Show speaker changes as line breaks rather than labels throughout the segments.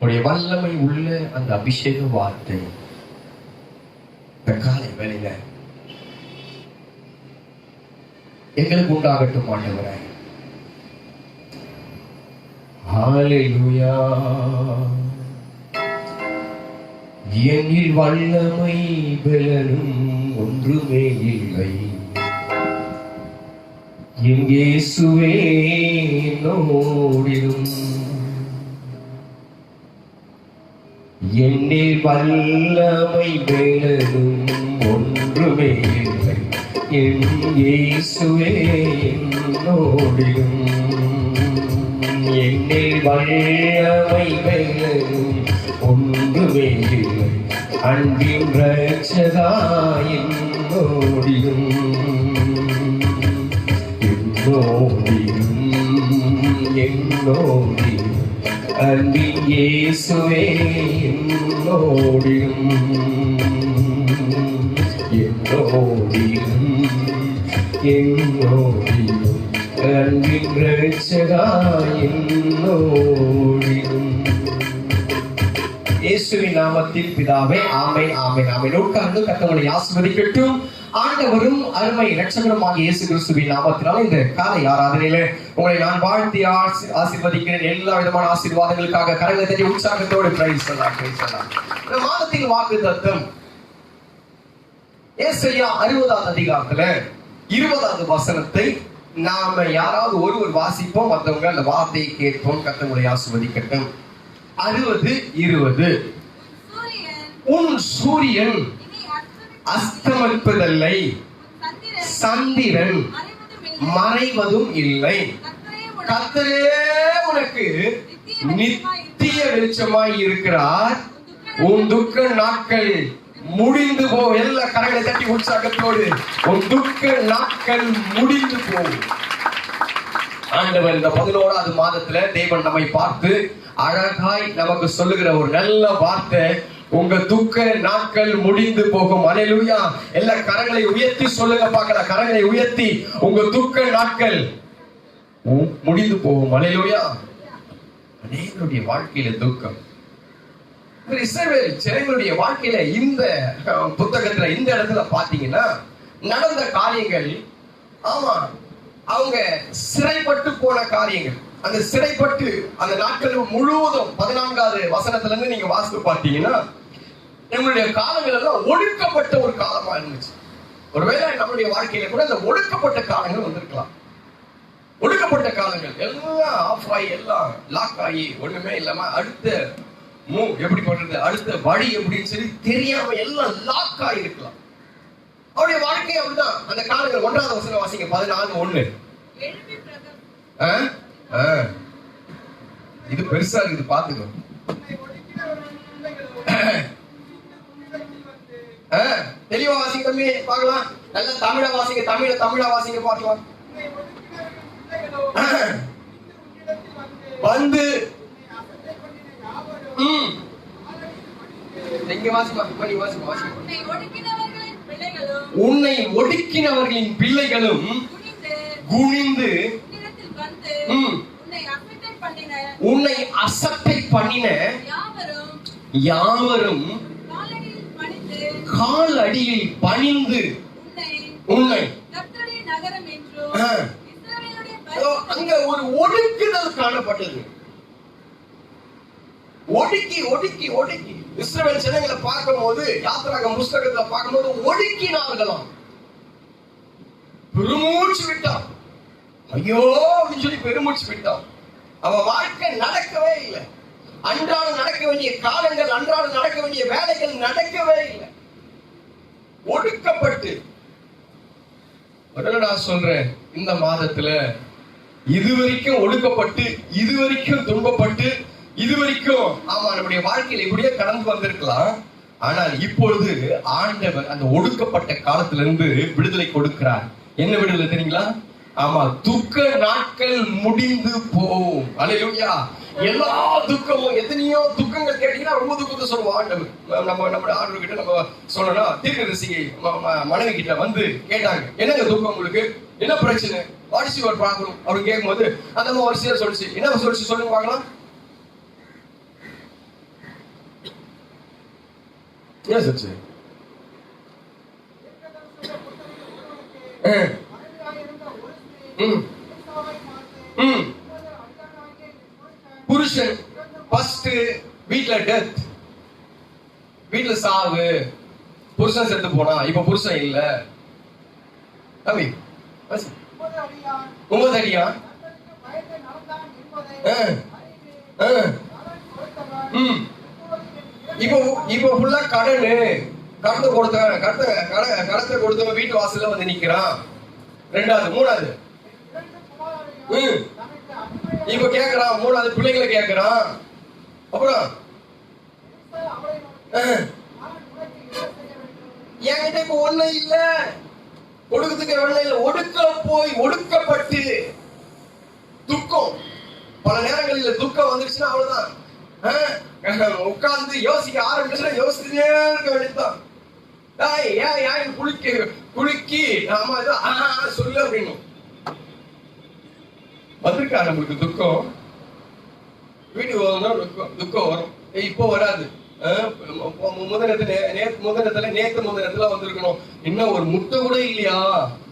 உடைய வல்லமை உள்ள அந்த அபிஷேக வார்த்தை இந்த காலை வேளையில எங்களுக்கு உண்டாகட்டும் ஆண்டவரே. ஹல்லேலூயா. என்னில் வல்லமை பலனும் ஒன்றுமே இல்லை, என் இயேசுவே என்னோடிரும். என்னில் வல்லமை பலனும் ஒன்றுமே இல்லை, என் இயேசுவே என்னோடிரும். என்னில் வல்லமை பலனும் ஒன்றுமே இல்லை, அன்பின் ரட்சகா என்னோடிரும். என்னோடிரும் என்னோடிரும் அன்பின் இயேசுவே என்னோடிரும். என்னோடிரும் என்னோடிரும் அன்பின் ரட்சகா என்னோடிரும். இயேசுவின் நாமத்தில் பிதாவே, ஆமென் ஆமென் ஆமென். உட்கார்ந்து கர்த்தரை ஆசீர்வதிக்கட்டும். ஆண்டவரும் அருமை இரட்சகருமாகிய இயேசு கிறிஸ்துவின் நாமத்தினால இந்த காலை ஆராதனையிலே உங்களை நான் வாழ்த்தி ஆசீர்வதிக்கிறேன். எல்லா விதமான ஆசீர்வாதங்களுக்காக கரங்களை தட்டி உற்சாகத்தோடு பிரைஸ் சொல்லலாம். இந்த மாதத்தின் வாக்குத்தத்தம் ஏசாயா 60வது அதிகாரத்துல 20வது வசனத்தை நாம யாராவது ஒருவர் வாசிப்போம், மற்றவங்க அந்த வார்த்தையை கேட்போம். கர்த்தரை ஆசீர்வதிக்கட்டும். 60:20. உன் சூரியன் அஸ்தமிப்பதில்லை, சந்திரன் மறைவதும் இல்லை, கர்த்தரே உனக்கு நித்திய வெளிச்சமாய் இருக்கிறார். உன் துக்க நாட்கள் முடிந்து போ. எல்லா கரங்களை தட்டி உற்சாகத்தோடு உன் துக்க நாட்கள் முடிந்து போ. ஆண்டவர் இந்த 11வது மாதத்துல தேவன் நம்மை பார்த்து அழகாய் நமக்கு சொல்லுகிற ஒரு நல்ல வார்த்தை, உங்க துக்க நாட்கள் முடிந்து போகும். அல்லேலூயா. எல்லா கரங்களை உயர்த்தி சொல்லுங்க பார்க்கலாம். கரங்களை உயர்த்தி, உங்க துக்க நாட்கள் முடிந்து போகும். அல்லேலூயா. அநேகருடைய வாழ்க்கையில துக்கம். இஸ்ரவேல் ஜனங்களுடைய வாழ்க்கையில இந்த புத்தகத்துல இந்த இடத்துல பாத்தீங்கன்னா நடந்த காரியங்கள், ஆமா, அவங்க சிறைப்பட்டு போன காரியங்கள், அந்த சிறைப்பட்டு அந்த நாட்கள் முழுவதும் 14வது வசனத்துல இருந்து நீங்க வாசித்து பார்த்தீங்கன்னா நம்மளுடைய காலங்கள் எல்லாம் ஒடுக்கப்பட்ட ஒரு காலமா இருந்துச்சு. ஒருவேளை நம்மளுடைய வாழ்க்கையில கூட அந்த ஒடுக்கப்பட்ட காலங்கள் வந்திருக்கலாம். ஒடுக்கப்பட்ட காலங்கள் எல்லாம் ஆஃப் ஆகி, எல்லாம் லாக் ஆகி, ஒண்ணுமே இல்லாம அடுத்த மூவ் எப்படி பண்றது, அடுத்த வழி எப்படின்னு சொல்லி தெரியாம எல்லாம் லாக் ஆகி இருக்கலாம். அவருடைய வாழ்க்கை அப்படிதான். அந்த காலங்கள் 1வது வசனம் வாசிங்க. 14:1. இது பெருசா இருக்குது, பாத்துக்கோ. தெளிவா வாசிங்க தம்பி, பார்க்கலாம். நல்ல தமிழா வாசிங்க, தமிழா வாசிங்க பார்க்கலாம். வந்து உன்னை ஒடுக்கினவர்களின் பிள்ளைகளும் குனிந்து உன்னை அசட்டை பண்ணின யாவரும் கால் அடியில் பணிந்து உன்னை, அங்க ஒரு ஒடுக்குதல் காணப்பட்டது. ஒடுக்கி ஒடுக்கி ஒடுக்கி இஸ்ரவேல் ஜனங்களை பார்க்கும்போது, யாத்திராகம புஸ்தகத்துல பார்க்கும்போது ஒடுக்கினார்களாம். பெருமூச்சு விட்டான். ஐயோ அப்படின்னு சொல்லி பெருமூச்சு விட்டான். அவன் வாழ்க்கை நடக்கவே இல்லை. அன்றாடம் நடக்க வேண்டிய காலங்கள், அன்றாடம் நடக்க வேண்டிய வேலைகள் நடக்கவே இல்லை. ஒடுக்கப்பட்டு, நான் சொல்றேன், இந்த மாதத்துல இதுவரைக்கும் ஒடுக்கப்பட்டு, இதுவரைக்கும் துன்பப்பட்டு, இதுவரைக்கும் ஆமா நம்முடைய வாழ்க்கையில இப்படியே கடந்து வந்திருக்கலாம். ஆனால் இப்பொழுது ஆண்டவர் அந்த ஒடுக்கப்பட்ட காலத்துல இருந்து விடுதலை கொடுக்கிறார். என்ன விடுதலை தெரியுங்களா? ஆமா, துக்க நாட்கள் முடிந்து போகும். அல்லேலூயா. எல்லா துக்கமும், எத்தனையோ துக்கங்கள் கேட்டீங்கன்னா ரொம்ப துக்கத்தை சொல்லுவோம் ஆண்டவர். நம்ம ஆண்டவர் கிட்ட நம்ம சொல்லணும். தீர்க்கதரிசி மனைவி கிட்ட வந்து கேட்டாங்க, என்னங்க துக்கம் உங்களுக்கு, என்ன பிரச்சனை, வாட்ஸ் யுவர் ப்ராப்ளம் அப்படின்னு கேட்கும்போது அந்த வரிசையா சொல்லிச்சு. என்ன சொல்லிச்சு சொல்லுங்க பார்க்கலாம். ஏன் சச்சு புருஷன் ஃபர்ஸ்ட் வீட்ல டெத், வீட்ல சாவு, புருஷன் செத்து போனா. இப்ப புருஷன் இல்ல. தம்பி 9 அடியா? இப்போ ஃபுல்லா கடத்தை கொடுத்தவன் வீட்டு வாசல்ல வந்து நிக்கிறான். 2வது 3வது இப்ப கேக்குறான். 3வது பிள்ளைங்களை கேக்குறான். அப்புறம் என்கிட்ட இப்ப ஒண்ணு இல்ல, ஒடுக்கத்துக்கு ஒண்ணு இல்ல. ஒடுக்கப்பட்டு துக்கம். பல நேரங்களில் துக்கம் வந்துருச்சுன்னா அவ்வளவுதான். உட்கார்ந்து யோசிக்க ஆரம்பிச்சுன்னா யோசிச்சுட்டே இருக்க வேண்டியதுதான். ஏன் குளிக்கி நாம சொல்லு அப்படின்னு வந்திருக்கா. நம்மளுக்கு துக்கம் வீட்டுக்கு வரும், துக்கம் வரும். இப்போ வராது. நேத்து வந்திருக்கணும். இன்னும் ஒரு முட்டை கூட இல்லையா?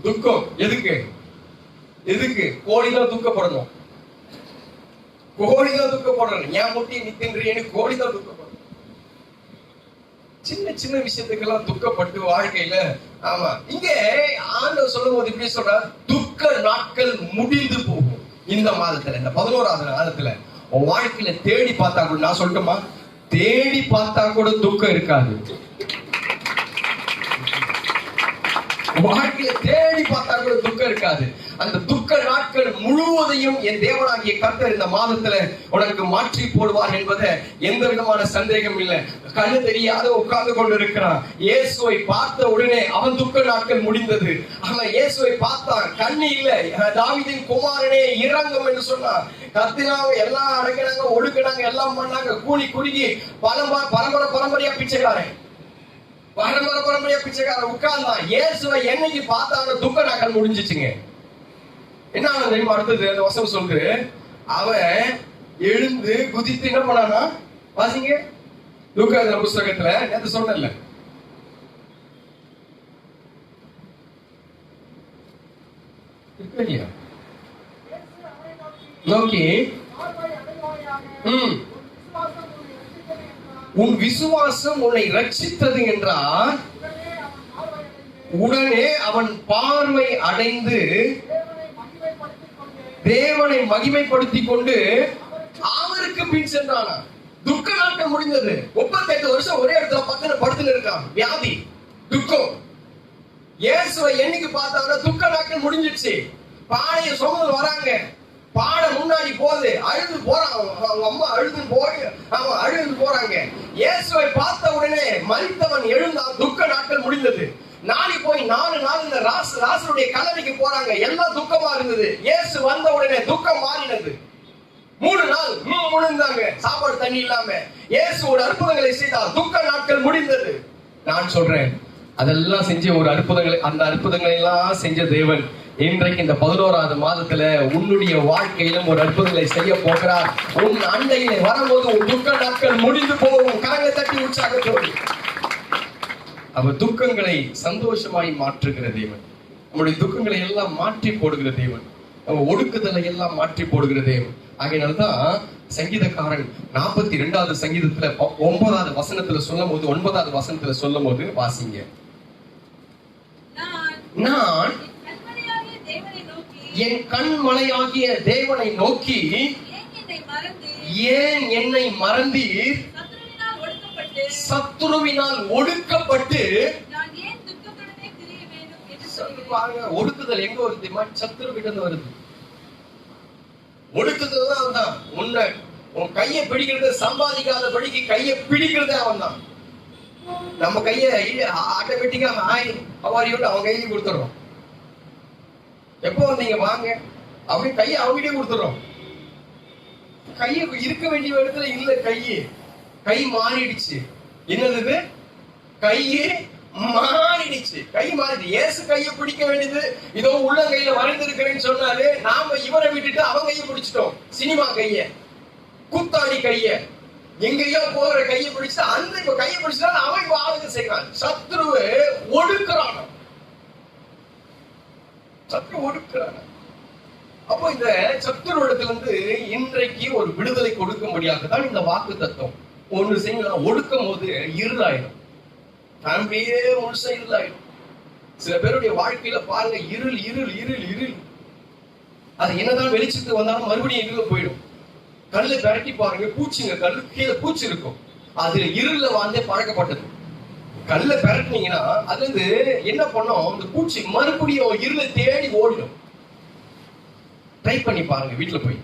துக்கம். எதுக்கு கோடிதான் துக்கப்படணும். கோடிதான் துக்கப்படுறேன். ஏன் முட்டி நிற்கின்றேன்னு கோடிதான் துக்கப்படும். சின்ன விஷயத்துக்கெல்லாம் துக்கப்பட்டு வாழ்க்கையில. ஆமா, இங்க ஆண்டவர் சொல்லும் போது இப்படி சொல்ற, துக்க நாட்கள் முடிந்து போகும். இந்த மாதத்துல, இந்த 11வது மாதத்துல உன் வாழ்க்கையில தேடி பார்த்தா கூட, நான் சொல்லட்டுமா, தேடி பார்த்தா கூட துக்கம் இருக்காது. வாழ்க்கையில தேடி பார்த்தா கூட துக்கம் இருக்காது. அந்த துக்க நாட்கள் முழுவதையும் என் தேவனாகிய கர்த்தர் இந்த மாதத்துல உனக்கு மாற்றி போடுவார் என்பதை எந்த விதமான சந்தேகம் இல்லை. கண்ணு தெரியாத உட்கார்ந்து கொண்டு இருக்கிறான். இயேசுவை பார்த்த உடனே அவன் துக்க நாட்கள் முடிந்தது. அவன் இயேசுவை பார்த்தான், கண்ணு இல்லை. தாவீதின் குமாரனே இறங்கும் என்று சொன்னான். கத்தினாங்க, எல்லாம் அடங்கினாங்க, ஒடுக்கினாங்க, எல்லாம் பண்ணாங்க. கூனி குறுகி பரம்பரையா பிச்சைக்காரன், பரம்பரையா பிச்சைக்காரன் உட்கார்ந்தான். இயேசுவை என்னைக்கு பார்த்தாங்க துக்க நாட்கள் முடிஞ்சிச்சுங்க. என்ன தெரியுமா அடுத்தது அந்த வசனம் சொல்லுது, அவன் எழுந்து குதித்து என்ன பண்ணானா? வாசிங்க லூக்கா புஸ்தகத்துல. நேத்து சொன்னேன்ல, நோக்கி உன் விசுவாசம் உன்னை ரட்சித்தது என்றால் உடனே அவன் பார்வை அடைந்து தேவனை மகிமைப்படுத்திக் கொண்டு அவருக்கு பின் சென்றானா. துக்க நாட்கள் முடிந்தது. 38 வருஷம் ஒரே இடத்துல படுத்துன்னு இருக்கான். வியாதி, துக்கம். இயேசுவை என்னைக்கு பார்த்தாங்க துக்க நாட்கள் முடிஞ்சிடுச்சு. பாடைய சுமந்து வராங்க. பாட முன்னாடி போகுது, அழுது போறான். அவங்க அம்மா அழுது போறாங்க. இயேசுவை பார்த்த உடனே மரித்தவன் எழுந்தான். துக்க நாட்கள் முடிந்தது. நாளை போய் 4 நாள் இந்த ராசருடைய கல்லறைக்கு போறாங்க. எல்லாம் துக்கமா இருந்தது. இயேசு வந்த உடனே துக்கம் மாறினது. 3 நாள் முழுந்தாங்க, சாப்பாடு தண்ணி இல்லாம. இயேசுவோட அற்புதங்களை செய்தார். துக்க நாட்கள் முடிந்தது. நான் சொல்றேன், அதெல்லாம் செஞ்ச ஒரு அற்புதங்களை, அந்த அற்புதங்களை எல்லாம் செஞ்ச தேவன் இன்றைக்கு இந்த 11வது மாதத்துல உன்னுடைய வாழ்க்கையிலும் ஒரு அற்புதங்களை செய்ய போகிறார். உன் அண்டையிலே வரும்போது உன் துக்க நாட்கள் முடிந்து போகும். கரங்களை தட்டி உற்சாகத்தோடு. அவர் துக்கங்களை சந்தோஷமாய் மாற்றுகிற தேவன். நம்முடைய துக்கங்களை எல்லாம் மாற்றி போடுகிற தேவன். நம்ம ஒடுக்குதலை எல்லாம் மாற்றி போடுகிற தேவன். ஆகையினால்தான் சங்கீதக்காரன் 42வது சங்கீதத்துல 9வது வசனத்துல சொல்லும் போது வாசிங்க. நான் என் கண்மலையாகிய தேவனை நோக்கி ஏன் என்னை மறந்தீர்? சத்துருவினால் ஒடுக்கப்பட்டு. ஒடுக்குதல் எங்க வருது? சத்துருவிடம் வருது. ஒடுக்குதல் தான் உன்னை உன் கையை பிடிக்கிறது. சம்பாதிக்காத படிக்கு கையை பிடிக்கிறதே அவன் தான். நம்ம கைய ஆட்டோமேட்டிக்கா அவன் கையை கொடுத்துறோம். எப்போ வந்தீங்க வாங்க அப்படி கையை அவங்கிட்டே கொடுத்துறோம். கையை இருக்க வேண்டிய இடத்துல இல்ல. கை மாறிடுச்சு. என்னது? கையே மாறிடுச்சு. கை மாறிடுச்சு. இயேசு கையை பிடிக்க வேண்டியது இதோ உள்ள கையில வரைந்திருக்கிறேன்னு சொன்னாரு. நாம இவரை விட்டுட்டு அவன் கையை பிடிச்சிட்டோம். சினிமா கைய, கூத்தாடி கைய, எங்கேயோ போகிற கையை பிடிச்சு அந்த இப்ப கையை பிடிச்சா அவன் இப்ப ஆளுங்க செய்யறான். சத்ருவை ஒடுக்குறான். சத்ரு ஒடுக்குறான். அப்போ இந்த சத்துருவிடத்துல இருந்து இன்றைக்கு ஒரு விடுதலை கொடுக்கும்படியாக தான் இந்த வாக்கு தத்துவம். ஒண்ணு செய்யலாம், ஒடுக்கும் போது இருளாயிடும், ஃபேமிலியே முழுசா இருளாயிடும். சில பேருடைய வாழ்க்கையில பாருங்க, இருள் இருள் இருள் இருள். அது என்னதான் வெளிச்சத்துக்கு வந்தாலும் மறுபடியும் இருள் போயிடும். கல்லு விரட்டி பாருங்க, பூச்சிங்க, கல்லு கீழே பூச்சி இருக்கும், அது இருள்ல வாழ்ந்தே பழக்கப்பட்டது. கல்ல விரட்டினீங்கன்னா அது வந்து என்ன பண்ணும், அந்த பூச்சி மறுபடியும் இருளை தேடி ஓடிடும். ட்ரை பண்ணி பாருங்க, வீட்டுல போய்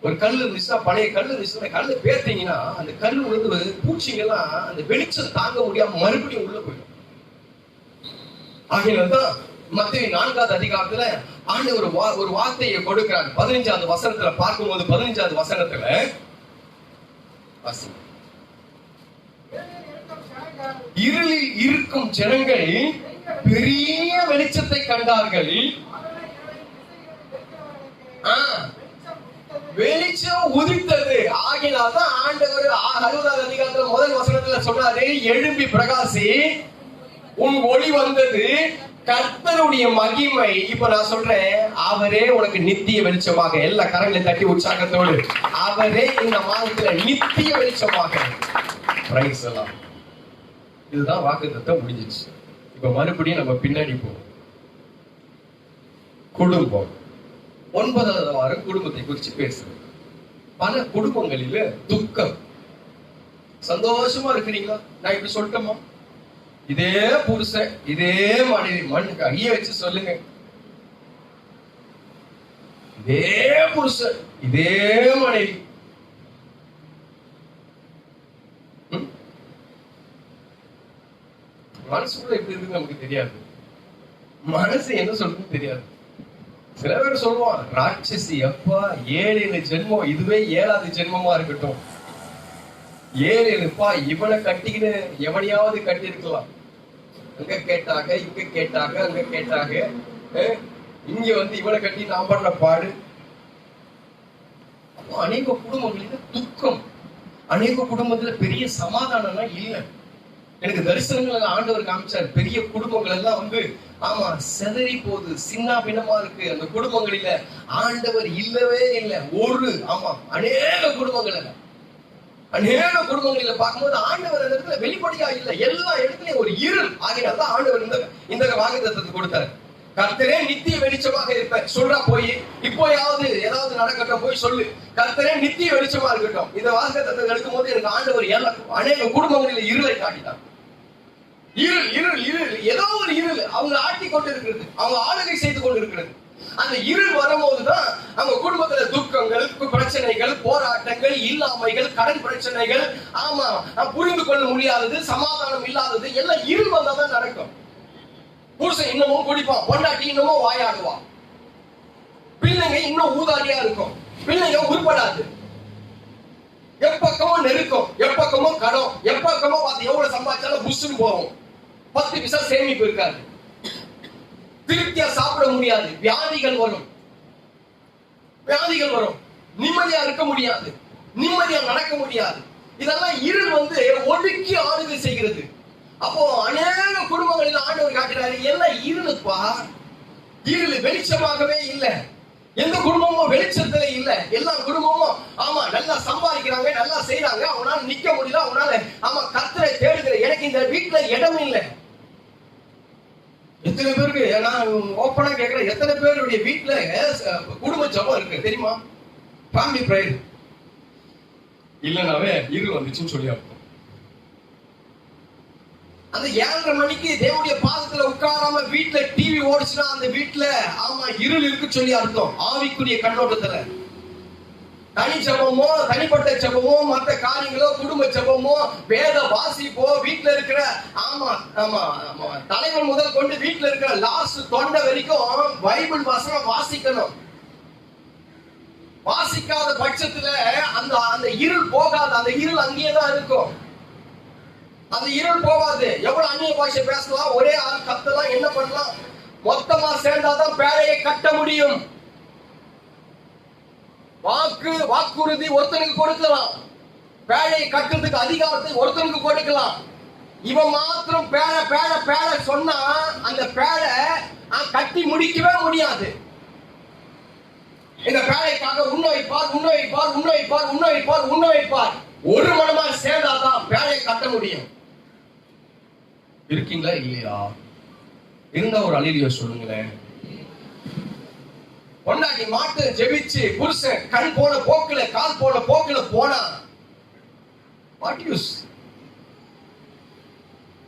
ஒரு கல் இருந்துச்சுன்னா, பழைய கல் இருந்துச்சுன்னா கல்ல பேர்த்தீங்கன்னா அந்த கல் வந்து பூச்சிங்கெல்லாம் அந்த வெளிச்சம் தாங்க முடியாம மறுபடியும் உள்ள போயிடும். ஆகையினால்தான் மத்தேயு 4வது அதிகாரத்துல ஆண்டவர் ஒரு வார்த்தையை கொடுக்கிறார். 15வது வசனத்துல பார்க்கும்போது 15வது வசனத்துல இருளில் இருக்கும் ஜனங்கள் பெரிய வெளிச்சத்தை கண்டார்கள். வெளிச்சம் உதித்தது. ஆகினால்தான் ஆண்டவர் 60வது அதிகாரத்துல முதல் வசனத்துல சொன்னாரு, எழும்பி பிரகாசி, உன் ஒளி வந்தது, கர்த்தருடைய மகிமை. இப்ப நான் சொல்றேன், அவரே உனக்கு நித்திய வெளிச்சமாக. எல்லா கரங்களை தட்டி உற்சாகத்தோடு, அவரே இந்த மாதத்துல நித்திய வெளிச்சமாக. இதுதான் வாக்குத்தத்தம் முடிஞ்சிச்சு. இப்ப மறுபடியும் நம்ம பின்னாடி போவோம். குடும்பம் 9வது வாரம் குடும்பத்தை குறிச்சு பேசுறோம். பல குடும்பங்களில துக்கம். சந்தோஷமா இருக்கிறீங்களா? நான் இப்படி சொல்லட்டுமா? இதே புருஷன், இதே மனைவி, மண்ணு கைய வச்சு சொல்லுங்க, இதே புருஷன், இதே மனைவி, மனசுக்குள்ள எப்படி இருக்கு நமக்கு தெரியாது. மனசு என்ன சொல்றதுன்னு தெரியாது. சில பேர் சொல்லுவான், ராட்சசி, அப்பா 7 ஜென்மம், இதுவே 7வது ஜென்மமா இருக்கட்டும். 7 இவனை கட்டிக்கின்னு எவனையாவது கட்டி இருக்கலாம். அங்க கேட்டாங்க, இங்க கேட்டாங்க, அங்க கேட்டாங்க, இங்க வந்து இவனை கட்டி நான் பண்ண பாடு. அநேக குடும்பங்களில துக்கம், அநேக குடும்பத்துல பெரிய சமாதானம்லாம் இல்லை. எனக்கு தரிசனங்கள் ஆண்டவர் காமிச்சார். பெரிய குடும்பங்கள் எல்லாம் வந்து ஆமா செதறி போகுது, சின்ன பின்னமா இருக்கு. அந்த குடும்பங்களில ஆண்டவர் இல்லவே இல்லை. அநேக குடும்பங்கள் பார்க்கும்போது ஆண்டவர் இடத்துல வெளிப்படையா இல்லை. எல்லா இடத்துலயும் ஒரு இருள். ஆகினால்தான் ஆண்டவர் இந்த வாக்குத்தத்தத்தை கொடுத்தார். கர்த்தரே நித்திய வெளிச்சமாக இருப்ப சொல்றா, போய் இப்போயாவது ஏதாவது நடக்கட்டும், போய் சொல்லு, கர்த்தரே நித்திய வெளிச்சமா இருக்கட்டும். இந்த வாக்குத்தத்தத்தை எடுக்கும் போது எனக்கு ஆண்டவர் அநேக குடும்பங்களில் இருளை காட்டினார். இருள் இருள் இருள், ஏதோ ஒரு இருள் அவங்க ஆட்டி கொண்டு இருக்கிறது, அவங்க ஆளுகை செய்து கொண்டு இருக்கிறது. அந்த இருள் வரும்போதுதான் அவங்க குடும்பத்துல துக்கங்கள், பிரச்சனைகள், போராட்டங்கள், இல்லாமைகள், கடன் பிரச்சனைகள், புரிந்து கொள்ள முடியாதது, சமாதானம் இல்லாதது எல்லாம் இருள் வந்தாதான் நடக்கும். புருஷன் இன்னமும் குடிப்பான், பொண்டாட்டி இன்னமும் வாயாடுவான், பிள்ளைங்க இன்னும் ஊதாரியா இருக்கும், பிள்ளைங்க உருப்படாது, எப்பக்கமும் நெருக்கம், எப்பக்கமும் கடன், எப்பக்கமும் பார்த்து எவ்வளவு சம்பாதிச்சாலும் புஷ்னு போகும், 10 பைசா சேமிப்பு இருக்காது, திருப்தியா சாப்பிட முடியாது, வியாதிகள் வரும், நிம்மதியா இருக்க முடியாது, நிம்மதியா நடக்க முடியாது. இதெல்லாம் இருள் வந்து ஒடுக்கி ஆளுகை செய்கிறது. அப்போ அநேக குடும்பங்களில் ஆண்டவர் காட்டுறாரு, எல்லாம் இருளுப்பா, இருள், வெளிச்சமாகவே இல்லை. எந்த குடும்பமும் வெளிச்சத்துல இல்ல. எல்லா குடும்பமும் நல்லா சம்பாதிக்கிறாங்க, நல்லா செய்யறாங்க, அவனால நிக்க முடியல, அவனால கர்த்தரை தேடுகிற, எனக்கு இந்த வீட்டுல இடம் இல்லை. எத்தனை பேருக்கு நான் ஓப்பனா கேட்கிறேன், எத்தனை பேருடைய வீட்டுல குடும்ப ஜபம் இருக்கு தெரியுமா? ஃபேமிலி பிரேயர் இல்லனாவே இருள் வந்துச்சுன்னு சொல்லி அர்த்தம். அந்த 7:30 மணிக்கு தேவனுடைய பாதத்துல உட்காராம வீட்டுல டிவி ஓடிச்சுன்னா அந்த வீட்டுல இருள் இருக்கு சொல்லி அர்த்தம். ஆவிக்குரிய கண்ணோட்டத்துல தனி ஜபமோ, தனிப்பட்ட ஜபமோ, மற்ற காரியங்களோ, குடும்ப ஜபமோ, வேத வாசிப்போ, வீட்டுல இருக்கிற தலைவர் முதல் கொண்டு வீட்டுல இருக்கிற லாஸ்ட் தொண்டை வரைக்கும் பைபிள் வசனம் வாசிக்கணும். வாசிக்காத பட்சத்துல அந்த இருள் போகாது. அந்த இருள் அங்கேயேதான் இருக்கும். அந்த இருள் போகாது. எவ்வளவு அந்நிய பாஷை பேசலாம், ஒரே ஆள் கத்தலாம், என்ன பண்ணலாம், மொத்தமா சேர்ந்தாதான் பேரையை கட்ட முடியும். வாக்குறுதி ஒருத்தனுக்கு கொடுக்கலாம், பேழையை கட்டுறதுக்கு அதிகாரத்தை ஒருத்தனுக்கு கொடுக்கலாம். இவன் மாத்திரம் பேழை பேழை பேழை சொன்னா அந்த பேழை கட்டி முடிக்கவே முடியாது. இந்த பேழைக்காக உண்ண வைப்பார், உண்ண வைப்பார், உண்ண வைப்பார், உண்ண வைப்பார், உண்ண வைப்பார். ஒரு மனமா சேர்ந்தாதான் பேழையை கட்ட முடியும். இருக்கீங்களா இல்லையா? இருந்த ஒரு அலிலியோ சொல்லுங்களேன். பொண்டாட்டி மாட்டு ஜெபிச்சு புருஷன் கண் போன போக்குல கால் போன போக்குல போனா வாட் யூஸ்?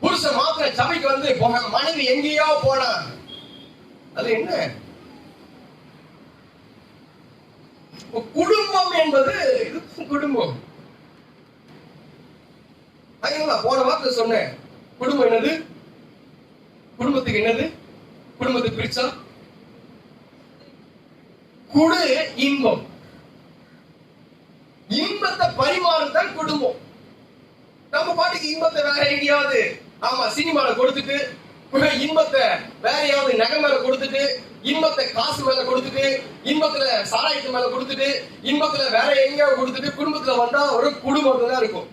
புருஷன் மாத்திர சபைக்கு வந்து மனைவி எங்கேயோ போனா அது என்ன? குடும்பம் என்பது குடும்பம். போன வார்த்தை சொன்னேன். குடும்பம் என்னது? குடும்பத்துக்கு என்னது? குடும்பத்துக்கு பிரிச்சா குடு இன்பம். இன்பத்தை பரிமாறுதான் குடும்பம். நம்ம பாட்டுக்கு இன்பத்தை வேற எங்கேயாவது சினிமால கொடுத்துட்டு, இன்பத்தை வேற யாவது நகை மேல கொடுத்துட்டு, இன்பத்தை காசு மேல கொடுத்துட்டு, இன்பத்துல சாராயத்து மேல கொடுத்துட்டு, இன்பத்துல வேற எங்கேயாவது கொடுத்துட்டு, குடும்பத்துல வந்தா ஒரு குடும்பம் தான் இருக்கும்.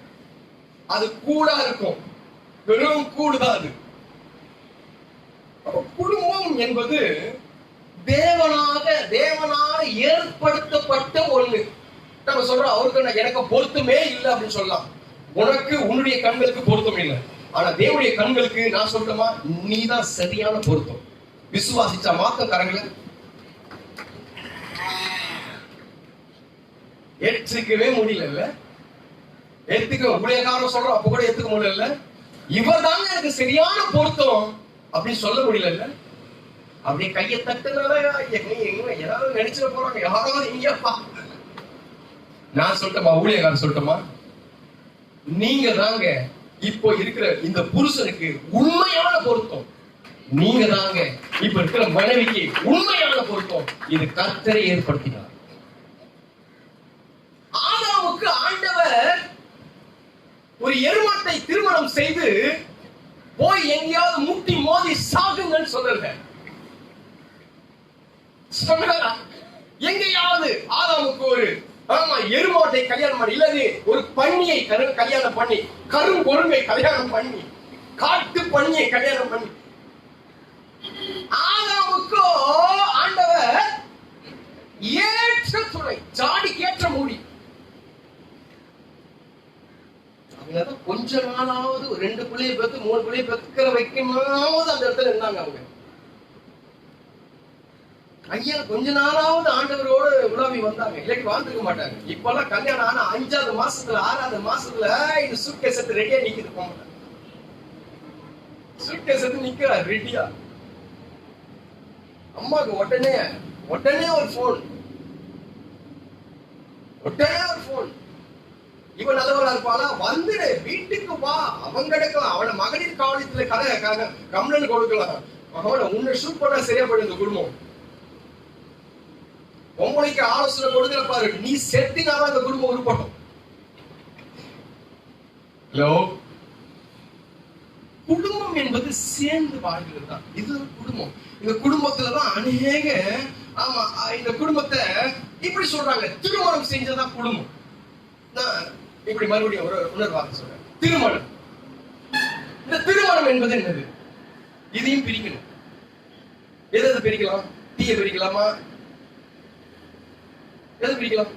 அது கூடா இருக்கும். வெறும் கூடுதான் அது. குடும்பம் என்பது தேவனால ஏற்படுத்தப்பட்ட ஒண்ணு. நம்ம சொல்றோம் அவருக்கு எனக்கு பொருத்தமே இல்லை அப்படின்னு சொல்லலாம். உனக்கு உன்னுடைய கண்களுக்கு பொருத்தம் இல்லை. ஆனா தேவனுடைய கண்களுக்கு நான் சொல்றேமா, நீதான் சரியான பொருத்தம். விசுவாசிச்சா மாத்தம் கரங்களை ஏற்றுக்கவே முடியல. ஏத்துக்க ஊழியக்காரன் சொல்றோம், அப்ப கூட ஏத்துக்க முடியல. இவர் தாங்க எனக்கு சரியான பொருத்தம் அப்படின்னு சொல்ல முடியல. அப்படியே கையை தட்டுனால ஏதாவது நினைச்சிட போறாங்க. யாராவது இங்கப்பா நான் சொல்லட்டமா, ஊழியக்காரன் சொல்லட்டமா, நீங்க தாங்க இப்போ இருக்கிற இந்த புருஷனுக்கு உண்மையான பொருத்தம். நீங்க தாங்க இப்ப இருக்கிற மனைவிக்கு உண்மையான பொருத்தம். இது கர்த்தரை ஏற்படுத்தினார். ஆதாமுக்கு ஆண்டவர் ஒரு எருமாட்டை திருமணம் செய்து போய் எங்கேயாவது முட்டி மோதி சாகுங்கன்னு சொல்லுங்க சொன்னாரா? எங்கேயாவது ஆதாமுக்கு ஒரு எருமாட்டை கல்யாணம் பண்ணி, இல்லது ஒரு பன்னியை கல்யாணம் பண்ணி, கருங்கொருங்கை கல்யாணம் பண்ணி, காட்டு பன்னியை கல்யாணம் பண்ணி, ஆதாமுக்கோ ஆண்டவர் ஏற்ற துணை, ஜாடிக்கேற்ற மூடி. கொஞ்ச நாளாவது 2 பிள்ளையை பெற்று 3 பிள்ளையை பெற்கிற வைக்குமாவது அந்த இடத்துல இருந்தாங்க. அவங்க ஐயா கொஞ்ச நாளாவது ஆண்டவரோடு உலாவி வந்தாங்க, இல்லாட்டி வாழ்ந்துக்க மாட்டாங்க. இப்பெல்லாம் கல்யாணம் ஆனா 5வது மாசத்துல 6வது மாசத்துல இது சூட்கேஸ் எடுத்து ரெடியா நிக்குது. போக மாட்டாங்க. சூட்கேஸ் எடுத்து நிக்கிறா ரெடியா. அம்மாக்கு உடனே ஒரு போன், உடனே ஒரு போன். இவன் நல்லவரா இருப்பாளா, வந்துடு வீட்டுக்கு வா, அவங்க எடுக்கலாம், அவன மகளிர் காவலத்துல கம்ப்ளைண்ட் கொடுக்கலாம், அவனை உன்னை ஷூட் பண்ணா சரியா போயிடும் இந்த குடும்பம். உங்களுக்கு ஆலோசனை கொடுக்கிற பாரு, நீ செத்தினாதான் இந்த குடும்பம் உருப்படும். ஹலோ, குடும்பம் என்பது சேர்ந்து வாழ்கிறது தான். இது குடும்பம். இந்த குடும்பத்துலதான் அநேக இந்த குடும்பத்தை இப்படி சொல்றாங்க, திருமணம் செஞ்சதான் குடும்பம். இப்படி மறுபடியும் ஒரு உணர்வாக சொல்றேன். திருமணம், இந்த திருமணம் என்பது என்னது? இதையும் பிரிக்கணும். எதை பிரிக்கலாம்? தீய பிரிக்கலாமா? எதை பிரிக்கலாம்?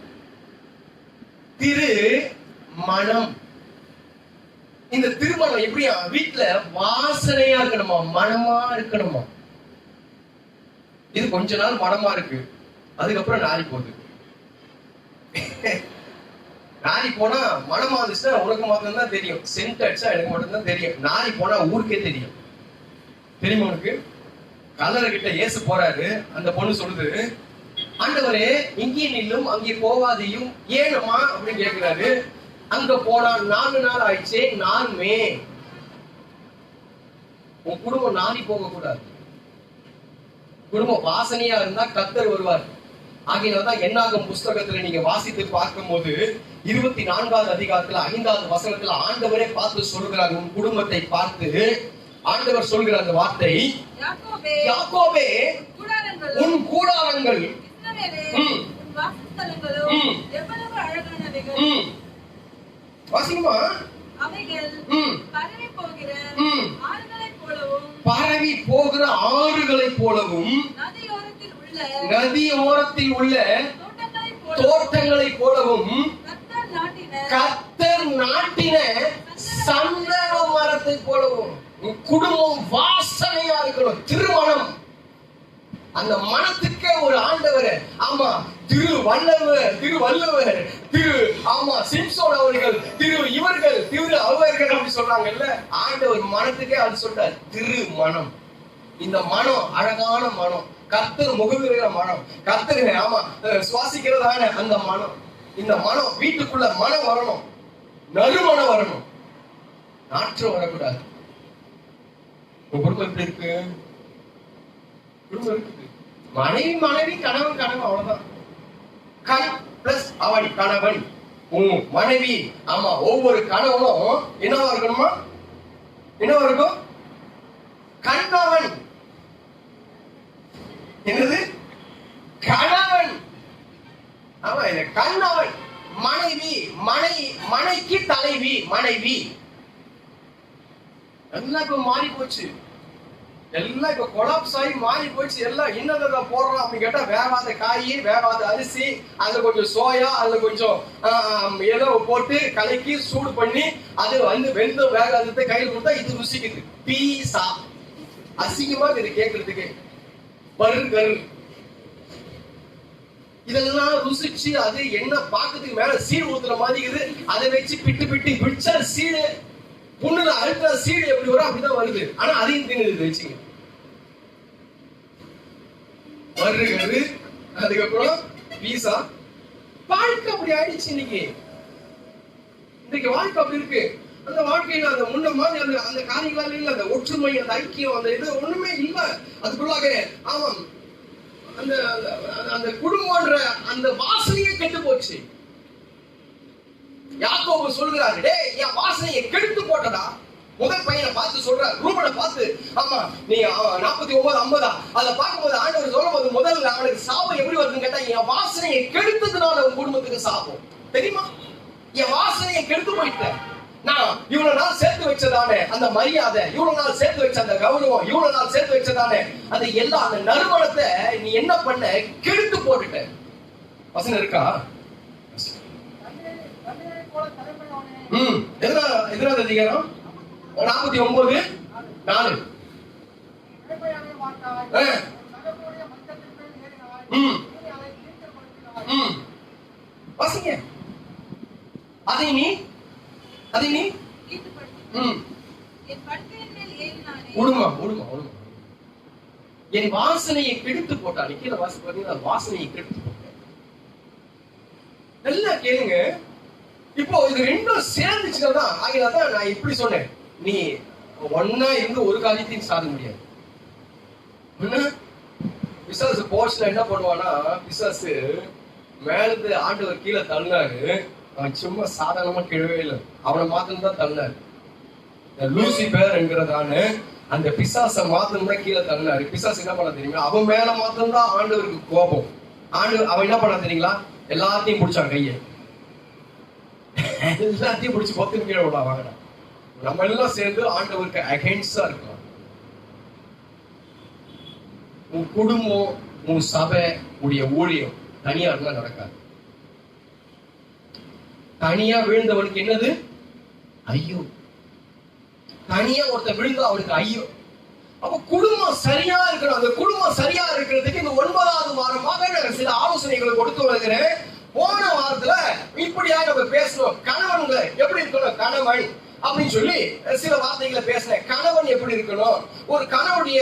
திரு மணம். இந்த திருமணம் எப்படியா? வீட்டுல வாசனையா இருக்கணுமா, மனமா இருக்கணுமா? இது கொஞ்ச நாள் மனமா இருக்கு, அதுக்கப்புறம் நாரி போகுது. நாரி போனா மனமா இருந்துச்சுன்னா உனக்கு மாத்திரம் தான் தெரியும், சென்ட் அடிச்சா எனக்கு மட்டும் தான் தெரியும். நாரி போனா ஊருக்கே தெரியும். தெரியுமா உனக்கு? கல்லறை கிட்ட இயேசு போறாரு, அந்த பொண்ணு சொல்லுது, ஆண்டவரே இங்கே நில்லும் அங்கே போவாதையும் ஏனம்மா அப்படின்னு கேட்கிறாரு. அங்க போனா 4 நாள் ஆயிடுச்சே, நானுமே. உன் குடும்பம் நாரி போக கூடாது. குடும்பம் வாசனையா இருந்தா கர்த்தர் வருவார். ஆகினால்தான் என்னாகும் புஸ்தகத்துல நீங்க வாசித்து பார்க்கும் போது 24வது அதிகாரத்துல 5வது வசனத்துல ஆண்டவரே பார்த்து சொல்கிறார். உன் குடும்பத்தை பார்த்து ஆண்டவர் சொல்கிற அந்த வார்த்தை, யாக்கோபே உன் கூடாரங்கள் வாசிக்குமா?
அவைகள் பரவி போகிற ஆறுகளைப் போலவும்,
பரவி போகிற ஆறுகளைப் போலவும், நதியோரத்தில் உள்ள தோட்டங்களைப் போலவும், கர்த்தர் நாட்டின சந்தன மரத்தை போலவும். குடும்பம் வாசனையா இருக்கணும். திருமணம், அந்த மனத்துக்கே ஒரு ஆண்டவர். ஆமா, திருவள்ளுவர், ஆமா சிம்சோன் அவர்கள், இவர்கள், அவர்கள் அப்படி சொல்றாங்கல்ல. ஆண்டவர் மனத்துக்கே அது சொல்றார், திருமணம். இந்த மனம் அழகான மனம், கர்த்தர் முகவிருக்கிற மனம், கர்த்தர் ஆமா சுவாசிக்கிறதான அந்த மனம். இந்த மனம் வீட்டுக்குள்ள மனம் வரணும், நறுமணம் வரணும், நாற்றம் வரக்கூடாது. குடும்பம் எப்படி இருக்கு? குடும்பம் இருக்குது. மனைவி, கணவன், அவ்வளவுதான். கண் பிளஸ் அவன் கணவன், மனைவி. ஆமா, ஒவ்வொரு கணவனும் என்னவா இருக்கணுமா? என்னவா இருக்கும்? கணவன். என்னது? கணவன். ஆமா, இந்த கணவன். மனைவி, மனைக்கு தலைவி, மனைவி. எல்லாம் இப்ப மாறி போச்சு. எல்லாம் இப்ப கொலாப்ஸ் ஆகி மாறி போச்சு. எல்லாம் என்னதை போடுறோம் அப்படின்னு கேட்டா, வேகாத காய், வேகாத அரிசி, அதுல கொஞ்சம் சோயா, அதுல கொஞ்சம் ஏதோ போட்டு கலக்கி சூடு பண்ணி அது வந்து வெந்து வேகாதத்தை கையில் கொடுத்தா இது ருசிக்குது. பீஸா அசிங்கமா இது கேட்கறதுக்கு. பர்கர் இதெல்லாம் ருசிச்சு அது என்ன பாக்கிறதுக்கு மேல சீடு ஊத்துற மாதிரி இருக்குது. அதை வச்சு பிட்டு பிடிச்சா சீடு புண்ணுல அழுத்தா சீடு எப்படி வரும் அப்படிதான் வருது. ஆனா அதையும் தின்னுது வச்சுங்க. பர்கர், அதுக்கப்புறம் பீஸா. வாழ்க்கை அப்படி ஆயிடுச்சு. இன்னைக்கு வாழ்க்கை அப்படி இருக்கு. அந்த வாழ்க்கையில அந்த முன்ன மாதிரி அந்த காரியங்களால இல்ல, அந்த ஒற்றுமை, அந்த ஐக்கியம், அந்த இது ஒண்ணுமே இல்ல. அதுக்குள்ளாக ஆமாம் அந்த அந்த குடும்பம்ன்ற அந்த வாசனையே கெட்டு போச்சு. யாக்கோபு சொல்கிறாரு, டேய் என் வாசனையை கெடுத்து போட்டடா. முதல் பையனை பார்த்து சொல்றாரு, ரூபனை பார்த்து, ஆமா நீ 49-50 அதை பார்க்கும்போது ஆண்டவர் சொல்லும்போது முதல்ல அவனுக்கு சாபம் எப்படி வருதுன்னு கேட்டா, என் வாசனையை கெடுத்ததுனால உன் குடும்பத்துக்கு சாபம். தெரியுமா? என் வாசனையை கெடுத்து போயிட்டேன். நான் இவ்வளவு நாள் சேர்த்து வச்சதானே அந்த மரியாதை, இவ்வளவு நாள் சேர்த்து வச்ச அந்த கௌரவம், இவ்வளவு நாள் சேர்த்து வச்சதானே அது எல்லாம், அந்த நறுமணத்தை நீ என்ன பண்ண? கெடுத்து போட்டுட்ட. வசனம் இருக்கா? எதிராக அதிகாரம் 49:4. வாசிங்க. அதை நீ என் வாசனையை கெடுத்து போட்டான். கீழே வாசி பாத்தீங்கன்னா வாசனையை கெடுத்து போட்டேன். நல்லா கேளுங்க. இப்போ இது ரெண்டும் சேர்ந்துச்சுன்னா ஆகியதான் நான் இப்படி சொன்னேன், நீ ஒன்னா இருந்து ஒரு காரியத்தையும் சாதிக்க முடியாது. பிசாசு போர்ஸ்ல என்ன பண்ணுவானா, பிசாசு மேலது ஆண்டவர் கீழே தள்ளினாரு. அவன் சும்மா சாதாரணமா கிழவே இல்லை, அவனை மாத்திரம் தான் தள்ளினாரு. லூசிபர் என்கிறதான அந்த பிசாசை மாத்திரம் தான் கீழே தள்ளினாரு. பிசாசு என்ன பண்ண தெரியுங்களா? அவன் மேல மாத்திரம் தான் ஆண்டவருக்கு கோபம். அவன் என்ன பண்ண தெரியுங்களா? எல்லாத்தையும் பிடிச்சான் கையை, எல்லாத்தையும் பிடிச்சி பத்து கீழே விடா வாங்கடா. நம்ம எல்லாம் சேர்ந்து ஆண்டவருக்கு அகைன்ஸ்டா இருக்கலாம். உன் குடும்பம், உன் சபை, உடைய ஊழியம் தனியா இருந்தா நடக்காது. தனியா விழுந்தவனுக்கு என்னது? ஐயோ. தனியா ஒருத்த விழுந்தா அவனுக்கு ஐயோ. அப்ப குடும்பம் சரியா இருக்கணும். அந்த குடும்பம் சரியா இருக்கிறதுக்கு இந்த 9வது வாரமாக நான் சில ஆலோசனைகளை கொடுத்து வருகிறேன். போன வாரத்துல இப்படியா நம்ம பேசணும். கணவன்களை எப்படி இருக்கணும், கணவன் அப்படின்னு சொல்லி சில வார்த்தைகளை பேசினேன். கணவன் எப்படி இருக்கணும், ஒரு கணவனுடைய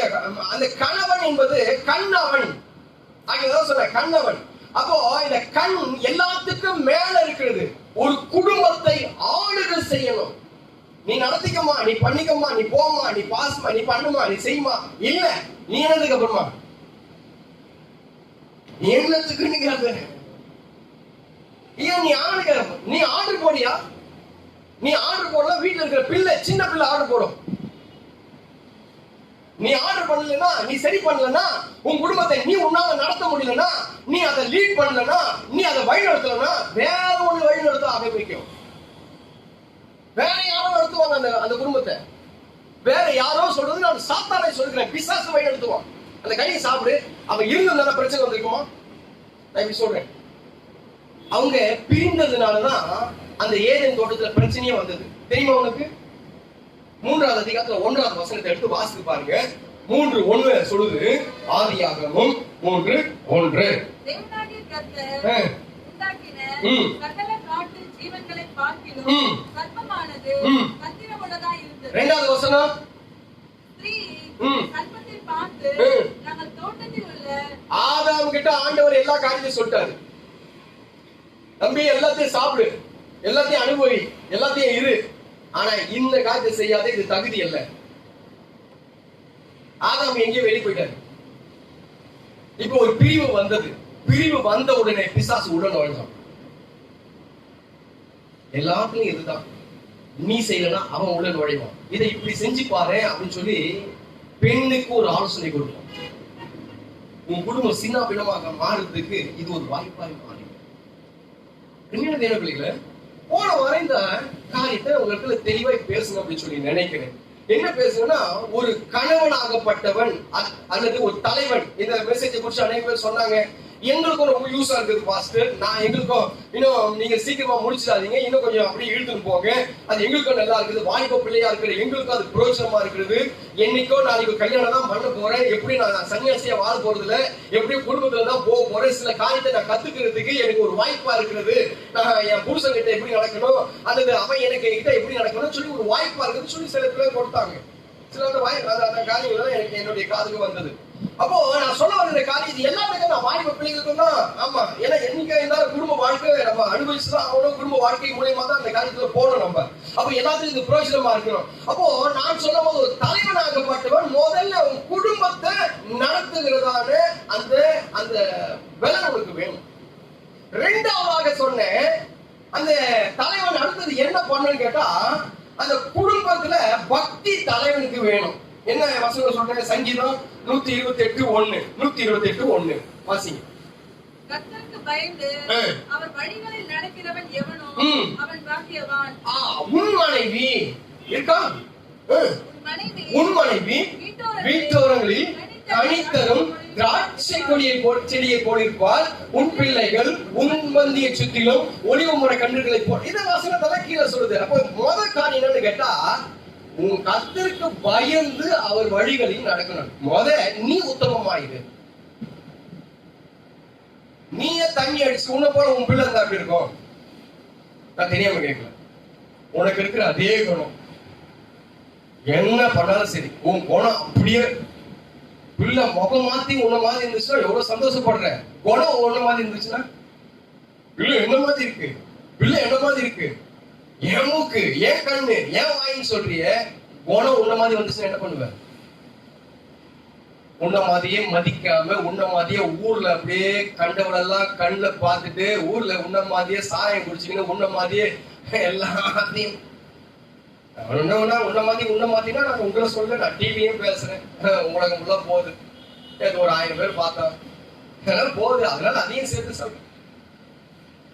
அந்த கணவன் என்பது கண்ணவன் ஆகியதான் சொன்ன கண்ணவன். அப்போ இந்த கண் எல்லாத்துக்கும் மேல இருக்கிறது. ஒரு குடும்பத்தை ஆளுகை செய்யணும். நீ நடத்திக்கமா, நீ பண்ணிக்கமா, நீ போமா, நீ பாஸ்மா, நீ பண்ணுமா, நீ செய்யுமா, இல்ல நீ என்னதுக்கு அப்புறமா நீ என்னத்துக்கு ஏன் நீ ஆர்டர் போடியா? நீ ஆர்டர் போடலாம். வீட்டுல இருக்கிற பிள்ளை, சின்ன பிள்ளை ஆர்டர் போடும். நீ ஆர்டர் பண்ணலன்னா, நீ சரி பண்ணலன்னா, உன் குடும்பத்தை நீ உன்னால நடத்த முடியலன்னா, நீ அதை லீட் பண்ணலன்னா, நீ அதை வழி நடத்தலன்னா வேற ஒண்ணு வழி நடத்த ஆரம்பிக்கும். நடத்துவாங்க அந்த குடும்பத்தை. வேற யாரோ சொல்றது நான் சாத்தானை சொல்கிறேன், பிசாசு வழி நடத்துவான். அந்த கனியை சாப்பிடு, அவன் இருந்ததுனால பிரச்சனை வந்திருக்குமா? நான் இப்படி சொல்றேன். அவங்க பிரிந்ததுனாலதான் அந்த ஏதேன் தோட்டத்துல பிரச்சனையே வந்தது. தெரியுமா உனக்கு? 3வது அதிகாரத்துல 1வது வசனத்தை எடுத்து வாசித்து பாருங்க. 3:1 சொல்லுது, ஆதியாகமம் 3:1.
தேவனாகிய கர்த்தர் உண்டாக்கின சகல காட்டு ஜீவன்களை பார்க்கிலும் சர்ப்பமானது தந்திரமுள்ளதாய் இருந்தது.
2வது வசனம்,
ஸ்திரீ சர்ப்பத்தை பார்த்து நாங்கள் தோட்டத்தில் உள்ள
ஆதாம் கிட்ட ஆண்டவர் எல்லா காரியத்தையும் சொல்லிட்டாரு. தம்பி, எல்லாத்தையும் சாப்பிடு, எல்லாத்தையும் அனுபவி, எல்லாத்தையும் இரு, ஆனா இந்த காரியத்தை செய்யாத, இது தகுதி அல்ல. ஆதாம் எங்கேயும் வெளியே போயிட்டாரு. இப்போ ஒரு பிரிவு வந்தது. பிரிவு வந்த உடனே பிசாசு உடன் நுழைஞ்சான். எல்லாத்துலயும் இதுதான், நீ செய்யலன்னா அவன் உள்ள நுழைவான். இதை இப்படி செஞ்சு பாரு அப்படின்னு சொல்லி பெண்ணுக்கு ஒரு ஆலோசனை கொடுப்பான். உன் குடும்பம் சின்ன பின்னமாக மாறுறதுக்கு இது ஒரு வாய்ப்பாக மாறி. தேவ பிள்ளைகளை, போன வரை இந்த காரியத்தை உங்களுக்கு தெளிவாய் பேசணும் அப்படின்னு சொல்லி நினைக்கிறேன். என்ன பேசுங்கன்னா, ஒரு கணவனாகப்பட்டவன் அல்லது ஒரு தலைவன். இந்த மெசேஜை குறிச்சு அநேக பேர் சொன்னாங்க, எங்களுக்கும் ரொம்ப யூஸா இருக்குது பாஸ்டர், நான் எங்களுக்கும் இன்னும் நீங்க சீக்கிரமா முடிச்சிடாதீங்க, இன்னும் கொஞ்சம் அப்படியே இழுத்துட்டு போங்க, அது எங்களுக்கும் நல்லா இருக்குது, வாய்ப்பு பிள்ளையா இருக்குது, எங்களுக்கும் அது பிரயோஜனமா இருக்குது. என்னைக்கோ நாளைக்கு கல்யாணம் தான் பண்ண போறேன், எப்படி நான் சன்னியாசியா வாழ போறது இல்ல, எப்படி குடும்பத்துல தான் போக போறேன், சில காரியத்தை நான் கத்துக்கிறதுக்கு எனக்கு ஒரு வாய்ப்பா இருக்கிறது, நான் என் புருஷன் கிட்ட எப்படி நடக்கணும் அல்லது அவன் எனக்கு கிட்ட எப்படி நடக்கணும்னு சொல்லி ஒரு வாய்ப்பா இருக்குன்னு சொல்லி சில பேர் கொடுத்தாங்க. சில அந்த காரியங்கள் எனக்கு என்னுடைய காதுக்கு வந்தது. அப்போ நான் சொல்ல வர காரியம் இது எல்லாமே நான் வாய்ப்பு பிள்ளைகளுக்கும் தான். ஆமா, ஏன்னா என்னைக்கு இருந்தாலும் குடும்ப வாழ்க்கை நம்ம அனுபவிச்சுதான் அவ்வளவு, குடும்ப வாழ்க்கை மூலியமா தான் அந்த காரியத்துல போகணும் நம்ம. அப்போ எல்லாத்துக்கும் இது பிரயோஜனமா இருக்கணும். அப்போ நான் சொல்லும் போது, ஒரு தலைவனாகப்பட்டவன் முதல்ல உன் குடும்பத்தை நடத்துகிறதான அந்த அந்த வேலை உனக்கு வேணும். 2வதாக சொன்னேன், அந்த தலைவன் அடுத்தது என்ன பண்ணு கேட்டா, அந்த குடும்பத்துல பக்தி தலைவனுக்கு வேணும். என்ன வசனம் சொல்றேன்? சங்கீதம் 128:1. 128:1 வாசிங்க.
கர்த்தருக்கு பயந்து அவர் வழிகளில் நடக்கிறவன் எவனோ அவன் பாக்கியவான்.
உன் மனைவி இருக்கா? உன் மனைவி வீட்டோரங்களில் கனித்தரும் திராட்சை செடியை போலிருப்பால், உன் பிள்ளைகள் உன் மந்தியை சுற்றிலும் ஒளிவு முறை கன்றுகளை போல். இதை வசனத்தெல்லாம் கீழே சொல்லுது. அப்போ முதல் காரியம் என்னன்னு கேட்டா, உன் கர்த்தருக்கு பயந்து அவர் வழிகளில் நடக்கணும். நீ உத்தமமாயிரு. நீயே தண்ணி அடிச்சு உன்னை போல உன் பிள்ளை இருந்தா அப்படி இருக்கும். நான் தெரியாம கேட்கல, உனக்கு இருக்கிற அதே குணம் என்ன பண்ணாலும் சரி, உன் குணம் அப்படியே. பிள்ளை முகம் மாத்தி உன்ன மாதிரி இருந்துச்சுன்னா எவ்வளவு சந்தோஷப்படுற. குணம் உன்ன மாதிரி இருந்துச்சுன்னா, பிள்ளை என்ன மாதிரி இருக்கு, பிள்ளை என்ன மாதிரி இருக்கு, என் மூக்கு ஏன் கண்ணு ஏன் வாயின்னு சொல்றிய, குணம் உன்ன மாதிரி வந்துச்சுன்னா என்ன பண்ணுவ? உன்ன மாதிரியே மதிக்காம, உன்ன மாதிரியே ஊர்ல அப்படியே கண்டவளெல்லாம் கண்ணுல பார்த்துட்டு, ஊர்ல உன்ன மாதிரியே சாயம் குடிச்சுக்கின்னு, உன்ன மாதிரியே எல்லாத்தையும் உன்ன மாதிரினா நான் உங்களை சொல்றேன். நான் டிவியும் பேசுறேன், உலகம் உள்ள போகுது, ஒரு 1000 பேர் பார்த்தா போகுது, அதனால அதையும் சேர்த்து சொல்றேன்.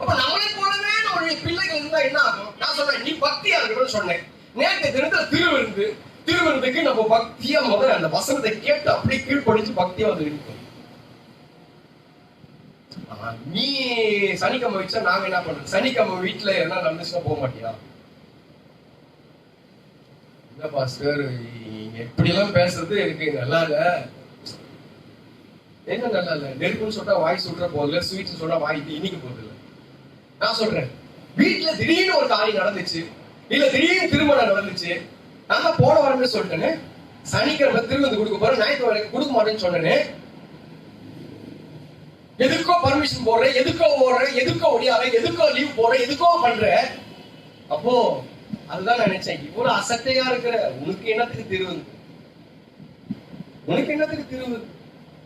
அப்ப நம்மளை போலவே நம்மளுடைய பிள்ளைகள் இருந்தா என்ன ஆகும்? நான் சொன்னேன், நீ பக்தியா இருக்கணும்னு சொன்னேன். நேற்று தினத்துல திருவிருந்துக்கு நம்ம பக்தியா முதல்ல அந்த வசனத்தை கேட்டு அப்படி கீழ்படிச்சு பக்தியா வந்து இருக்கும். நீ சனிக்கிழமை வச்சா நாங்க என்ன பண்றோம்? சனிக்கிழமை வீட்டுல என்ன நடந்துச்சுன்னா போக மாட்டியா? என்ன பாஸ்டர் எப்படி எல்லாம் பேசுறது எனக்கு நல்லா இல்ல. என்ன நல்லா இல்ல? நெருப்புன்னு சொன்னா வாய் சுடுற போதில்ல, ஸ்வீட் சொன்னா வாய் இனிக்க போதில்ல. நான் சொல்றேன், வீட்டுல திடீர்னு ஒரு காரியம் நடந்துச்சு, இல்ல திடீர்னு திருமணம் நடந்துச்சு, நான் தான் போன வரேன்னு சொல்லிட்டேன்னு, சனிக்கிழமை திருவிருந்து கொடுக்க போறேன், ஞாயிற்றுக்கிழமை கொடுக்க மாட்டேன்னு சொன்னேன்னு, எதுக்கோ பர்மிஷன் போடுறேன், எதுக்கோ ஓடுறேன், எதுக்கோ ஒடியாறேன், எதுக்கோ லீவ் போடுறேன், எதுக்கோ பண்றேன். அப்போ அதுதான் நினைச்சேன், இவ்வளவு அசட்டையா இருக்கிற உனக்கு என்னத்துக்கு திருவுது? உனக்கு என்னத்துக்கு திருவுது?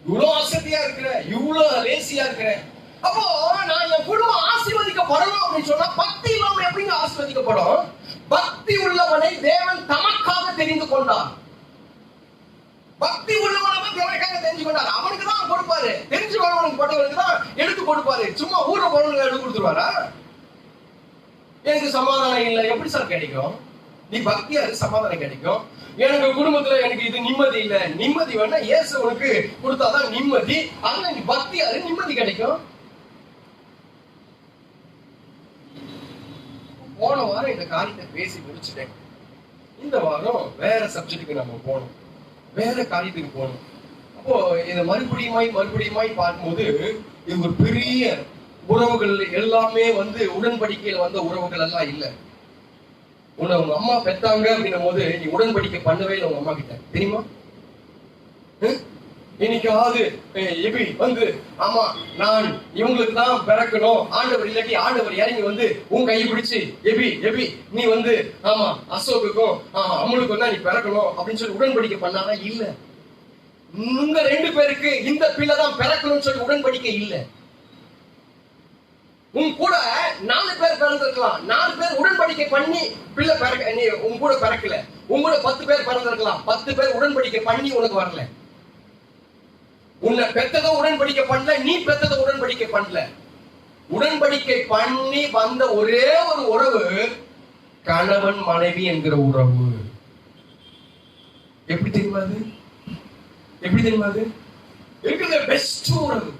இவ்வளவு அசட்டையா இருக்கிற, இவ்வளவு லேசியா இருக்கிற. அப்போ நான் என் குடும்பம் ஆசீர்வதிக்கப்படணும் அப்படின்னு சொன்னா, பக்தி இல்லாம எப்படிங்க ஆசீர்வதிக்கப்படும்? பக்தி உள்ளவனை தேவன் தமக்காக தெரிந்து கொண்டார். பக்தி உள்ளவனை தேவனுக்காக தெரிஞ்சு கொண்டார். அவனுக்கு தான் கொடுப்பாரு, தெரிஞ்சு கொள்ளவனுக்கு பட்டவனுக்கு தான் எடுத்து கொடுப்பாரு. சும்மா ஊர்ல போறவனுக்கு எடுத்து கொடுத்துருவாரா? எனக்கு சமாதானம் இல்லை எப்படி சார் கிடைக்கும்? நீ பக்தியா இரு, சமாதானம் கிடைக்கும். எனக்கு குடும்பத்துல எனக்கு இது நிம்மதி இல்ல, நிம்மதி வேணா இயேசு உனக்கு கொடுத்தாதான் நிம்மதி. அதனால நீ பக்தியா இரு, நிம்மதி கிடைக்கும். போன வாரம் இந்த காரியத்தை பேசி முடிச்சுட்டேன். இந்த வாரம் வேற சப்ஜெக்டுக்கு நம்ம போனோம், வேற காரியத்துக்கு போனோம். அப்போ இதை மறுபடியுமாய் பார்க்கும்போது இது ஒரு பெரிய உறவுகள் எல்லாமே உடன்படிக்கையில் வந்த உறவுகள் எல்லாம் இல்ல. உங்க அம்மா பெத்தாங்க அப்படின்னும் போது நீ உடன்படிக்கை பண்ணவே இல்லை உங்க அம்மா கிட்ட, தெரியுமா? இன்னைக்காவது எபி ஆமா நான் இவங்களுக்கு தான் பிறக்கணும், ஆண்டவர் இல்லாட்டி ஆண்டவர் இறங்கி உன் கையை பிடிச்சு எபி நீ ஆமா அசோக்குக்கும் அம்மனுக்கும் தான் நீ பிறக்கணும் அப்படின்னு சொல்லி உடன்படிக்கை பண்ணாதான் இல்ல. உங்க 2 பேருக்கு இந்த பிள்ளை தான் பிறக்கணும்னு சொல்லி உடன்படிக்கை இல்ல. உன் கூட 4 பேர் பிறந்திருக்கலாம், 4 பேர் உடன்படிக்கை பண்ணி பிள்ளை பிறக்க நீ உன் கூட பிறக்கல. உன் கூட 10 பேர் பிறந்திருக்கலாம், 10 பேர் உடன்படிக்கை பண்ணி உனக்கு வரல. உன்னை பெத்ததோ உடன்படிக்கை பண்ணல, நீ பெத்ததோ உடன்படிக்கை பண்ணல. உடன்படிக்கை பண்ணி வந்த ஒரே ஒரு உறவு கணவன் மனைவி என்கிற உறவு. எப்படி தெரியுமா அது? எப்படி தெரியுமா அது? இருக்கிற பெஸ்ட் உறவு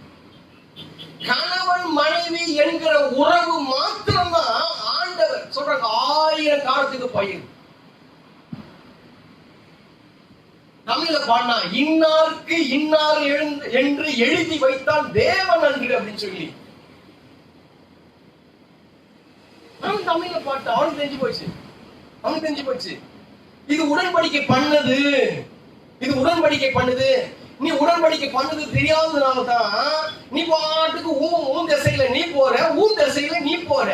கணவன் மனைவி என்கிற உறவு மாத்திரம்தான். ஆண்டவர் சொல்றாங்க 1000 காலத்துக்கு பயிர். தமிழ்ல பாடினா இன்னாருக்கு இன்னார் என்று எழுதி வைத்தான் தேவன் அன்று அப்படின்னு சொல்லி அவன் தமிழ்ல பாட்டு அவனுக்கு தெரிஞ்சு போச்சு. இது உடன்படிக்கை பண்ணது, இது உடன்படிக்கை பண்ணுது. நீ உடன்படிக்கை பண்ணது தெரியாததுனாலதான் நீ பாட்டுக்கு உன் திசையில நீ போற, உன் திசையில நீ போற.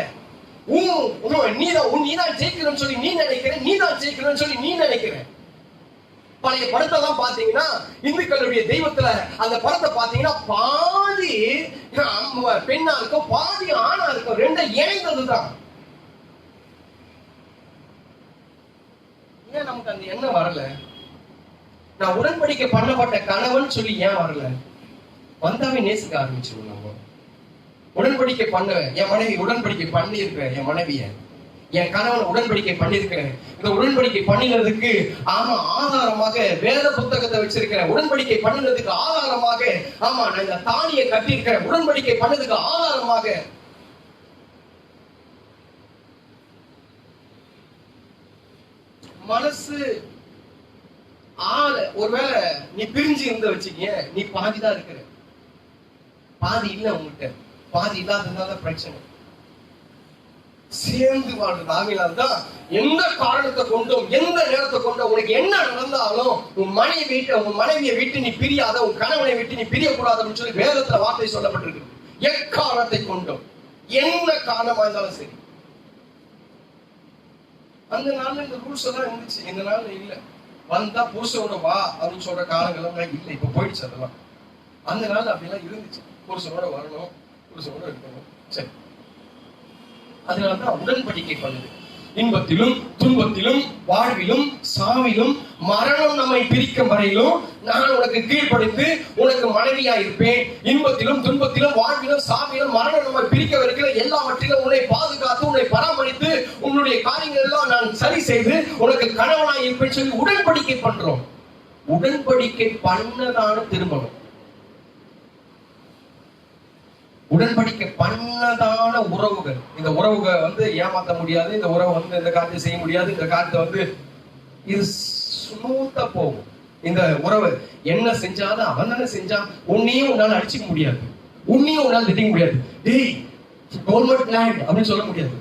நீதான் ஜெயிக்கணும்னு சொல்லி நீ நினைக்கிற, நீதான் ஜெயிக்கணும்னு சொல்லி நீ நினைக்கிற. பழைய படத்தை எல்லாம் பாத்தீங்கன்னா இந்துக்களுடைய தெய்வத்துல அந்த படத்தை பாத்தீங்கன்னா பாதி பெண்ணா இருக்கும், பாதி ஆணா இருக்கும், 2 இணைந்ததுதான். ஏன் நமக்கு அந்த எண்ணம் வரல? நான் உடன்படிக்கை பண்ணப்பட்ட கணவன் சொல்லி ஏன் வரல? வந்தாவே நேசிக்க ஆரம்பிச்சிருவோம். நம்ம உடன்படிக்கை பண்ணுவேன், என் மனைவி உடன்படிக்கை பண்ணி இருக்கிறேன், என் மனைவிய என் கணவன் உடன்படிக்கை பண்ணிருக்கிறேன். இந்த உடன்படிக்கை பண்ணினதுக்கு ஆதாரமாக வேத புத்தகத்தை வச்சிருக்கிறேன். உடன்படிக்கை பண்ணினதுக்கு ஆதாரமாக நான் இந்த தானியை கட்டியிருக்கிறேன். உடன்படிக்கை பண்ணதுக்கு ஆதாரமாக மனசு ஒருவேளை நீ பிரிஞ்சு இருந்த வச்சுக்க, நீ பாதிதான் இருக்கிற, பாதி இல்ல உங்ககிட்ட, பாதி இல்லாததுனால பிரச்சனை. சேர்ந்து வாழ்றது ஆகினால்தான் எந்த காரணத்தை கொண்டும் எந்த நேரத்தை கொண்டும் உனக்கு என்ன நடந்தாலும் உன் மனைவியை விட்டு நீ பிரியாத, உன் கணவனை விட்டு நீ பிரியக்கூடாது அப்படின்னு சொல்லி வேதத்துல வார்த்தை சொல்லப்பட்டிருக்கு. எக்காரணத்தை கொண்டும் என்ன காரணமா இருந்தாலும் சரி. அந்த நாள்ல இந்த ரூல்ஸ் எல்லாம் இருந்துச்சு, இந்த நாள்ல இல்ல. வந்தா புருஷனோட வா அப்படின்னு சொல்ற காலங்கள்லாம் இல்ல, இப்ப போயிடுச்சு அதெல்லாம். அந்த நாள் அப்படிலாம் இருந்துச்சு, புருஷனோட வரணும், புருஷனோட இருக்கணும். சரி, அதனாலதான் உடன்படிக்கை பண்ணுது. இன்பத்திலும் துன்பத்திலும் வாழ்விலும் சாவிலும் மரணம் நம்மை பிரிக்கும் வரையிலும் நான் உனக்கு கீழ்ப்படிந்து உனக்கு மனைவியா இருப்பேன். இன்பத்திலும் துன்பத்திலும் வாழ்விலும் சாவிலும் மரணம் நம்மை பிரிக்க வைக்கிற எல்லாவற்றிலும் உன்னை பாதுகாத்து உன்னை பராமரித்து உன்னுடைய காரியங்கள் எல்லாம் நான் சரி செய்து உனக்கு கணவனாய் இருப்பேன் சொல்லி உடன்படிக்கை பண்றோம். உடன்படிக்கை பண்ணதான திருமணம், உடன்படிக்கை பண்ணதான உறவுகள். இந்த உறவுகள் ஏமாத்த முடியாது, இந்த உறவு இந்த காரியத்தை செய்ய முடியாது, இந்த காரியத்தை இது ஸ்மூத்தா போகும். இந்த உறவு என்ன செஞ்சாலும் அவன் தானே செஞ்சான், உன்னையும் உன்னால அடிச்சுக்க முடியாது, உன்னையும் உன்னால திட்டிக்க முடியாது. டேய் கவர்மெண்ட் லேண்ட் அப்படின்னு சொல்ல முடியாது.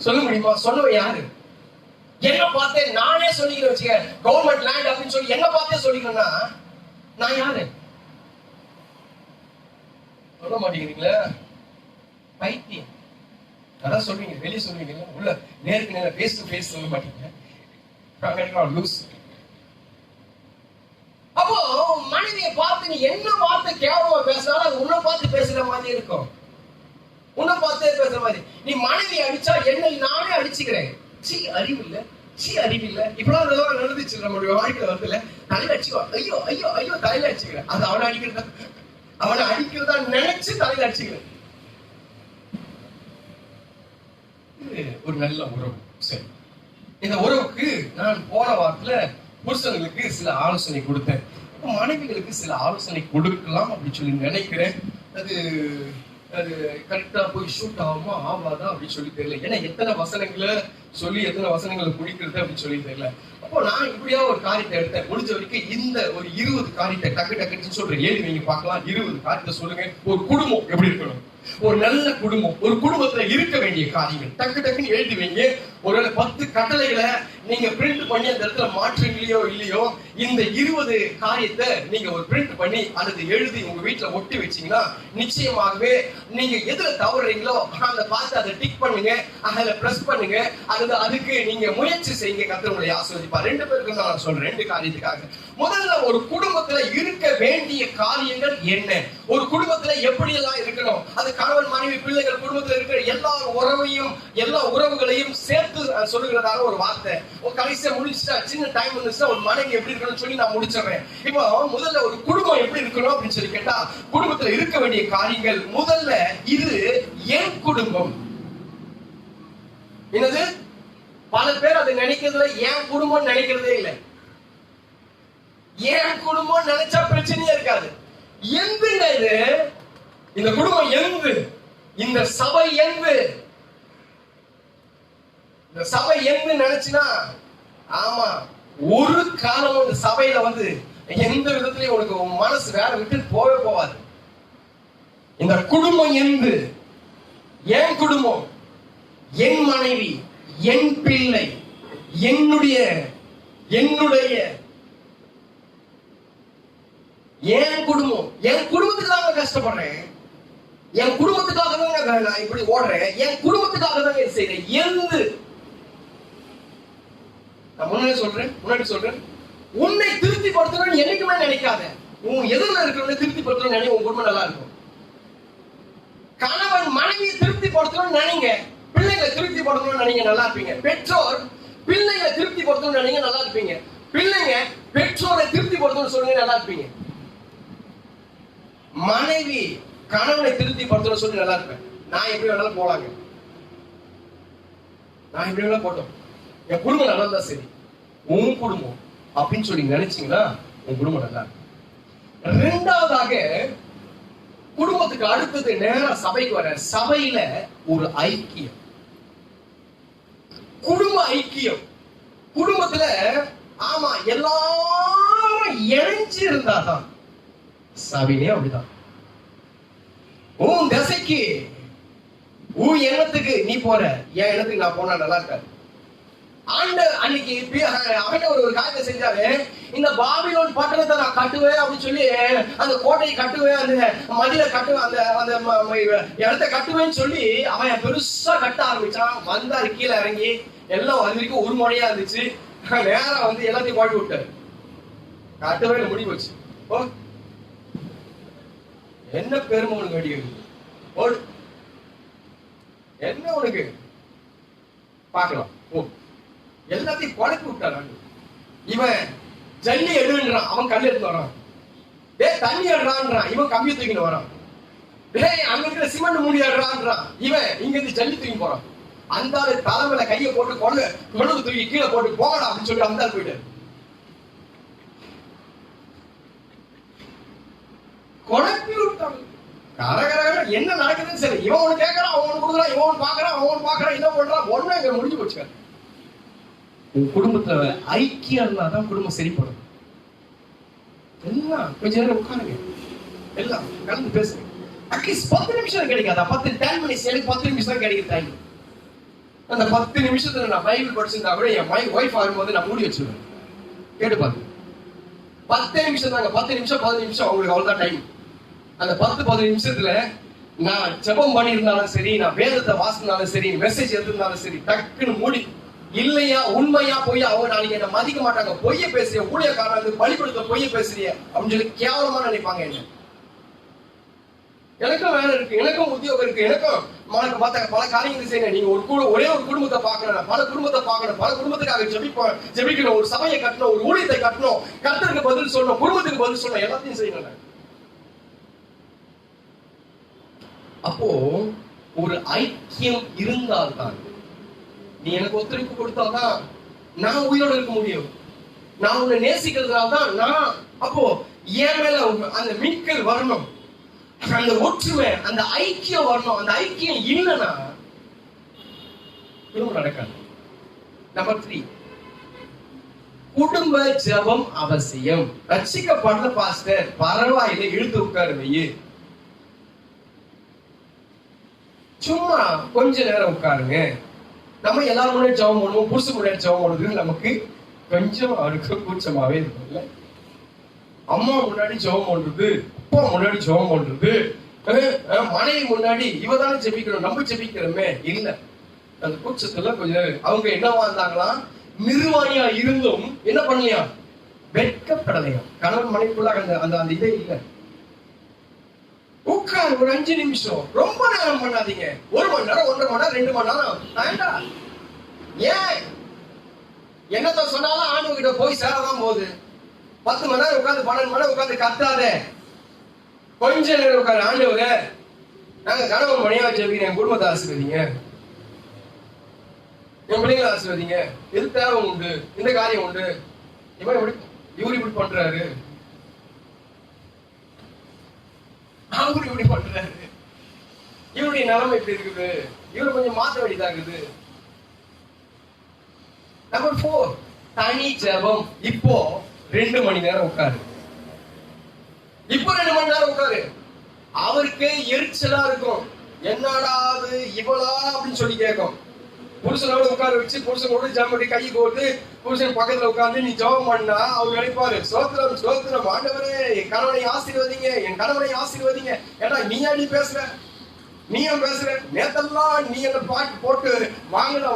சொல்ல முடியுமா? சொல்லவே யாரு? என்ன பார்த்தே நானே சொல்லிக்கிறேன் வச்சுக்க, கவர்மெண்ட் லேண்ட் அப்படின்னு சொல்லி என்ன பார்த்தே சொல்லிக்கிறேன்னா நான் யாரு? சொல்ல மாட்டேங்கிறீங்களா? பைத்தியம். அதான் சொல்றீங்க, வெளியே சொல்றீங்க, உள்ள நேருக்கு நேரம் ஃபேஸ் டு ஃபேஸ் சொல்ல மாட்டீங்க. அப்போ மனைவியை பார்த்து நீ என்ன வார்த்தை கேவலமா பேசினாலும் அது உன்னை பார்த்து பேசுற மாதிரி இருக்கும், உன்னை பார்த்தே பேசுற மாதிரி. நீ மனைவி அடிச்சா என்னை நானே அடிச்சுக்கிறேன், சீ அறிவில்லை, சீ அறிவில்லை. இப்பெல்லாம் அதெல்லாம் நடந்துச்சு நம்மளுடைய வாழ்க்கையில வருதுல. தலையில அடிச்சுக்கோ, ஐயோ ஐயோ ஐயோ தலையில அடிச்சுக்கிறேன், அது அவனை அடிக்கிறதா, அவனை அடிக்கிறதா நினைச்சு தலையில அடிச்சுக்கிறேன். இது ஒரு நல்ல உறவு. சரி, இந்த உறவுக்கு நான் போன வாரத்துல புருஷங்களுக்கு சில ஆலோசனை கொடுத்தேன். மனைவிகளுக்கு சில ஆலோசனை கொடுக்கலாம் அப்படின்னு சொல்லி நினைக்கிறேன். அது அது கரெக்டா போய் ஷூட் ஆகுமா ஆவாதா அப்படின்னு சொல்லி தெரியல. ஏன்னா எத்தனை வசனங்களை சொல்லி எத்தனை வசனங்களை குடிக்கிறது அப்படின்னு சொல்லி தெரியல. அப்போ நான் இப்படியா ஒரு காரியத்தை எடுத்தேன். முடிஞ்ச வரைக்கும் இந்த ஒரு 20 காரியத்தை டக்கு டக்குன்னு சொல்றேன். ஏழு நீங்க பார்க்கலாம். 20 காரியத்தை சொல்லுங்க. ஒரு குடும்பம் எப்படி இருக்கணும், ஒரு நல்ல குடும்பம், ஒரு குடும்பத்துல இருக்க வேண்டிய காரியங்கள் டக்கு டக்குன்னு எழுதி வைங்க. ஒரு 10 கட்டளைகளை நீங்க பிரிண்ட் பண்ணி அந்த இடத்துல மாற்றுங்களோ இல்லையோ, இந்த 20 காரியத்தை நீங்க ஒரு பிரிண்ட் பண்ணி அல்லது எழுதி உங்க வீட்டுல ஒட்டி வச்சீங்கன்னா நிச்சயமாகவே நீங்க எதுல தவறுறீங்களோ அந்த பார்த்து அதை டிக் பண்ணுங்க, அதுல பிரஸ் பண்ணுங்க, அல்லது அதுக்கு நீங்க முயற்சி செய்யுங்க. கர்த்தர் உங்களை ஆசீர்வதிப்பார். 2 பேருக்கு நான் சொல்றேன், 2 காரியத்துக்காக. முதல்ல ஒரு குடும்பத்துல இருக்க வேண்டிய காரியங்கள் என்ன, ஒரு குடும்பத்துல எப்படி எல்லாம் இருக்கணும், அது கணவன் மனைவி பிள்ளைகள் குடும்பத்துல இருக்கிற எல்லா உறவையும் எல்லா உறவுகளையும் சேர்த்து சொல்லுகிறதாக ஒரு வார்த்தை. கடைசியா முடிச்சுட்டா சின்ன டைம் இருந்துச்சுன்னா ஒரு மனைவி எப்படி இருக்கணும்னு சொல்லி நான் முடிச்சிடுறேன். இப்போ முதல்ல ஒரு குடும்பம் எப்படி இருக்கணும் அப்படின்னு சொல்லி கேட்டா, குடும்பத்துல இருக்க வேண்டிய காரியங்கள் முதல்ல இது என் குடும்பம். என்னது? பல பேர் அதை நினைக்கிறதுல என் குடும்பம் நினைக்கிறதே இல்லை. என் குடும்பம் நினைச்சா பிரச்சனையே இருக்காது. எந்துங்க இது? இந்த குடும்பம் எங்கு, இந்த சபை எங்கு, இந்த சபை எங்கு நினைச்சுனா, ஆமா ஒரு காலம் இந்த சபையில வந்து எந்த விதத்திலயும் உனக்கு மனசு வேற விட்டு போவே போவாது. இந்த குடும்பம் எங்கு, என் குடும்பம், என் மனைவி, என் பிள்ளை, என்னுடைய என்னுடைய என் குடும்பம். என் குடும்பத்துக்கு தான் கஷ்டப்படுறேன், என் குடும்பத்துக்காக தான் நான் இப்படி ஓடுறேன், என் குடும்பத்துக்காக தான் இது செய்யறேன். எந்த நான் முன்னாடி சொல்றேன், உன்னை திருப்தி படுத்தணும்னு என்னைக்குமே நினைக்காத. உன் எதிரில் இருக்கிறவனை திருப்தி படுத்தணும்னு நினைக்க, உன் குடும்பம் நல்லா இருக்கும். கணவன் மனைவியை திருப்தி படுத்தணும்னு நினைங்க, பிள்ளைகளை திருப்தி படுத்தணும்னு நினைங்க, நல்லா இருப்பீங்க. பெற்றோர் பிள்ளைகளை திருப்தி படுத்தணும்னு நினைங்க, நல்லா இருப்பீங்க. பிள்ளைங்க பெற்றோரை திருப்தி படுத்தணும்னு சொல்லுங்க, நல்லா இருப்பீங்க. மனைவி கணவனை திருப்தி படுத்தணும்னு சொல்லி நல்லா இருப்பேன். நான் எப்படி வேணாலும் போலாங்க, நான் எப்படி வேணாலும் போட்டோம், என் குடும்பம் நல்லா இருந்தா சரி. உன் குடும்பம் அப்படின்னு சொல்லி நினைச்சீங்கன்னா உன் குடும்பம் நல்லா இருக்கும். 2வதாக குடும்பத்துக்கு அடுத்தது நேரா சபைக்கு வர. சபையில ஒரு ஐக்கியம், குடும்ப ஐக்கியம். குடும்பத்துல ஆமா எல்லாரும் இணைஞ்சு இருந்தாதான். சபையிலே அப்படிதான். உன் திசைக்கு உன் எண்ணத்துக்கு நீ போற, என் எண்ணத்துக்கு நான் போனா நல்லா இருக்காது. அன்னைக்கு ஆண்டவர் ஒரு காரியத்தை செஞ்சாரு. இந்த பாபிலோன் பட்டணத்தை நான் கட்டுவேன் அப்படின்னு சொல்லி அந்த கோட்டையை கட்டுவேன், அந்த மதில கட்டுவேன், அந்த இடத்த கட்டுவேன்னு சொல்லி அவன் பெருசா கட்ட ஆரம்பிச்சான். வந்தாரு கீழே இறங்கி, எல்லாம் அது வரைக்கும் ஒரு முறையா இருந்துச்சு. நேரம் வந்து எல்லாத்தையும் போட்டு விட்டாரு. கட்டுவே முடி போச்சு. என்ன பெருமை உனக்கு வெடிக்குது? என்ன உனக்கு பார்க்கலாம். எல்லாத்தையும் குழப்பி விட்டான். இவன் ஜல்லி எடுன்றான், அவன் கல் எடுத்து வரான். தண்ணி எடுறான்றான், இவன் கம்பி தூக்கிட்டு வரான். அங்க இருக்கிற சிமெண்ட் மூடி எடுறான்றான், இவன் இங்க இருந்து ஜல்லி தூக்கி போறான். அந்த ஆளு தலைமையில கையை போட்டு கொழுந்து தூக்கி கீழே போட்டு போகலாம் அப்படின்னு சொல்லி அந்த ஆள் போயிட்டாரு. குழப்பி விட்டாங்க. கரகர என்ன நடக்குதுன்னு சரி, இவன் ஒண்ணு கேட்கறான், அவன் ஒண்ணு கொடுக்குறான், இவன் ஒண்ணு பாக்குறான், அவன் ஒண்ணு பாக்குறான், என்ன பண்றான், ஒண்ணு அங்க முடிஞ்சு போச்சு. உன் குடும்பத்துல ஐக்கியம் இருந்தாதான் குடும்பம் சரிப்படும். எல்லாம் கொஞ்ச நேரம் உட்காருங்க, எல்லாம் கலந்து பேசுங்க. அட்லீஸ்ட் 10 நிமிஷம் கிடைக்காதா? 10 minutes, எனக்கு 10 நிமிஷம் தான் கிடைக்குது டைம். அந்த 10 நிமிஷத்துல நான் பைபிள் படிச்சிருந்தா கூட என் ஒய்ஃப் ஆகும்போது நான் மூடி வச்சிருவேன். கேட்டு பாருங்க, 10 நிமிஷம் தாங்க. 10 நிமிஷம் 15 நிமிஷம் அவங்களுக்கு அவ்வளவுதான் டைம். அந்த 10-15 நிமிஷத்துல நான் ஜெபம் பண்ணியிருந்தாலும் சரி, நான் வேதத்தை வாசினாலும் சரி, மெசேஜ் எடுத்திருந்தாலும் சரி, டக்குன்னு மூடி. இல்லையா உண்மையா பொய்யா, அவங்க நாளைக்கு என்ன மதிக்க மாட்டாங்க. பொய்ய பேசுறிய, ஊழியக்காரங்க பலிபடுத்த பொய்ய பேசுறிய அப்படின்னு சொல்லி கேவலமா நினைப்பாங்க. என்ன எனக்கும் வேலை இருக்கு, எனக்கும் உத்தியோகம் இருக்கு, எனக்கும் பல காரியங்கள் செய்யணும். நீங்க ஒரே ஒரு குடும்பத்தை பார்க்கணும், பல குடும்பத்தை பார்க்கணும், பல குடும்பத்துக்காக ஜெபிக்கணும், ஒரு சபையை கட்டணும், ஒரு ஊழியத்தை கட்டணும், கர்த்தருக்கு பதில் சொல்லணும், குடும்பத்துக்கு பதில் சொல்லணும், எல்லாத்தையும் செய்யணும். அப்போ ஒரு ஐக்கியம் இருந்தால்தான், நீ எனக்கு ஒத்துழைப்பு கொடுத்தாதான் நான் உயிரோட இருக்க முடியும். நான் உன்னை நேசிக்கிறதுனால தான் நான். அப்போ என் மேல அந்த மீட்கள் வரணும், அந்த ஒற்றுமை, அந்த ஐக்கியம் வரணும். அந்த ஐக்கியம் இல்லைன்னா குடும்பம் நடக்காது. நம்பர் 3, குடும்ப ஜெபம் அவசியம். ரட்சிக்கப்படல பாஸ்டர், பரவாயில்லை, இழுத்து உட்காரு வையு, சும்மா கொஞ்ச நேரம் உட்காருங்க. நம்ம எல்லாரும் முன்னாடி ஜெபம் பண்ணுவோம், புருஷன் முன்னாடி ஜெபம் பண்ணுறது நமக்கு கொஞ்சம் அவருக்கு கூச்சமாவே இருக்கும்ல. அம்மா முன்னாடி ஜெபம் பண்றது, அப்பா முன்னாடி ஜெபம் பண்றது, மனைவி முன்னாடி இவதானே ஜெபிக்கணும், நம்ம ஜெபிக்கிறோமே இல்ல. அந்த கூச்சத்துல கொஞ்சம் அவங்க என்னவா இருந்தாங்களாம், நிர்வாணியா இருந்தும் என்ன பண்ணலையா, வெட்கப்படலையா. கணவன் மனைவிக்குள்ள அந்த இதே இல்ல. உட்கார் ஒரு 5 நிமிஷம், ரொம்ப நேரம் பண்ணாதீங்க. 1 மணி நேரம், 1.5 மணி நேரம், 2 மணி நேரம் வேண்டாம். ஏன் என்னத்த சொன்னாலும் ஆண்டு கிட்ட போய் சேரதான் போகுது. 10 மணி நேரம் உட்காந்து 12 மணி நேரம் உட்காந்து கத்தாத, கொஞ்ச நேரம் உட்காந்து ஆண்டவரே நாங்க கணவன் மனைவியா ஜெபிக்கிறேன், என் குடும்பத்தை ஆசீர்வதிங்க, என் பிள்ளைங்களை ஆசீர்வதிங்க, எது தேவை உண்டு, இந்த காரியம் உண்டு, இவர் இப்படி பண்றாரு, அவரு இப்படி பண்றாரு, இவருடைய நிலைமை இப்படி இருக்குது, இவரு கொஞ்சம் மாற்ற வேண்டியதாகுது. நம்பர் 4, தனி ஜெபம். இப்போ 2 மணி நேரம் உட்காரு, இப்போ 2 மணி நேரம் உட்காரு. அவருக்கே எரிச்சலா இருக்கும், என்னடாது இவளா அப்படின்னு சொல்லி கேட்கும். புருஷனோட உட்கார வச்சு புருஷனோட ஜாமடி கை கோர்த்து புருஷன் பக்கத்துல உட்கார்ந்து நீ ஜெபம் பண்ணா அவர் நினைப்பாரு, ஸ்தோத்திரம் ஸ்தோத்திரம் ஆண்டவரே, என் கணவனை ஆசீர்வதிங்க, என் கணவனை ஆசீர்வதிங்க. ஏன்னா நீயா நீ பேசுற, நீயா பேசுற, நேத்தெல்லாம் நீ என்ன பாட்டு போட்டு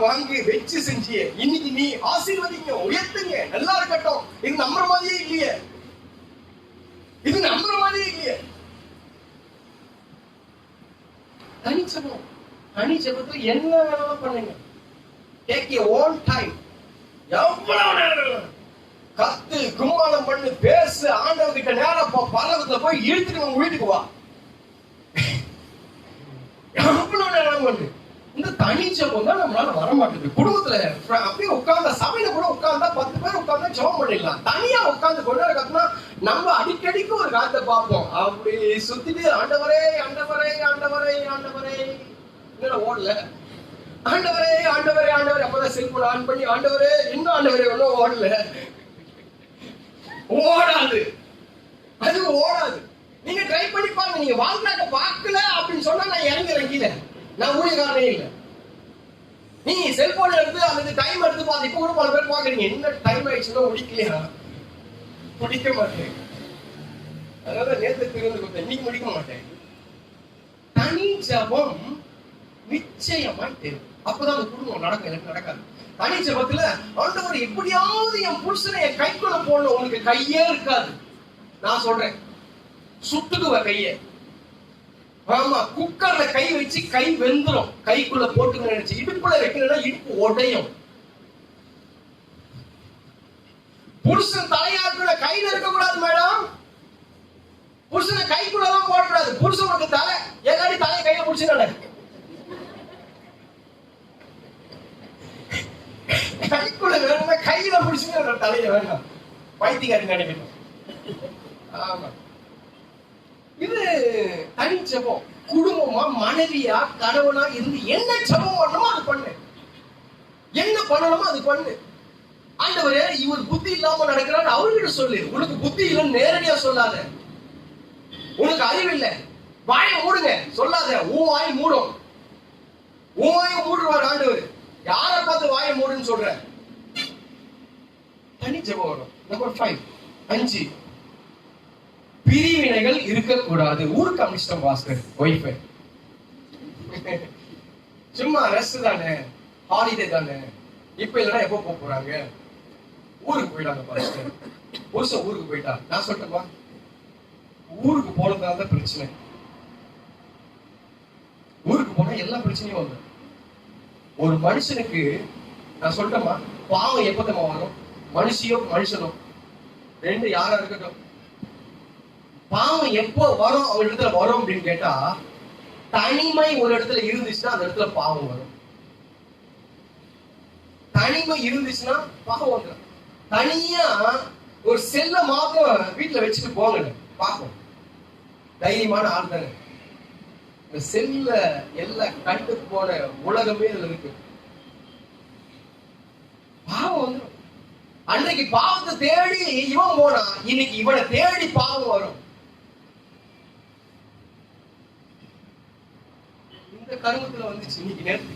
வாங்கி வச்சு செஞ்சிய, இன்னைக்கு நீ ஆசீர்வதிங்க, உயர்த்துங்க, நல்லா இருக்கட்டும். இது நம்புற மாதிரியே இல்லையே, இது நம்புற மாதிரியே இல்லையே. தனி ஜெபம், தனி ஜெபத்துல என்ன வேணாலும் பண்ணுங்க. Take your own time. எவ்வளவு நேரம் கத்து கும்மாளம் பண்ணு, பேசு, ஆண்டவர் கிட்ட நேரம் பரவத்துல போய் இழுத்துட்டு உங்க வீட்டுக்கு வா. எவ்வளவு நேரம் பண்ணு. இந்த தனி ஜெபம் தான் நம்மளால வர மாட்டேங்குது. குடும்பத்துல அப்படியே உட்கார்ந்த சபையில கூட உட்கார்ந்தா 10 பேர் உட்கார்ந்தா ஜெபம் பண்ணிடலாம். தனியா உட்கார்ந்து கொண்டாட கத்துனா நம்ம அடிக்கடிக்கு ஒரு காலத்தை பார்ப்போம், அப்படி சுத்திட்டு ஆண்டவரே ஆண்டவரே ஆண்டவரே ஆண்டவரே ஓடல, ஆண்டவரே ஆண்டவரே ஆண்டவரே, அப்பதான் செல்போன் ஆன் பண்ணி ஆண்டவரே இன்னும் ஆண்டவரே ஒன்னும் ஓடல, ஓடாது, அது ஓடாது. நீங்க ட்ரை பண்ணி பாருங்க. நீங்க வாழ்நாட்டை பார்க்கல அப்படின்னு சொன்னா நான் இறங்குறேன் கீழே, நான் ஊழியக்காரனே இல்லை. நீ செல்போன்ல இருந்து அந்த டைம் எடுத்து பார்த்து இப்ப கூட பல பேர் பாக்குறீங்க, என்ன டைம் ஆயிடுச்சுன்னா முடிக்கலையா, முடிக்க மாட்டேன், அதனால நேற்று திறந்து கொடுத்தேன், இன்னைக்கு முடிக்க மாட்டேன். தனி ஜெபம் நிச்சயமா தேவை, அப்பதான் அந்த குடும்பம் நடக்கும், எனக்கு நடக்காது. தனி ஜெபத்துல ஆண்டவர் எப்படியாவது என் புருஷனை என் கைக்குள்ள போடணும், உனக்கு கையே இருக்காது. நான் சொல்றேன், சுட்டுக்குவ கைய, ஆமா, குக்கர்ல கை வச்சு கை வெந்துரும், கைக்குள்ள போட்டு நினைச்சு இடுப்புல வைக்கலன்னா இடுப்பு உடையும். புருஷன் தலையாக்குள்ள கையில இருக்க கூடாது மேடம், புருஷனை கைக்குள்ளதான் போடக்கூடாது. புருஷனுக்கு தலை ஏகாடி தலையை கையில புடிச்சு நடக்கு, கைக்குள்ள வேணும்னா கையில புடிச்சுன்னு தலைய வேண்டாம், பைத்தியக்காரி நினைக்கணும். ஆமா, இது தனி ஜெபம். குடும்பமா மனைவியா கணவனா இருந்து என்ன ஜெபம் பண்ணணுமோ அது பண்ணு, என்ன பண்ணணுமோ அது பண்ணு. ஆண்டவரே இவர் புத்தி இல்லாம நடக்கிறான்னு அவர்கிட்ட சொல்லு. உனக்கு புத்தி இல்லைன்னு நேரடியா சொல்லாத, உனக்கு அறிவு இல்லை வாயை மூடுங்க சொல்லாத, உன் வாய் மூடும், உன் வாயை மூடுவார் ஆண்டவர். யாரை பார்த்து வாயை மூடுன்னு சொல்ற? தனி ஜெபம் வரும். நம்பர் 5, பிரிவினைகள் இருக்கக்கூடாது. ஊருக்கு அமிஷ்டம் பாஸ்கர் ஒய்ஃப் சும்மா ரெஸ்ட் தானே, ஹாலிடே தானே, இப்ப இல்லைன்னா எப்போ போறாங்க, ஊருக்கு போயிட்டாங்க பாஸ்டர், புருஷன் ஊருக்கு போயிட்டா. நான் சொல்லிட்டேன், ஊருக்கு போனதால தான் பிரச்சனை. ஊருக்கு போனா எல்லா பிரச்சனையும் வந்து ஒரு மனுஷனுக்கு நான் சொல்லிட்டேமா, பாவம் எப்பதமா வரும், மனுஷியோ மனுஷனோ ரெண்டு யாரா இருக்கட்டும், பாவம் எப்போ வரும் அவன் இடத்துல வரும் அப்படின்னு கேட்டா, தனிமை ஒரு இடத்துல இருந்துச்சுன்னா அந்த இடத்துல பாவம் வரும். தனிமை இருந்துச்சுன்னா பாவம் வந்துடும். தனியா ஒரு செல்ல மாத்திரம் வீட்டுல வச்சுட்டு போங்க, பாப்போம். தைரியமான ஆள் தானே. இந்த செல்ல எல்லாம் கண்டு போன உலகமே இதுல இருக்கு. பாவம் வந்துடும். அன்னைக்கு பாவத்தை தேடி இவன் போனா, இன்னைக்கு இவனை தேடி பாவம் வரும். இந்த கருமத்துல வந்துச்சு இன்னைக்கு நேரத்து.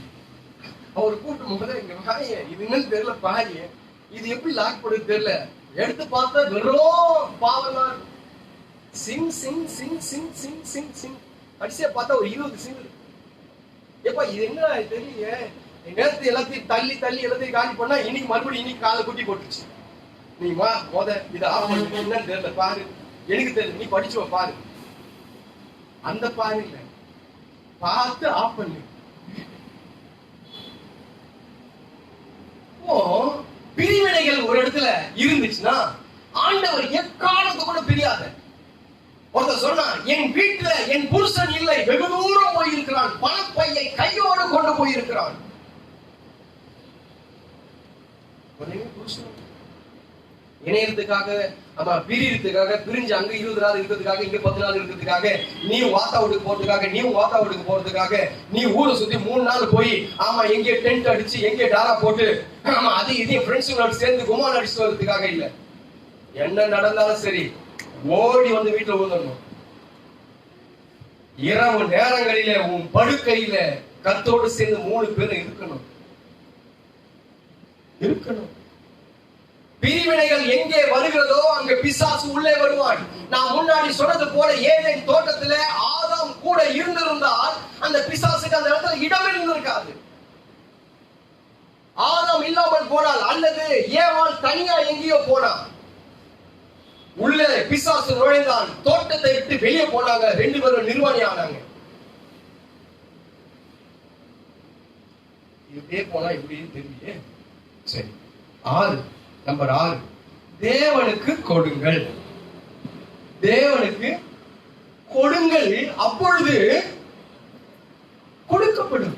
அவர் கூட்டும் போது இங்க வாய, இது என்னன்னு தெரியல பாரு, இது எப்படி லாக் பண்ணுறது தெரியல. எடுத்து பார்த்தா வெறும் பாவம் தான். சிங் சிங் சிங் சிங் சிங் சிங் சிங் அடிச்சா பார்த்தா ஒரு 20 சிங். எப்பா இது என்ன தெரியல. நேரத்து எல்லாத்தையும் தள்ளி தள்ளி எல்லாத்தையும் காலி பண்ணா இன்னைக்கு மறுபடியும் இன்னைக்கு காலை குட்டி போட்டுச்சு. நீ வா மொத இதை ஆஃப் பண்ணி, என்னன்னு தெரியல பாரு, எனக்கு தெரியல, நீ படிச்சுவ பாரு. அந்த பாரு இல்ல, பார்த்து ஆஃப் பண்ணு. பிரிவினைகள் ஒரு இடத்துல இருந்துச்சுன்னா ஆண்டவர் எக்காலத்து கூட பிரியாத. ஒருத்தர் சொன்னா, என் வீட்டுல என் புருஷன் இல்லை, வெகு தூரம் போயிருக்கிறான், பணப்பையை கையோடு கொண்டு போயிருக்கிறான். இணையத்துக்காக, ஆமா பிரியறதுக்காக, பிரிஞ்சு அங்க 20 நாள் இருக்கிறதுக்காக, இங்க 10 நாள் இருக்கிறதுக்காக, நீ வாத்தாவுடுக்கு போறதுக்காக, நீ வாத்தாவுடுக்கு போறதுக்காக, நீ ஊரை சுத்தி 3 நாள் போய், ஆமா எங்கே டென்ட் அடிச்சு, எங்கே டாரா போட்டு, ஆமா அது இதையும் ஃப்ரெண்ட்ஸுங்களோட சேர்ந்து குமான் அடிச்சு வரதுக்காக இல்ல. என்ன நடந்தாலும் சரி ஓடி வந்து வீட்டுல விழுந்துடணும். இரவு நேரங்களில உன் படுக்கையில கத்தோடு சேர்ந்து 3 பேரும் இருக்கணும். பிரிவினைகள் எங்கே வருகிறதோ அங்க பிசாசு உள்ளே வருவான். நான் முன்னாடி சொன்னது போல ஏதேன் தோட்டத்துல ஆதாம் கூட இருந்திருந்தால் அந்த பிசாசுக்கு அந்த இடத்துல இடம் இருந்திருக்காது. ஆதாம் இல்லாமல் போனால், அல்லது ஏவாள் தனியா எங்கேயோ போனான், உள்ளே பிசாசு நுழைந்தான், தோட்டத்தை விட்டு வெளியே போனாங்க, 2 பேரும் நிர்வாணி ஆனாங்க. இப்படியே போனா இப்படி தெரியலையே. சரி, 6 நம்பர் 6, தேவனுக்கு கொடுங்கள். தேவனுக்கு கொடுங்கள், அப்பொழுது கொடுக்கப்படும்.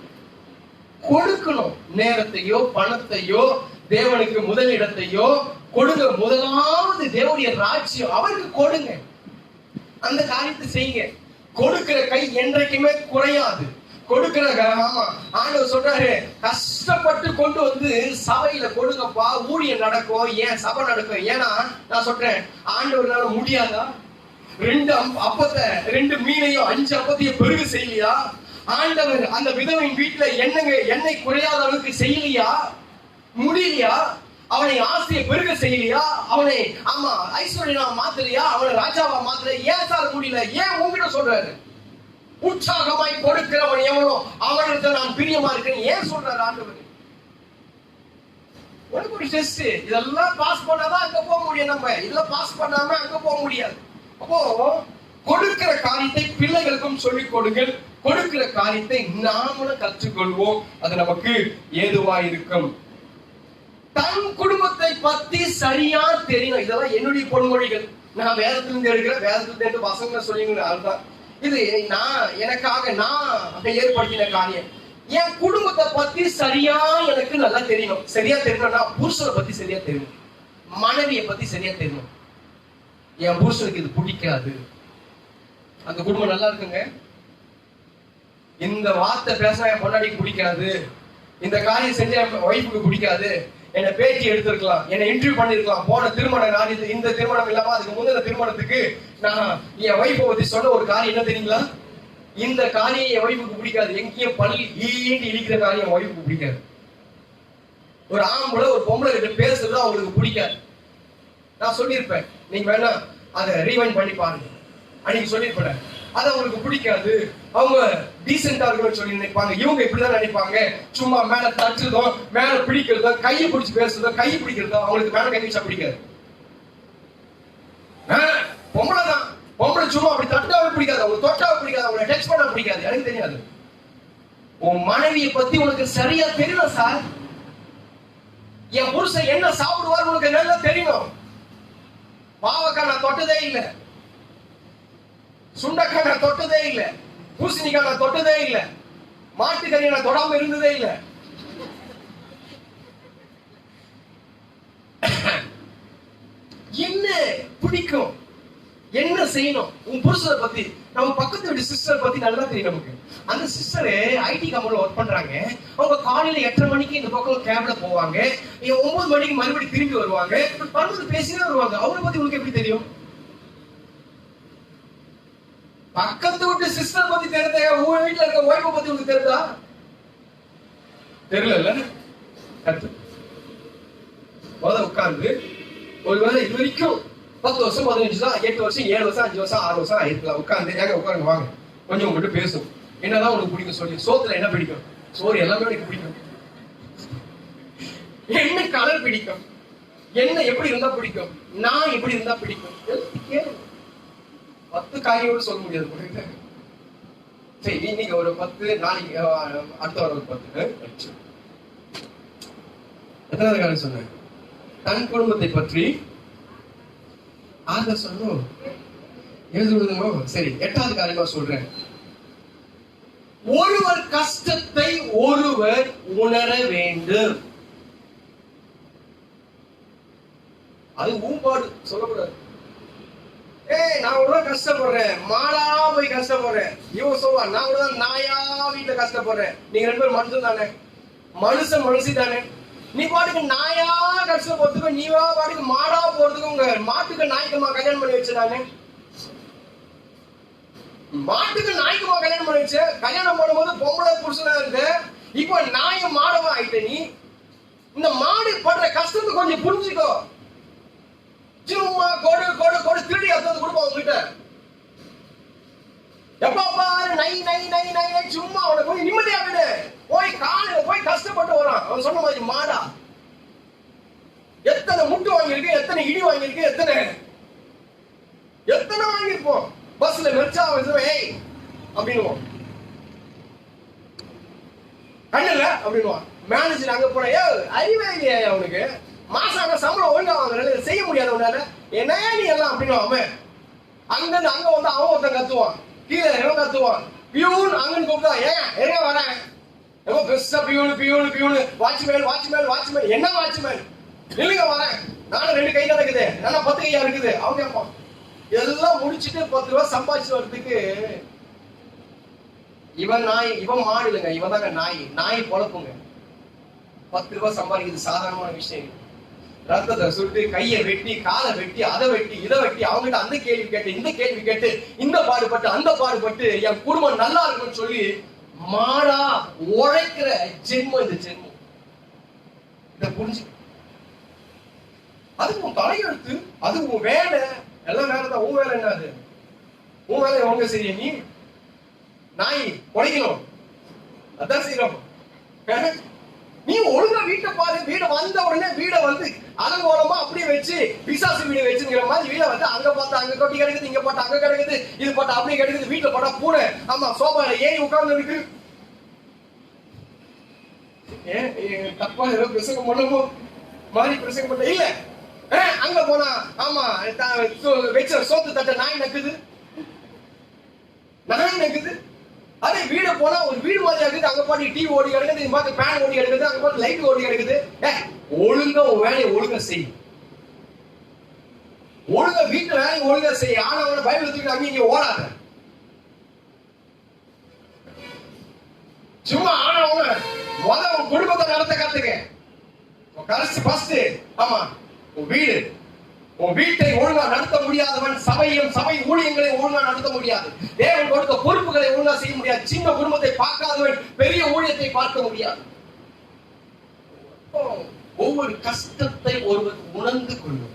கொடுக்கணும். நேரத்தையோ பணத்தையோ தேவனுக்கு முதலிடத்தையோ கொடுங்க. முதலாவது தேவனுடைய ராஜ்யம், அவருக்கு கொடுங்க. அந்த காரியத்தை செய்யுங்க. கொடுக்கிற கை என்றைக்குமே குறையாது. கொடுக்கிற, ஆமா ஆண்டவர் சொல்றாரு, கஷ்டப்பட்டு கொண்டு வந்து சபையில கொடுங்கப்பா, ஊழியம் நடக்கும், ஏன் சபை நடக்கும். ஏன்னா நான் சொல்றேன், ஆண்டவர்னால முடியாதா? 2 அப்பத்தை 2 மீனையும் 5 அப்பத்தையும் பெருகு செய்யலையா? ஆண்டவர் அந்த விதவையின் வீட்டுல எண்ணெய் குறையாத அளவுக்கு செய்யலையா? முடியலையா? அவனை ஆசையை பெருக செய்யலையா? அவனை ஆமா ஐஸ்வர்யா மாத்தலையா? அவனை ராஜாவா மாத்தலையா? ஏன் சார் முடியல? ஏன் உங்ககிட்ட சொல்றாரு? உற்சாகமாய் கொடுக்கிறவன் எவனோ அவனுக்கு நான் பிரியமா இருக்கேன் ஏன் சொல்றாரு ஆண்டவர்? உனக்கு ஒரு டெஸ்ட், இதெல்லாம் பாஸ் பண்ணாதான் அங்க போக முடியும். நம்ம இதெல்லாம் பாஸ் பண்ணாம அங்க போக முடியாது. அப்போ கொடுக்கிற காரியத்தை பிள்ளைகளுக்கும் சொல்லிக் கொடுங்கள். கொடுக்கிற காரியத்தை நாமளும் கற்றுக்கொள்வோம். அது நமக்கு ஏதுவா இருக்கும். தன் குடும்பத்தை பத்தி சரியா தெரியும். இதெல்லாம் என்னுடைய பொன்மொழிகள். நான் வேதத்திலிருந்து எடுக்கிற, வேதத்திலிருந்து வசங்க சொல்லிங்க. அதுதான் இது நான் எனக்காக நான் ஏற்படுத்தின காரியம். என் குடும்பத்தை பத்தி சரியா எனக்கு நல்லா தெரியணும். சரியா தெரியணும்னா புருஷனை பத்தி சரியா தெரியணும், மனைவியை பத்தி சரியா தெரியணும். என் புருஷனுக்கு இது பிடிக்காது, அந்த குடும்பம் நல்லா இருக்குங்க. இந்த வார்த்தை பேசினா என் பொண்டாட்டிக்கு பிடிக்காது, இந்த காரியம் செஞ்ச என் ஒய்ஃபுக்கு பிடிக்காது, என்னை பேச்சு எடுத்திருக்கலாம், என்னை இன்டர்வியூ பண்ணிருக்கலாம். போன திருமணம் நான் இந்த திருமணம் இல்லாம அதுக்கு முந்தின திருமணத்துக்கு நான் என் ஒய்ஃபை பத்தி சொன்ன ஒரு காரியம் என்ன தெரியுங்களா? இந்த காரியம் என் ஒய்ஃபுக்கு பிடிக்காது. எங்கேயும் பள்ளி ஈண்டு இழிக்கிற காரியம் என் ஒய்ஃபுக்கு பிடிக்காது. ஒரு ஆம்பளை ஒரு பொம்பளை கிட்ட பேசுறது அவங்களுக்கு பிடிக்காது. நான் சொல்லியிருப்பேன், நீங்க வேணா அதை ரீவைண்ட் பண்ணி பாருங்க. அன்னைக்கு சொல்லியிருப்பேன், அது அவங்களுக்கு பிடிக்காது. அவங்க டீசென்டா இருக்கணும்னு சொல்லி நினைப்பாங்க. இவங்க இப்படிதான் நினைப்பாங்க. சும்மா மேல தட்டுறதும், மேல பிடிக்கிறதும், கையை பிடிச்சி பேசுறதும், கை பிடிக்கிறதும் அவங்களுக்கு மேல கை வச்சா பிடிக்காது. பொம்பளை தான், பொம்பளை சும்மா அப்படி தட்டாவே பிடிக்காது, அவங்க தொட்டாவே பிடிக்காது, அவங்களை டச் பண்ண பிடிக்காது. எனக்கு தெரியாது. உன் மனைவியை பத்தி உனக்கு சரியா தெரியல சார். என் புருஷன் என்ன சாப்பிடுவார் உனக்கு நல்லா தெரியணும். பாவக்காய் நான் தொட்டதே இல்லை, சுண்டக்காய் நான் தொட்டதே இல்லை, பூசணிக்காய் நான் தொட்டதே இல்லை, மாட்டுக்கறி நான் தொடாம இருந்ததே இல்லை. பிடிக்கும். என்ன செய்யணும்? உன் புருஷனை பத்தி, நம்ம பக்கத்து வீட்டு சிஸ்டர் பத்தி நல்லா தெரியும் நமக்கு. அந்த சிஸ்டர் ஐடி கம்பெனில ஒர்க் பண்றாங்க. அவங்க காலையில 8:30 மணிக்கு இந்த பக்கம் கேப்ல போவாங்க, 9 மணிக்கு மறுபடியும் திரும்பி வருவாங்க, வரும்போது பேசினே வருவாங்க. அவரை பத்தி உனக்கு எப்படி தெரியும்? பக்கத்து வீட்டு சிஸ்டர் பத்தி தெரியுதா? உங்க வீட்டுல இருக்க ஒய்ஃபை பத்தி உனக்கு தெரியுதா? தெரியல. உட்கார்ந்து ஒருவேளை இது வரைக்கும் 10 வருஷம் 15 வருஷம் 8 வருஷம் 7 வருஷம் 5 வருஷம் 6 வருஷம் ஆயிருக்கலாம். உட்கார்ந்து ஏங்க உட்காருங்க வாங்க கொஞ்சம் உங்ககிட்ட பேசும். என்னதான் உனக்கு பிடிக்கும் சொல்லி. சோத்துல என்ன பிடிக்கும்? சோறு எல்லாமே எனக்கு பிடிக்கும். என்ன கலர் பிடிக்கும்? என்ன எப்படி இருந்தா பிடிக்கும்? நான் எப்படி இருந்தா பிடிக்கும்? 10 காரியோடு சொல்ல முடியாது. சரி, இன்னைக்கு ஒரு 10, நாளைக்கு அடுத்த வாரம் ஒரு 10. எத்தனாவது காரியம் சொன்னேன்? தன் குடும்பத்தை பற்றி ஆக சொல்லணும். எழுதுவதுமோ சரி. 8வது காரியமா சொல்றேன். ஒருவர் கஷ்டத்தை ஒருவர் உணர வேண்டும். அது ஊம்பாடு சொல்லக்கூடாது. நான் கூட கஷ்டப்படுறேன், மாடா போய் கஷ்டப்படுறேன். இவன் சொல்லுவான் நான் கூட நாயா வீட்டுல கஷ்டப்படுறேன். நீங்க 2 பேரும் மனுஷன் தானே, மனுஷி தானே. நீ பாட்டுக்கு நாயா கஷ்டப்படுறதுக்கு, நீ பாட்டுக்கு மாடா போறதுக்கு உங்க மாட்டுக்கு நாய்க்குமா கல்யாணம் பண்ணி வச்சுதானே. மாட்டுக்கு நாய்க்குமா கல்யாணம் பண்ணி வச்சு, கல்யாணம் பண்ணும்போது பொம்பளை புருஷனா இருந்து இப்ப நாயும் மாடவா ஆயிட்ட. நீ இந்த மாடு படுற கஷ்டத்தை கொஞ்சம் புரிஞ்சுக்கோ. சும்மா கொடு கொடு கொடு திருடி எடுத்து கொடுப்போம் உங்ககிட்ட. எப்ப பாரு நை நை நை நை நை சும்மா அவனை போய் நிம்மதியா விடு. போய் காலையில போய் கஷ்டப்பட்டு வரான். அவன் சொன்ன மாதிரி மாடா எத்தனை முட்டு வாங்கியிருக்கு, எத்தனை இடி வாங்கியிருக்கு, எத்தனை வாங்கியிருப்போம். பஸ்ல மெர்ச்சா ஏய் அப்படின்னுவோம், கண்ணல அப்படின்னுவான். மேனேஜர் அங்க போன அறிவே இல்லையா அவனுக்கு, மாசம் ஆனா சம்பளம் ஒழுங்கா வாங்குற செய்ய முடியாது உன்னால, என்ன நீ எல்லாம் அப்படின்னு. அவன் அங்க அங்க வந்து அவன் ஒருத்தன் கத்துவான், கீழே இவன் கத்துவான். பியூன் அங்கன்னு கூப்பிட்டா ஏன் எங்க வரேன், பெருசா peon peon peon, watchman watchman watchman, என்ன வாட்ச்மேன் இல்லைங்க வரேன், நானும் 2 கை தான் இருக்குது, நானும் 10 கையா இருக்குது. அவங்க கேட்பான். எல்லாம் முடிச்சுட்டு 10 ரூபாய் சம்பாதிச்சு வர்றதுக்கு இவன் நாய், இவன் மாடு இல்லைங்க, இவன் தாங்க நாய். நாய் பொழப்புங்க. 10 ரூபாய் சம்பாதிக்கிறது சாதாரணமான விஷயம். ரத்தத்தை சுட்டு, கையை வெட்டி, காலை வெட்டி, அதை வெட்டி, இதை வெட்டி, அவங்ககிட்ட அந்த கேள்வி கேட்டு, இந்த கேள்வி கேட்டு, இந்த பாடுபட்டு, அந்த பாடுபட்டு என் குடும்பம் நல்லா இருக்கும்னு சொல்லி மாடா உழைக்கிற ஜென்மம் இந்த ஜென்மம். இத புரிஞ்சு, அது உன் தலையெழுத்து, அது உன் வேலை, எல்லாம் வேலை தான். உன் வேலை என்ன? அது உன் வேலை ஒழுங்க செய்ய. நீ நாய் உழைக்கணும், அதான் செய்யணும். நீ ஒழுங்கா வீட்டை பாரு. வீடு வந்த உடனே வீடை வந்து அலங்கோலமா அப்படியே வச்சு, பிசாசு வீடு வச்சுங்கிற மாதிரி வீடை வந்து அங்க பார்த்தா அங்க கொட்டி கிடக்குது, இங்க பார்த்தா அங்க கிடக்குது, இது பார்த்தா அப்படியே கிடக்குது. வீட்டுல போட்டா பூனை ஆமா சோபால ஏறி உட்கார்ந்து இருக்கு. தப்பா ஏதோ பிரசங்கம் பண்ணமோ மாதிரி பிரசங்கம் பண்ண இல்ல. அங்க போனா ஆமா வச்ச சோத்து தட்ட நாய் நக்குது, நாய் நக்குது. அதே வீடு போனா ஒரு வீடு மாதிரி இருக்குது, அங்க பாட்டு டிவி ஓடி கிடக்குது, இங்க பாத்து ஃபேன் ஓடி கிடக்குது, அங்க பாத்து லைட் ஓடி கிடக்குது. ஒழுங்கா உன் வேலையை ஒழுங்கா செய், ஒழுங்கா வீட்டு வேலையை ஒழுங்கா செய். ஆனா அவனை பைபிள் தூக்கிட்டு அங்கே இங்க ஓடாத. சும்மா ஆனவங்க உன் குடும்பத்தை நடத்த கத்துக்க. கடைசி ஃபர்ஸ்ட் ஆமா உன் வீடு. உன் வீட்டை ஒழுங்கா நடத்த முடியாதவன் சபையும் சபை ஊழியங்களை ஒழுங்கா நடத்த முடியாது. தேவன் கொடுத்த பொறுப்புகளை ஒழுங்கா செய்ய முடியாது. சின்ன குடும்பத்தை பார்க்காதவன் பெரிய ஊழியத்தை பார்க்க முடியாது. ஒவ்வொரு கஷ்டத்தை ஒருவர் உணர்ந்து கொள்ளும்.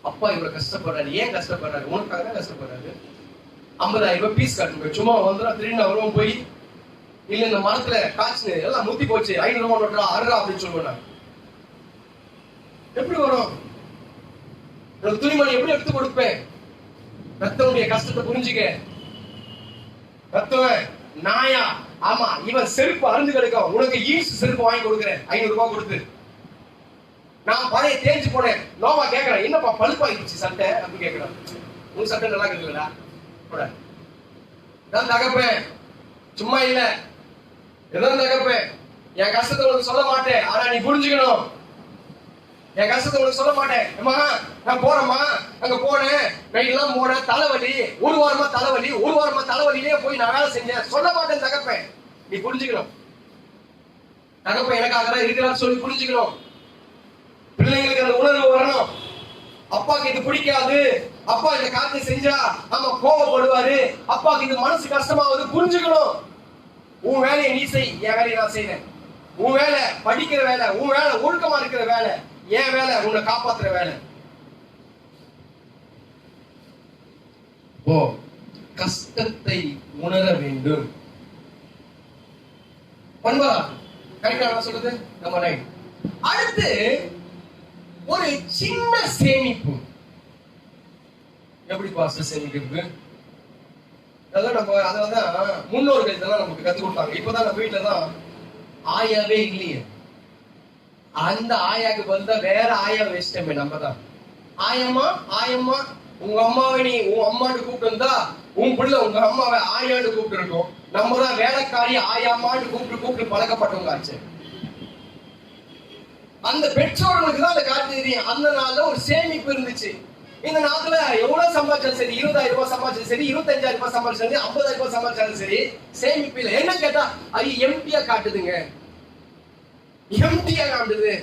அப்பா இவ்வளவு கஷ்டப்படுறாரு, ஏன் கஷ்டப்படுறாரு? உனக்காக தான் கஷ்டப்படுறாரு. 50,000 ரூபாய் பீஸ் கட்டுங்க. சும்மா வந்துடும், திடீர்னு அவரும் போய் இல்ல இந்த மரத்துல காய்ச்சி எல்லாம் முத்தி போச்சு, 500 ரூபாய் நோட்டா அருறா அப்படின்னு சொல்லுவேன். எப்படி வரும்? துணிமணி எப்படி எடுத்து கொடுப்பேன்? ரத்தனுடைய கஷ்டத்தை புரிஞ்சுக்க. ரத்தவன் நாயா ஆமா இவன் செருப்பு அருந்து கிடக்கும், உனக்கு ஈஸ்ட் செருப்பு வாங்கி கொடுக்குறேன் 500 ரூபாய் கொடுத்து. நான் பழைய தேஞ்சு போனேன். நோவா கேட்கிறேன், என்னப்பா பழுப்பாயிடுச்சு சட்டை அப்படின்னு கேட்கிறேன். உன் சட்டை நல்லா இருக்குல்லடா கூட நான் தகப்பேன், சும்மா இல்ல எதாவது தகப்பேன், என் கஷ்டத்தை உனக்கு சொல்ல மாட்டேன், ஆனா நீ புரிஞ்சுக்கணும். என் கஷ்டத்தை உங்களுக்கு சொல்ல மாட்டேன். அம்மா நான் போறேம்மா, அங்க போனேன், நைட்லாம் போனேன், தலைவலி, ஒரு வாரமா தலைவலியே போய் நான் வேலை செஞ்சேன் சொல்ல மாட்டேன். தகப்பேன் நீ புரிஞ்சுக்கணும். தகப்பேன் எனக்காக தான் இருக்கிறார் சொல்லி புரிஞ்சுக்கணும். பிள்ளைங்களுக்கு அந்த உணர்வு வரணும். அப்பாக்கு இது பிடிக்காது, அப்பா இந்த காரியத்தை செஞ்சா ஆமா கோவப்படுவாரு, அப்பாக்கு இது மனசு கஷ்டமாவது புரிஞ்சுக்கணும். உன் வேலையை நீ செய், என் வேலையை நான் செய்யறேன். உன் வேலை படிக்கிற வேலை, உன் வேலை ஒழுக்கமா இருக்கிற வேலை, என் வேலை உன்னை காப்பாத்துற வேலை. ஓ கஷ்டத்தை உணர வேண்டும். பண்பா கரெக்டா சொல்றது நம்ம ரைட். அடுத்து ஒரு சின்ன சேமிப்பு. எப்படி பாஸ்டர் சேமிக்கிறது? அதெல்லாம் நம்ம அதனாலதான் முன்னோர்கள் இதெல்லாம் நமக்கு கத்து கொடுத்தாங்க. இப்பதான் நம்ம வீட்டுல தான் ஆயாவே இல்லையே, அந்த ஆயாக்கு பதிலா வேற ஆயா வச்சிட்டமே. நம்ம தான் ஆயம்மா ஆயம்மா, உங்க அம்மாவை நீ உன் அம்மான்னு கூப்பிட்டு இருந்தா உன் பிள்ளை உங்க அம்மாவை ஆயான்னு கூப்பிட்டு இருக்கோம். நம்ம தான் வேலைக்காரி ஆயாமான்னு கூப்பிட்டு பழக்கப்பட்டவங்க ஆச்சு. அந்த பெற்றோர்களுக்கு தான் அந்த காட்டு தெரியும். அந்த நாள்ல ஒரு சேமிப்பு இருந்துச்சு. இந்த நாட்டுல எவ்வளவு சம்பாதிச்சாலும் சரி, 20,000 ரூபாய் சம்பாதிச்சாலும் சரி, 25,000 ரூபாய் சம்பாதிச்சாலும் சரி, 50,000 ரூபாய் சம்பாதிச்சாலும் சரி, சேமிப்பு இல்லை. என்ன கேட்டா அது எம்டியா காட்டுதுங்க, எம்டியா காட்டுது.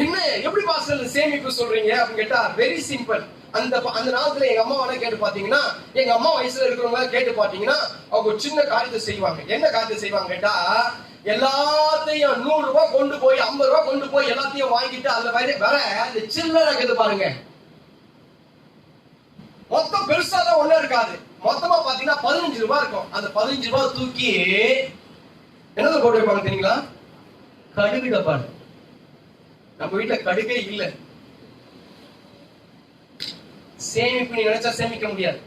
என்ன எப்படி பாஸ்டர் சேமிப்பு சொல்றீங்க அப்படின்னு கேட்டா வெரி சிம்பிள். அந்த நாளத்துல எங்க அம்மாவை கேட்டு பாத்தீங்கன்னா, எங்க அம்மா வயசுல இருக்கிறவங்க கேட்டு பாத்தீங்கன்னா அவங்க ஒரு சின்ன காரியத்தை செய்வாங்க. என்ன காரியத்தை செய்வாங்க கேட்டா, எல்லாத்தையும் 100 ரூபாய் கொண்டு போய் 50 ரூபாய் கொண்டு போய் எல்லாத்தையும் வாங்கிட்டு அதுல வர அந்த சில்லறை இருக்குது பாருங்க, மொத்தம் பெருசா தான் ஒண்ணு இருக்காது. மொத்தமா பாத்தீங்கன்னா 15 ரூபாய் இருக்கும். அந்த 15 ரூபாய் தூக்கி என்னது போட்டு வைப்பாங்க தெரியுங்களா? கடுகு டப்பாடு. நம்ம வீட்டுல கடுகே இல்ல. சேமிப்பு நீ நினைச்சா சேமிக்க முடியாது.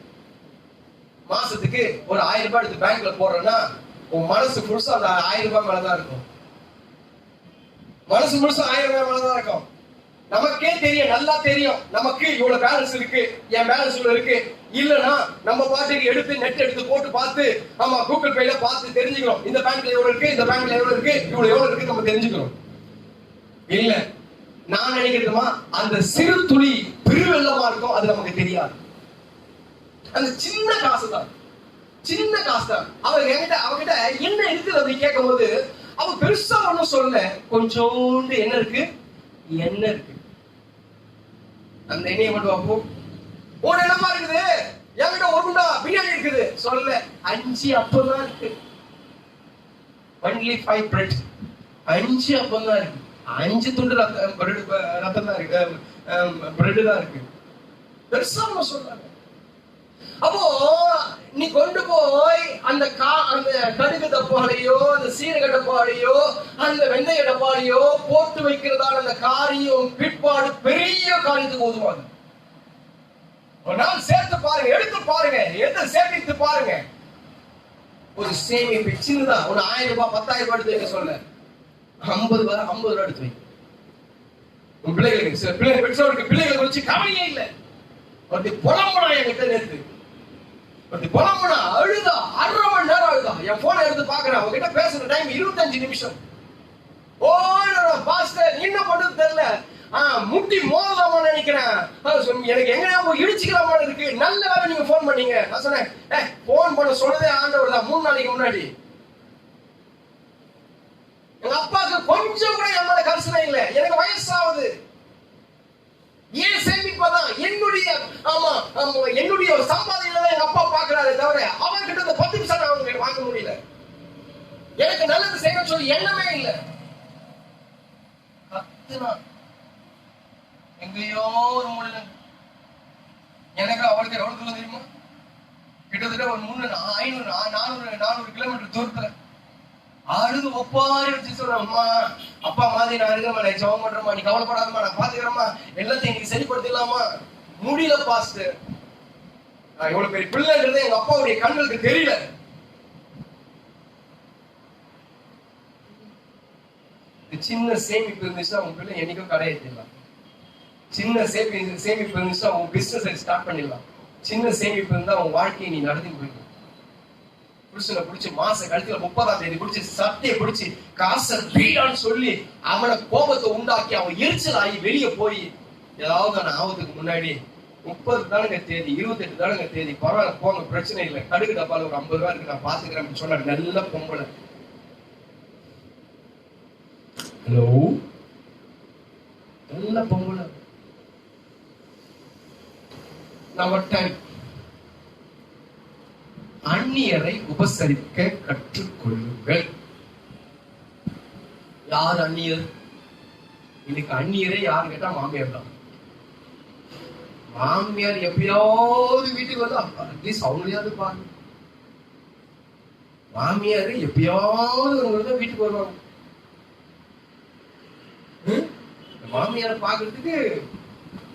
மாசத்துக்கு ஒரு 1000 ரூபாய் எடுத்து பேங்க்ல போடுறேன்னா உன் மனசு முழுசா அந்த 1000 ரூபாய் மேலதான் இருக்கும். மனசு முழுசா 1000 ரூபாய் மேலதான் இருக்கும். நமக்கே தெரியும், நல்லா தெரியும் நமக்கு இவ்வளவு பேலன்ஸ் இருக்கு, என் பேலன்ஸ் இவ்வளவு இருக்கு. இல்லன்னா நம்ம பாட்டுக்கு எடுத்து நெட் எடுத்து போட்டு பார்த்து, ஆமா கூகுள் பேல பார்த்து தெரிஞ்சுக்கிறோம். இந்த பேங்க்ல எவ்வளவு இருக்கு, இந்த பேங்க்ல எவ்வளவு இருக்கு, இவ்வளவு எவ்வளவு இருக்கு நம்ம தெரிஞ்சுக்கிறோம். இல்ல நான் நினைக்கிறதுமா அந்த சிறு துளி பெருவெள்ளமா இருக்கும், அது நமக்கு தெரியாது. அந்த சின்ன காசு தான், சின்ன காசு தான். அவகிட்ட என்ன இருக்குது அப்படின்னு கேட்கும் போது அவ பெருசா ஒண்ணும் சொல்ல, கொஞ்சோண்டு என்ன இருக்கு, என்ன இருக்கு, அந்த எண்ணெயை மட்டும் அப்போ ஒரு இடமா இருக்குது. என்கிட்ட ஒரு குண்டா பிரியாணி இருக்குது சொல்ல, 5 அப்பம் தான் இருக்கு. only 5 bread, 5 அப்பம் தான் இருக்கு. 5 துண்டு ரத்தம் தான் இருக்கு, பிரெட் தான் இருக்கு. பெருசா ஒண்ணு சொல்றாங்க. அப்போ நீ கொண்டு போய் அந்த கடுகு டப்பாலையோ அந்த சீரக டப்பாலையோ அந்த வெந்தய டப்பாலையோ போட்டு வைக்கிறதால அந்த காரியம் பிற்பாடு பெரிய காரியத்துக்கு உதவாது. ஒரு நாள் சேர்த்து பாருங்க, எடுத்து பாருங்க, எடுத்து சேமித்து பாருங்க. ஒரு சேமிப்பு சின்னதா ஒரு 1000 ரூபாய் 10,000 ரூபாய் எடுத்து வைக்க சொல்ல, 50 ரூபாய் எடுத்து வை. உன் பிள்ளைகளுக்கு சில பெற்றோருக்கு பிள்ளைகளை குறிச்சு கவலையே இல்லை. ஒரு புலம்புனா என்கிட்ட நேர்த்து புலம்புனா அழுதா 1/2 மணி நேரம் அழுதா. என் போனை எடுத்து பாக்குறேன், அவங்ககிட்ட பேசுற டைம் 25 நிமிஷம். ஓ பாஸ்டர் என்ன பண்றது தெரியல, முட்டி மோதலாமா நினைக்கிறேன், எனக்கு எங்க இடிச்சுக்கலாமா இருக்கு. நல்ல வேலை நீங்க போன் பண்ணீங்க. நான் சொன்னேன் போன் பண்ண சொன்னதே ஆண்டவர் தான் 3 நாளைக்கு முன்னாடி. எங்க அப்பாவுக்கு கொஞ்சம் கூட என் மேல கரிசனை இல்லை. எனக்கு வயசாகுது. ஏன் சேமிப்பதான் என்னுடைய ஒரு சம்பாதியில தான் எங்க அப்பா பாக்குறாரு தவிர அவர்கிட்ட இந்த 10 நிமிஷம் அவங்க வாங்க முடியல. எனக்கு நல்லது செய்ய சொல்லி எண்ணமே இல்லை. எங்கேயோ ஒரு மூலையில எனக்கு அவளுக்கு எவ்வளவு தூரம் தெரியுமா? கிட்டத்தட்ட ஒரு 400 கிலோமீட்டர் தூரத்துல அழுது ஒப்பாரி வச்சு சொல்றேன், அம்மா அப்பா மாதிரி நான் இருக்கமா, நான் ஜெபம் பண்றேம்மா, நீ கவலைப்படாதம்மா, நான் பாத்துக்கிறேம்மா, எல்லாத்தையும் நீங்க சரிப்படுத்திடலாமா. முடியல பாஸ்டர். இவ்வளவு பெரிய பிள்ளைன்றது எங்க அப்பாவுடைய கண்களுக்கு தெரியல. சின்ன சேமிப்பு இருந்துச்சுன்னா உங்க பிள்ளை என்னைக்கும் கடையெடுத்துடலாம். சின்ன சேமிப்பு இருந்துச்சுன்னா உங்க பிசினஸ் ஸ்டார்ட் பண்ணிடலாம். சின்ன சேமிப்பு இருந்தா உங்க வாழ்க்கையை நீ நடத்தி போயிடலாம். புருஷனை பிடிச்சி மாச கழுத்துல 30ஆம் தேதி பிடிச்சி சட்டையை பிடிச்சி காசை வீடான்னு சொல்லி அவனை கோபத்தை உண்டாக்கி அவன் எரிச்சல் ஆகி வெளியே போய் ஏதாவது நான் ஆபத்துக்கு முன்னாடி 30 தானுங்க தேதி 28 தானுங்க தேதி, பரவாயில்ல போங்க பிரச்சனை இல்லை, கடுகு டப்பால ஒரு 50 ரூபாய் இருக்கு நான் பாத்துக்கிறேன் சொன்ன நல்ல பொம்பளை. ஹலோ, நல்ல பொம்பளை. நம்பர் 10, அந்நியரை உபசரிக்க கற்றுக்கொள்ளுங்கள். யார் அந்நியர்? இன்னைக்கு அந்நியரே யாரு கேட்டா மாமியார் தான். மாமியார் எப்பயாவது வீட்டுக்கு வந்தா அட்லீஸ்ட் அவங்களையாவது பாருங்க. மாமியார் எப்பயாவது ஒரு வீட்டுக்கு வருவாங்க. மாமியாரை பாக்குறதுக்கு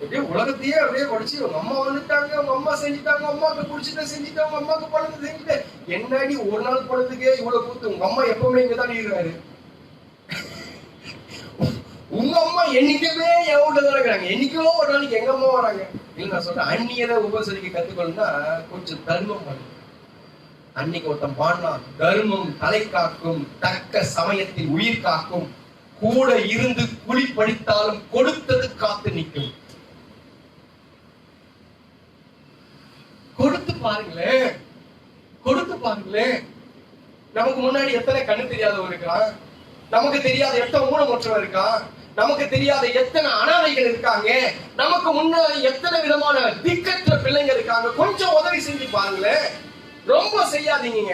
அப்படியே உலகத்தையே அப்படியே படிச்சு உங்க அம்மா வந்துட்டாங்க, உங்க அம்மா செஞ்சுட்டாங்க, அம்மாவுக்கு பிடிச்சிட்ட செஞ்சுட்டாங்க, உங்க அம்மாவுக்கு பணத்தை செஞ்சுட்டு என்னடி ஒரு நாள் பணத்துக்கே இவ்வளவு கூத்து. உங்க அம்மா எப்பவுமே இங்கதான் இருக்கிறாரு. உங்க அம்மா என்னைக்குமே எவ்வளவு தான் இருக்கிறாங்க. என்னைக்கோ ஒரு நாளைக்கு எங்க அம்மா வராங்க. இல்ல நான் சொல்றேன், அந்நியரை உபசரிக்க கத்துக்கணும்னா கொஞ்சம் தர்மம் பண்ணு. அன்னைக்கு ஒருத்தன் பாடினா, தர்மம் தலை காக்கும், தக்க சமயத்தில் உயிர் காக்கும், கூட இருந்து குழி படித்தாலும் கொடுத்தது காத்து நிற்கும். கொடுத்து பாருங்களேன், கொடுத்து பாருங்களேன். நமக்கு முன்னாடி எத்தனை கண்ணு தெரியாதவங்க இருக்கான், நமக்கு தெரியாத எத்தனை ஊனமுற்றவர் இருக்கான், நமக்கு தெரியாத எத்தனை அனாதைகள் இருக்காங்க, நமக்கு முன்னாடி எத்தனை விதமான திக்கற்ற பிள்ளைங்க இருக்காங்க. கொஞ்சம் உதவி செஞ்சு பாருங்களேன். ரொம்ப செய்யாதீங்க,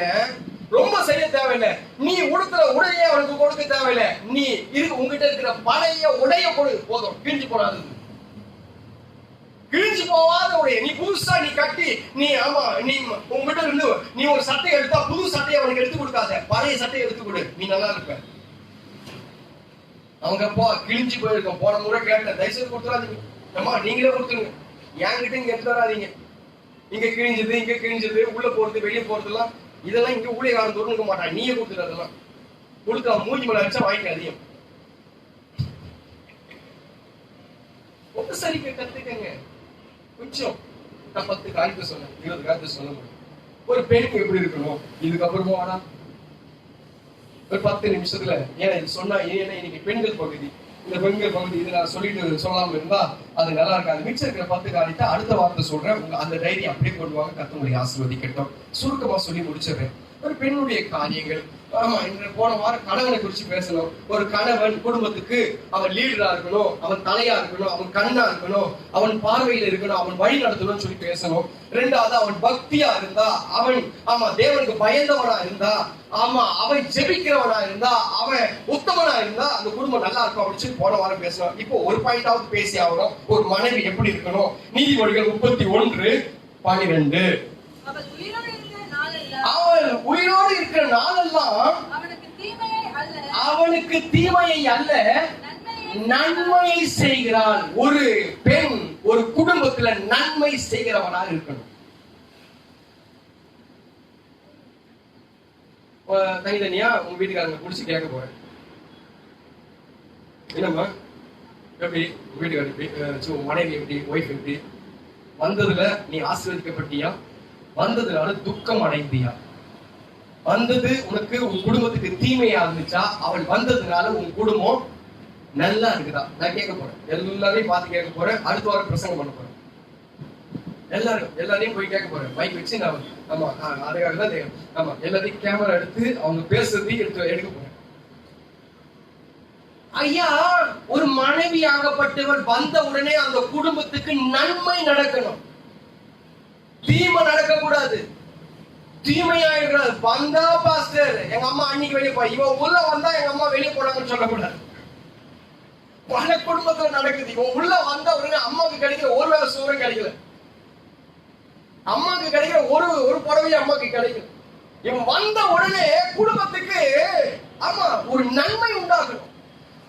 ரொம்ப செய்ய தேவையில்லை. நீ உடுத்துற உடைய அவனுக்கு கொடுக்க தேவையில்லை. நீ இருக்கு உங்ககிட்ட இருக்கிற பழைய உடைய கொடு போதும். கிழிஞ்சு போடாது, கிழிஞ்சு போவாத உடைய நீ புதுசா நீ கட்டி நீ ஆமா நீ உங்ககிட்ட இருந்து நீ ஒரு சட்டையை எடுத்தா புது சட்டையை அவனுக்கு எடுத்து கொடுக்காத, பழைய சட்டையை எடுத்து கொடு, நீ நல்லா இருப்ப. அவங்க கிழிஞ்சு போயிருக்கோம். போன முறை கேட்டேன், தயவுசெய்து கொடுத்துடாதீங்க, அம்மா நீங்களே கொடுத்துருங்க, என்கிட்ட இங்க எடுத்து வராதீங்க. இங்க கிழிஞ்சது இங்க கிழிஞ்சது, உள்ள போறது வெளியே போறதுலாம் இதெல்லாம் இங்க ஊழியக்காரன் தொடுக்க மாட்டான். நீயே கொடுத்துரு, அதெல்லாம் கொடுத்து மூஞ்சி மேல வச்சா வாங்கிக்க. உபசரிக்க கத்துக்கங்க கொஞ்சம். நான் 10 காரியத்தை சொன்னேன், 20 காரியத்தை சொல்ல முடியும். ஒரு பெண்ணுக்கு எப்படி இருக்கணும் இதுக்கப்புறமா வாடா ஒரு 10 நிமிஷத்துல. ஏன்னா இது சொன்னா ஏன்னா இன்னைக்கு பெண்கள் பகுதி, இந்த பெண்கள் பகுதி இது நான் சொல்லிட்டு சொல்லாம இருந்தா அது நல்லா இருக்காது. மிச்சம் இருக்கிற 10 காரியத்தை அடுத்த வாரத்தை சொல்றேன். உங்க அந்த டைரி அப்படியே கொண்டு வாங்க, கர்த்தருடைய ஆசீர்வதிக்கட்டும். சுருக்கமா சொல்லி முடிச்சிடுறேன். ஒரு பெண்ணுடைய காரியங்கள். ஆமா, இன்று போன வாரம் கணவனை குறிச்சு பேசணும். ஒரு கணவன் குடும்பத்துக்கு அவன் லீடரா இருக்கணும், அவன் தலையா இருக்கணும், அவன் கண்ணா இருக்கணும், அவன் பார்வையில இருக்கணும், அவன் வழி நடத்தணும்னு சொல்லி பேசணும். 2வது அவன் பக்தியா இருந்தா, அவன் ஆமா தேவனுக்கு பயந்தவனா இருந்தா, ஆமா அவன் ஜெபிக்கிறவனா இருந்தா, அவன் உத்தமனா இருந்தா அந்த குடும்பம் நல்லா இருக்கும் அப்படின்னு சொல்லி போன வாரம் பேசணும். இப்போ ஒரு பாயிண்டாவது பேசி ஆகணும். ஒரு மனைவி எப்படி இருக்கணும்? நீதிமொழிகள் 31:12. அவள் உயிரோடு இருக்கிற நாளெல்லாம் அவனுக்கு தீமையை அல்ல நன்மையை செய்கிறாள். ஒரு பெண் ஒரு குடும்பத்துல நன்மை செய்கிறவனாக இருக்கணும். தனித்தனியா உங்க வீட்டுக்காரங்க குடிச்சு கேட்க போறேன், என்னம்மா எப்படி வீட்டுக்காரர் மனைவி எப்படி, ஒய்ஃப் எப்படி, வந்ததுல நீ ஆசீர்வதிக்கப்பட்டியா, வந்ததுனால துக்கம் அடைந்தியா, வந்தது உனக்கு உன் குடும்பத்துக்கு தீமையா இருந்துச்சா, அவள் வந்ததுனால உன் குடும்பம் நல்லா இருக்குதா? நான் கேட்க போறேன், எல்லாரையும் பார்த்து கேட்க போறேன். அடுத்த வாரம் பிரசங்கம் பண்ண போறேன். எல்லாரையும் போய் கேட்க போறேன். மைக் வச்சு நான் ஆமா அதுக்காக தான் ஆமா எல்லாத்தையும் கேமரா எடுத்து அவங்க பேசுறதையும் எடுக்க போறேன். ஐயா, ஒரு மனைவி ஆகப்பட்டவர் வந்த உடனே அந்த குடும்பத்துக்கு நன்மை நடக்கணும், தீமை நடக்க கூடாது. தீமையா இருக்கிறது வந்தா பாஸ்டர் எங்க அம்மா அன்னைக்கு வெளியே போய் இவன் உள்ள வந்தா எங்க அம்மா வெளியே போனாங்கன்னு சொல்லக்கூடாது. பல குடும்பத்துல நடக்குது. இவன் உள்ள வந்த உடனே அம்மாவுக்கு கிடைக்கிற ஒரு வேளை சோறும் கிடைக்கல, அம்மாவுக்கு கிடைக்கிற ஒரு புடவையும் அம்மாவுக்கு கிடைக்கல. இவன் வந்த உடனே குடும்பத்துக்கு ஆமா ஒரு நன்மை உண்டாகணும்.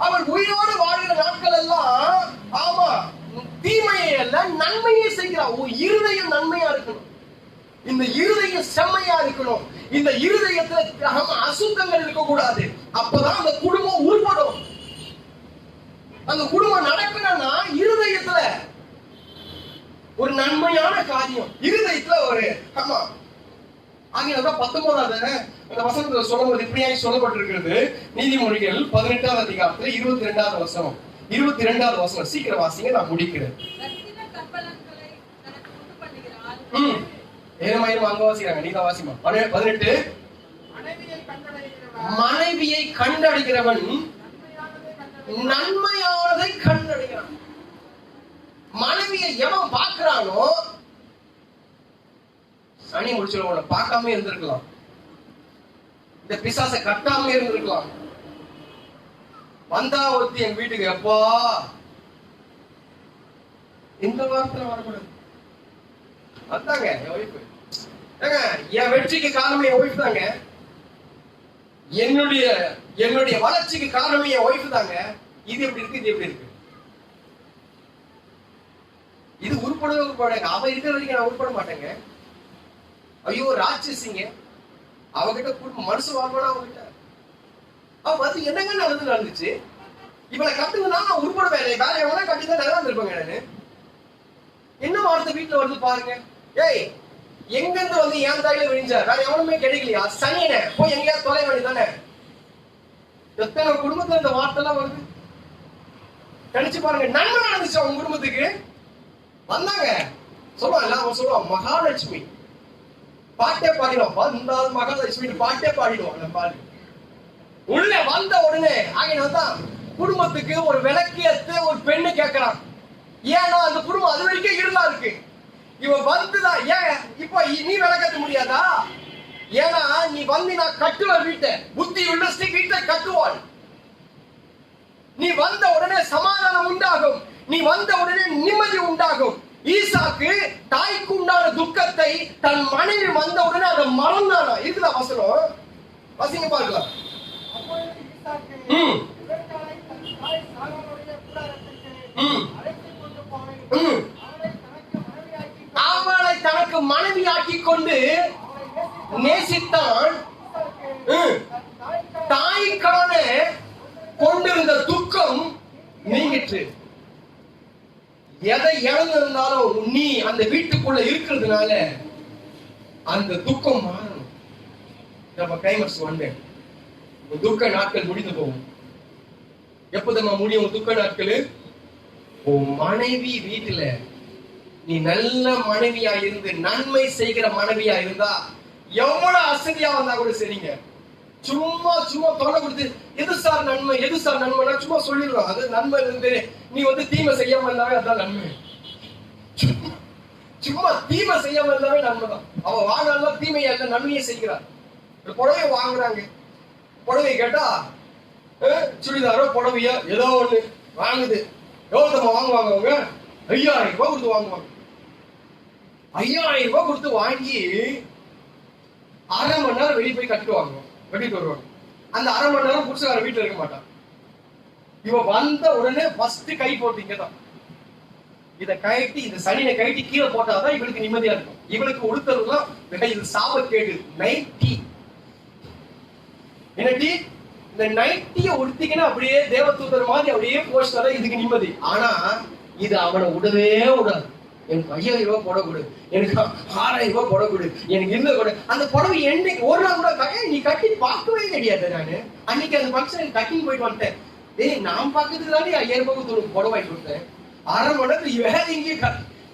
அவன் உயிரோடு வாழ்கிற நாட்கள் எல்லாம் ஆமா தீமையை அல்ல நன்மையை செய்கிறான். இருதயம் நன்மையா இருக்கணும், இந்த இருதயம் செம்மையா இருக்கணும், இந்த இருதயத்துல அசுத்தங்கள் இருக்கக்கூடாது. அப்பதான் அந்த குடும்பம் உருப்படும். அந்த குடும்பம் நடக்கணும்னா இருதயத்துல ஒரு நன்மையான காரியம், இருதயத்துல ஒரு ஆமா ஆகியதான் 19வது அந்த வசனத்துல சொல்லும்போது இப்படியாக சொல்லப்பட்டிருக்கிறது. நீதிமொழிகள் 18வது அதிகாரத்துல 22வது வசனம். 22வது வசனம் சீக்கிரம் வாசிங்க, நான் முடிக்கிறேன். ஏமாயிரம் அங்க வாசிக்கிறாங்க, நீங்க வாசிமா. 18 மனைவியை கண்டடைகிறவன் நன்மையானதை கண்டடைகிறான். மனைவியை எவன் பார்க்கிறானோ, சனி முடிச்சுள்ள பார்க்காம இருந்திருக்கலாம், இந்த பிசாசை கட்டாம இருந்திருக்கலாம். வந்தா ஒருத்தி என் வீட்டுக்கு, எப்பா இந்த வார்த்தை வரக்கூடாது. வந்தாங்க என் ஒய்ஃப், என் வெற்றிக்கு காரணமே என் ஒய்ஃப் தாங்க, என்னுடைய வளர்ச்சிக்கு காரணமே என் ஒய்ஃப் தாங்க. இது எப்படி இருக்கு, இது எப்படி இருக்கு, இது உருப்படாங்க. அவ இருக்கிற வரைக்கும் நான் உருப்பட மாட்டேங்க. ஐயோ ராட்சசிங்க, அவகிட்ட குடும்ப மனசு வாங்கணும். அவகிட்ட அவ வந்து என்னங்க நடந்துச்சு, இவளை கட்டுங்கன்னா நான் உருப்பட வேலை எவனா கட்டிதான் நல்லா இருந்திருப்பாங்க. நானு என்ன வார்த்தை வீட்டுல வருது பாருங்க. ஏய், எங்க இருந்து வந்து என் தாயில விழிஞ்சா, வேற எவனுமே கிடைக்கலையா, சனியனே போய் எங்கேயாவது தொலை வேண்டியதானே. எத்தனை குடும்பத்துல இந்த வார்த்தை எல்லாம் வருது, கணிச்சு பாருங்க. நன்மை நடந்துச்சு அவங்க குடும்பத்துக்கு. வந்தாங்க சொல்லுவாங்க, அவன் சொல்லுவான் மகாலட்சுமி பாட்டே பாடிடுவான். வந்தால் மகாலட்சுமி பாட்டே பாடிடுவான். பாடி உள்ள வந்த உடனே ஆகினதான் குடும்பத்துக்கு ஒரு விளக்கியத்தை ஒரு பெண்ணு கேட்கிறான். ஏன்னா அந்த குடும்பம் அது வரைக்கும் இருந்தா இருக்கு. இவன் வந்துதான், ஏன் இப்ப நீ விளக்கத்த முடியாதா? ஏன்னா நீ வந்து நான் கட்டுவேன் வீட்டை, புத்தி உள்ள வீட்டை கட்டுவாள். நீ வந்த உடனே சமாதானம் உண்டாகும், நீ வந்த உடனே நிம்மதி உண்டாகும். ஈசாக்கு தாய்க்கு உண்டான துக்கத்தை தன் மனைவி வந்த உடனே அதை மறந்தானா. இருக்குதா வசனம்? வசிங்க பார்க்கலாம். அவளை தனக்கு மனைவியாக்கி கொண்டு நேசித்தான். தாய்க்கான கொண்டிருந்த துக்கம் நீங்கிற்று. எதை இழந்திருந்தாலும் நீ அந்த வீட்டுக்குள்ள இருக்கிறதுனால அந்த துக்கம் மாறணும். நம்ம டைமர்ஸ் வந்தேன், துக்க நாட்கள் முடிந்து போகும். எப்போதமா முடியும் துக்க நாட்கள்? உன் மனைவி வீட்டுல நீ நல்ல மனைவியா இருந்து நன்மை செய்கிற மனைவியா இருந்தா எவ்வளவு அசதியா வந்தா கூட சரிங்க. சும்மா தொலை கொடுத்து எது சார் நன்மை, எது சார் நன்மைனா சும்மா சொல்லிடுறோம். அது நன்மை இருந்து நீ வந்து தீமை செய்யாம இருந்தாவே அதான் நன்மை. சும்மா தீமை செய்யாம இருந்தாவே நன்மைதான். அவ வாழ்நாள் தீமையா இல்ல நன்மையை செய்கிறார். புடவை வாங்குறாங்க, புடவை கேட்டா சுடிதாரோ புடவையோ ஏதோ ஒண்ணு வாங்குது. எவ்வளவு வாங்குவாங்க அவங்க? 5000 ரூபாய் கொடுத்து வாங்குவாங்க. 5000 ரூபாய் கொடுத்து வாங்கி அரை மணி நேரம் வெளியே போய் கட்டிட்டு வருவாங்க. அந்த அரை மணி நேரம் புருஷக்கார வீட்டுல இருக்க மாட்டான். இவ வந்த உடனே ஃபர்ஸ்ட் கை போட்டீங்கதான், இத கழட்டி இந்த சனியை கழட்டி கீழே போட்டாதான் இவளுக்கு நிம்மதியா இருக்கும். இவளுக்கு உடுத்தலாம் இது சாபக்கேடு. நைட்டி என்ன டீ, இந்த நைட்டிய உடுத்திக்கினா அப்படியே தேவதூதர் மாதிரி அப்படியே போஸ்ட், இதுக்கு நிம்மதி. ஆனா இது அவனை விடவே விடாது. எனக்கு 5000 ரூபாய் போடக்கூடு, எனக்கு 6000 ரூபாய் போடக்கூடு, எனக்கு இருந்த கூட அந்த புடவை என்னைக்கு ஒரு நாள் கூட நீ கட்டி பார்க்கவே கிடையாது. நானு அன்னைக்கு அந்த ஃபங்க்ஷனுக்கு கட்டிங் போயிட்டு வந்துட்டேன். நான் பார்க்கறதுக்கு தானே 5000 ரூபாய்க்கு புடவை வாங்கி கொடுத்தேன். அரை மணி நேரத்துல வேற எங்கேயும்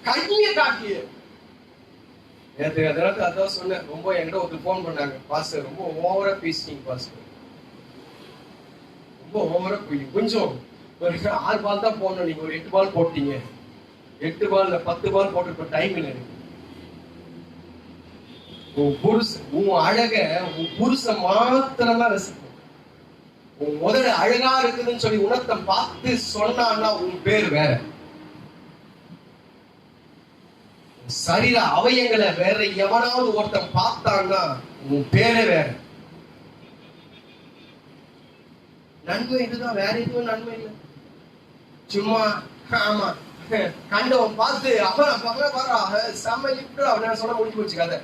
கையே காட்டிய நேற்று அதனால அதான் சொன்னேன். ரொம்ப என்கிட்ட ஒருத்தர் போன் பண்ணாங்க, பாஸ்டர் ரொம்ப ஓவரா பேசிட்டீங்க பாஸ்டர், ரொம்ப ஓவரா போய் கொஞ்சம் ஒரு 6 பால் தான் போடணும், நீங்க ஒரு 8 பால் போட்டீங்க. 8 பால் 10 பால் போட்டு டைம் இல்லை எனக்கு. உன் புருஷன் உன் அழக உன் புருஷன் மாத்திரம் தான் ரசிக்கும். உன் முதல்ல அழகா இருக்குதுன்னு சொல்லி உணர்த்த பார்த்து சொன்னான்னா உன் பேர் வேற, சரீர அவயங்களை வேற எவனாவது ஒருத்தன் பார்த்தான்னா உன் பேரே வேற. நன்மை இதுதான், வேற எதுவும் நன்மை இல்லை. சும்மா ஆமா கண்டவன் பார்த்து அவன் செம்ம லிப்ட் அவன் சொல்ல முடிஞ்சு போச்சு கதை.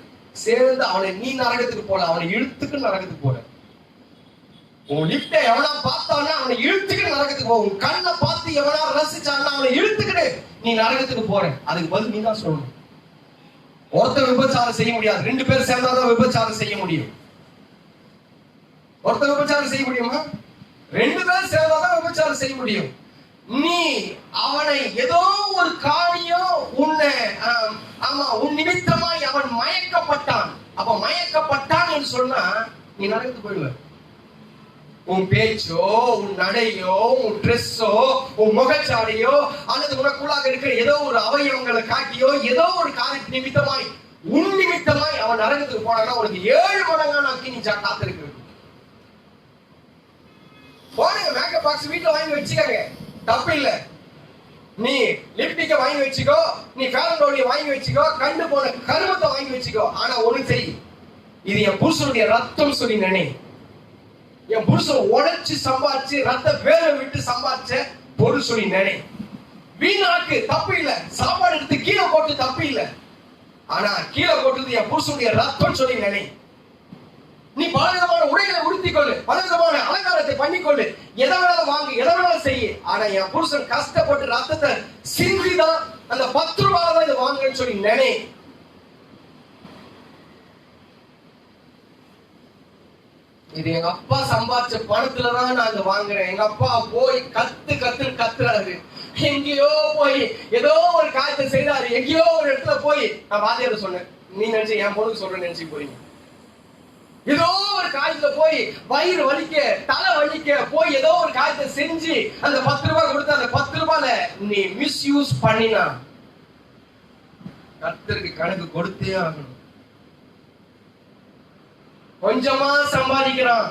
சேர்ந்து அவனை நீ நரகத்துக்கு போல, அவனை இழுத்துக்கு நரகத்துக்கு போல. உன் லிப்ட எவனா பார்த்தானா அவனை இழுத்துக்கிட்டு நரகத்துக்கு போக, உன் கண்ணை பார்த்து எவனா ரசிச்சான்னா அவனை இழுத்துக்கிட்டு நீ நரகத்துக்கு போற. அதுக்கு பதில் நீ தான் சொல்லணும். ஒருத்தர் விபச்சாரம் செய்ய முடியாது, 2 பேர் சேர்ந்தாதான் விபச்சாரம் செய்ய முடியும். ஒருத்தர் விபச்சாரம் செய்ய முடியுமா? 2 பேர் சேர்ந்தாதான் விபச்சாரம் செய்ய முடியும். நீ அவனை ஏதோ ஒரு காரியம் உன்னை உன் நிமித்தமாய் அவன் மயக்கப்பட்டான். அப்ப மயக்கப்பட்டான் என்று சொன்னா நீ நடந்து போயிடுவ. உன் பேச்சோ, உன் நடையோ, உன் ட்ரெஸ்ஸோ, உன் முகச்சாடையோ, அல்லது உனக்குள்ளாக இருக்கிற ஏதோ ஒரு அவயவங்களை காட்டியோ, ஏதோ ஒரு காரியத்து நிமித்தமாய் உன் நிமித்தமாய் அவன் நரகத்துக்கு போனா உனக்கு 7 மடங்கான அக்கினி காத்திருக்கிறது. போனுங்க, மேக்கப் பாக்ஸ் வீட்டுல வாங்கி வச்சுக்கங்க, தப்பு இல்ல. நீ லிப்டிக்க வாங்கி வச்சுக்கோ, நீ ஃபேரன் வாங்கி வச்சுக்கோ, கண்டு போன கருமத்தை வாங்கி வச்சுக்கோ. ஆனா ஒண்ணு செய், இது என் புருஷனுடைய ரத்தம் சொல்லி நினை. என் புருஷன் உழைச்சு சம்பாதிச்சு ரத்த வேலை விட்டு சம்பாதிச்ச பொருள் சொல்லி நினை. வீணாக்கு, தப்பு இல்ல. சாப்பாடு எடுத்து கீழே போட்டு தப்பு இல்ல. ஆனா கீழே போட்டது என் புருஷனுடைய ரத்தம் சொல்லி நினை. நீ பலவிதமான உடைகளை உடுத்திக்கொள்ளு, பலவிதமான அலங்காரத்தை பண்ணிக்கொள்ளு, எதை வேணாலும் வாங்கு, எதை வேணாலும் செய்ய. ஆனா என் புருஷன் கஷ்டப்பட்டு ரத்தத்தை சிந்திதான் அந்த 10 ரூபாய் தான் இதை வாங்குறேன்னு சொல்லி நினை. இது எங்க அப்பா சம்பாதிச்ச பணத்துலதான் நான் வாங்குறேன். எங்க அப்பா போய் கத்துறாரு, எங்கேயோ போய் ஏதோ ஒரு காரியத்தை செய்யறாரு, எங்கேயோ ஒரு இடத்துல போய். நான் வாத்தியார சொன்னேன், நீ நினைச்சு என் பொண்ணுக்கு சொல்றேன் நினைச்சு போறீங்க. ஏதோ ஒரு காரியத்துல போய் வயிறு வலிக்க, தலை வலிக்க போய் ஏதோ ஒரு காரியத்தை செஞ்சு அந்த 10 ரூபாய் கொடுத்து அந்த 10 ரூபாயில நீ மிஸ்யூஸ் பண்ணினா கர்த்தருக்கு கணக்கு கொடுத்தே ஆகணும். கொஞ்சமா சம்பாதிக்கிறான்,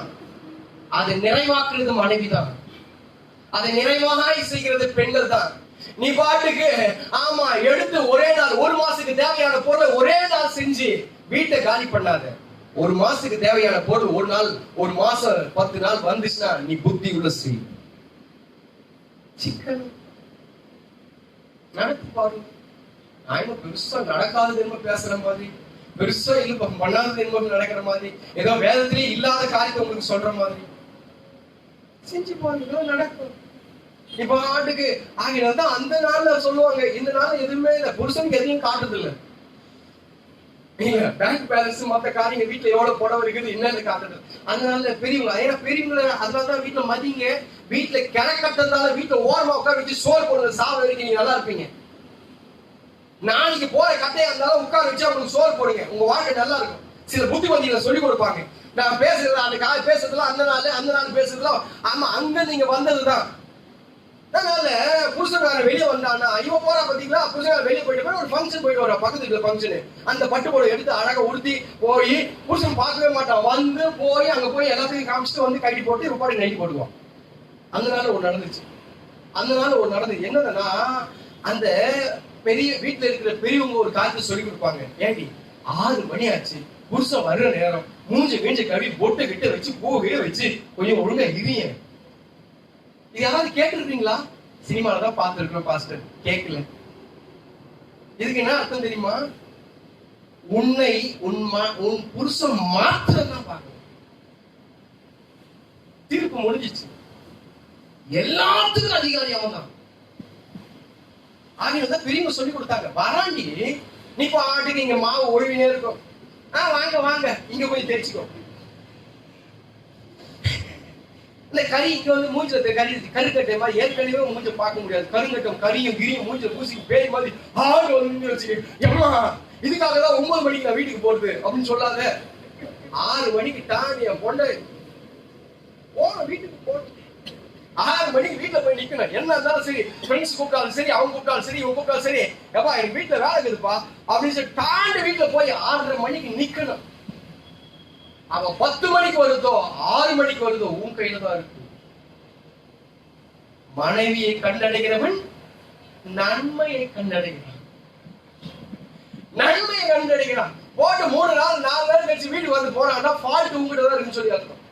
அதை நிறைவாக்குறது மனைவிதான், அதை நிறைவாக செய்கிறது பெண்கள் தான். நீ பாட்டுக்கு ஆமா எடுத்து ஒரே நாள், 1 மாசத்துக்கு தேவையான பொருளை ஒரே நாள் செஞ்சு வீட்டை காலி பண்ணாத. 1 மாசத்துக்கு தேவையான பொருள் ஒரு நாள், 1 மாசம் 10 நாள் வந்துச்சுன்னா நீ புத்தி உள்ள செய். சிக்கன் நடத்தி பாரு. நான் பெருசா நடக்காதது என்ன பேசுற மாதிரி, பெருசா இல்ல பண்ணாதது என்ன நடக்கிற மாதிரி, ஏதோ வேதத்திலேயே இல்லாத காரியத்தை உங்களுக்கு சொல்ற மாதிரி செஞ்சு பாருங்க, நடக்கும். இப்ப ஆட்டுக்கு ஆகினால்தான் அந்த நாள்ல சொல்லுவாங்க, இந்த நாள் எதுவுமே இல்ல, புருஷனுக்கு எதையும் காட்டுது இல்ல. பேங்க் பேலன்ஸ் மத்த காரியங்க வீட்டுல எவ்வளவு புடவை இருக்குது என்னன்னு காட்டுறது. அதனால பெரியவங்க, ஏன்னா பெரியவங்களை அதனாலதான் வீட்டுல மதிங்க. வீட்டுல கிணக்கட்டதால வீட்டுல ஓரமா உட்கார வச்சு சோறு போடுறது சாப்பிட வரைக்கும் நீங்க நல்லா இருப்பீங்க. நாளைக்கு போற கட்டையா இருந்தாலும் உட்கார வச்சு அவங்களுக்கு சோறு போடுங்க, உங்க வாழ்க்கை நல்லா இருக்கும். சில புத்திமதிகளை சொல்லி கொடுப்பாங்க. நான் பேசுறது அந்த பேசுறதுலாம் அந்த நாள் பேசுறதுலாம் ஆமா அங்க நீங்க வந்ததுதான். அதனால புருஷன் வெளியே வந்தான்னா இவன் போறா பாத்தீங்களா, புருஷன் வெளியே போயிட்டு ஒரு ஃபங்க்ஷன் போயிட்டு வர, பக்கத்து இருக்கிற ஃபங்க்ஷனு, அந்த பட்டு போட எடுத்து அழகா உடுத்தி போய் புருஷன் பார்க்கவே மாட்டான். வந்து போய் அங்க போய் எல்லாத்தையும் காமிச்சிட்டு வந்து கட்டி போட்டு ரூபாய் நைட்டி போட்டுக்குவான். அந்த நாள் ஒரு நடந்துச்சு. அந்த நாள் ஒரு நடந்தது என்னன்னா, அந்த பெரிய வீட்டுல இருக்கிற பெரியவங்க ஒரு காலத்தை சொல்லி கொடுப்பாங்க. ஏண்டி 6 மணி ஆச்சு, புருஷன் வர்ற நேரம், மூஞ்சி கழுவி பொட்டை கிட்ட வச்சு பூவே வச்சு கொஞ்சம் ஒழுங்கா இருங்க. இது யாராவது கேட்டிருக்கீங்களா? சினிமால தான் பார்த்திருக்கிறோம் பாஸ்டர், கேட்கல. இதுக்கு என்ன அர்த்தம் தெரியுமா? உன்னை உன் புருஷன் மாத்திரம் தான் பார்க்கணும். தீர்ப்பு முடிஞ்சிச்சு. எல்லாத்துக்கும் அதிகாரி அவன் தான். ஆகிய பெரியவங்க சொல்லி கொடுத்தாங்க, வராண்டி நீ பாட்டுக்கு இங்க மாவு ஒழுவினே இருக்கும், வாங்க இங்க போய் தெரிச்சுக்கோ. இந்த கறி இங்க வந்து மூஞ்சில கருக்கட்டை மாதிரி ஏற்கனவே மூஞ்ச பார்க்க முடியாது. கருங்கட்டம் கரியும் கிரியும் மூஞ்சில பூசி பேய் மாதிரி ஆடு வந்து வச்சு எம்மா இதுக்காக தான் 9 மணிக்கு நான் வீட்டுக்கு போறது அப்படின்னு சொல்லாத. 6 மணிக்கு தாண்டி என் பொண்ணை வீட்டுக்கு போட்டு 6 மணிக்கு வீட்டுல போய் நிக்கணும். என்ன இருந்தாலும் சரி, ஃப்ரெண்ட்ஸ் கூப்பிட்டாலும் சரி, அவங்க கூப்பிட்டாலும் சரி, இவங்க கூப்பிட்டாலும் சரி, எப்பா எனக்கு வீட்டுல வேலை இருக்குதுப்பா அப்படின்னு சொல்லி தாண்டி வீட்டுல போய் 6:30 மணிக்கு நிக்கணும். அவன் 10 மணிக்கு வருதோ 6 மணிக்கு வருதோ உன் கையில தான் இருக்கு. மனைவியை கண்டடைகிறவன் நன்மையை கண்டடைகிறான். நன்மையை கண்டடைகிறான். போட்டு 3 நாள் 4 நாள் கழிச்சு வீட்டுக்கு வந்து போறான்னா ஃபால்ட் உங்ககிட்ட தான் இருக்குன்னு சொல்லி அர்த்தம்.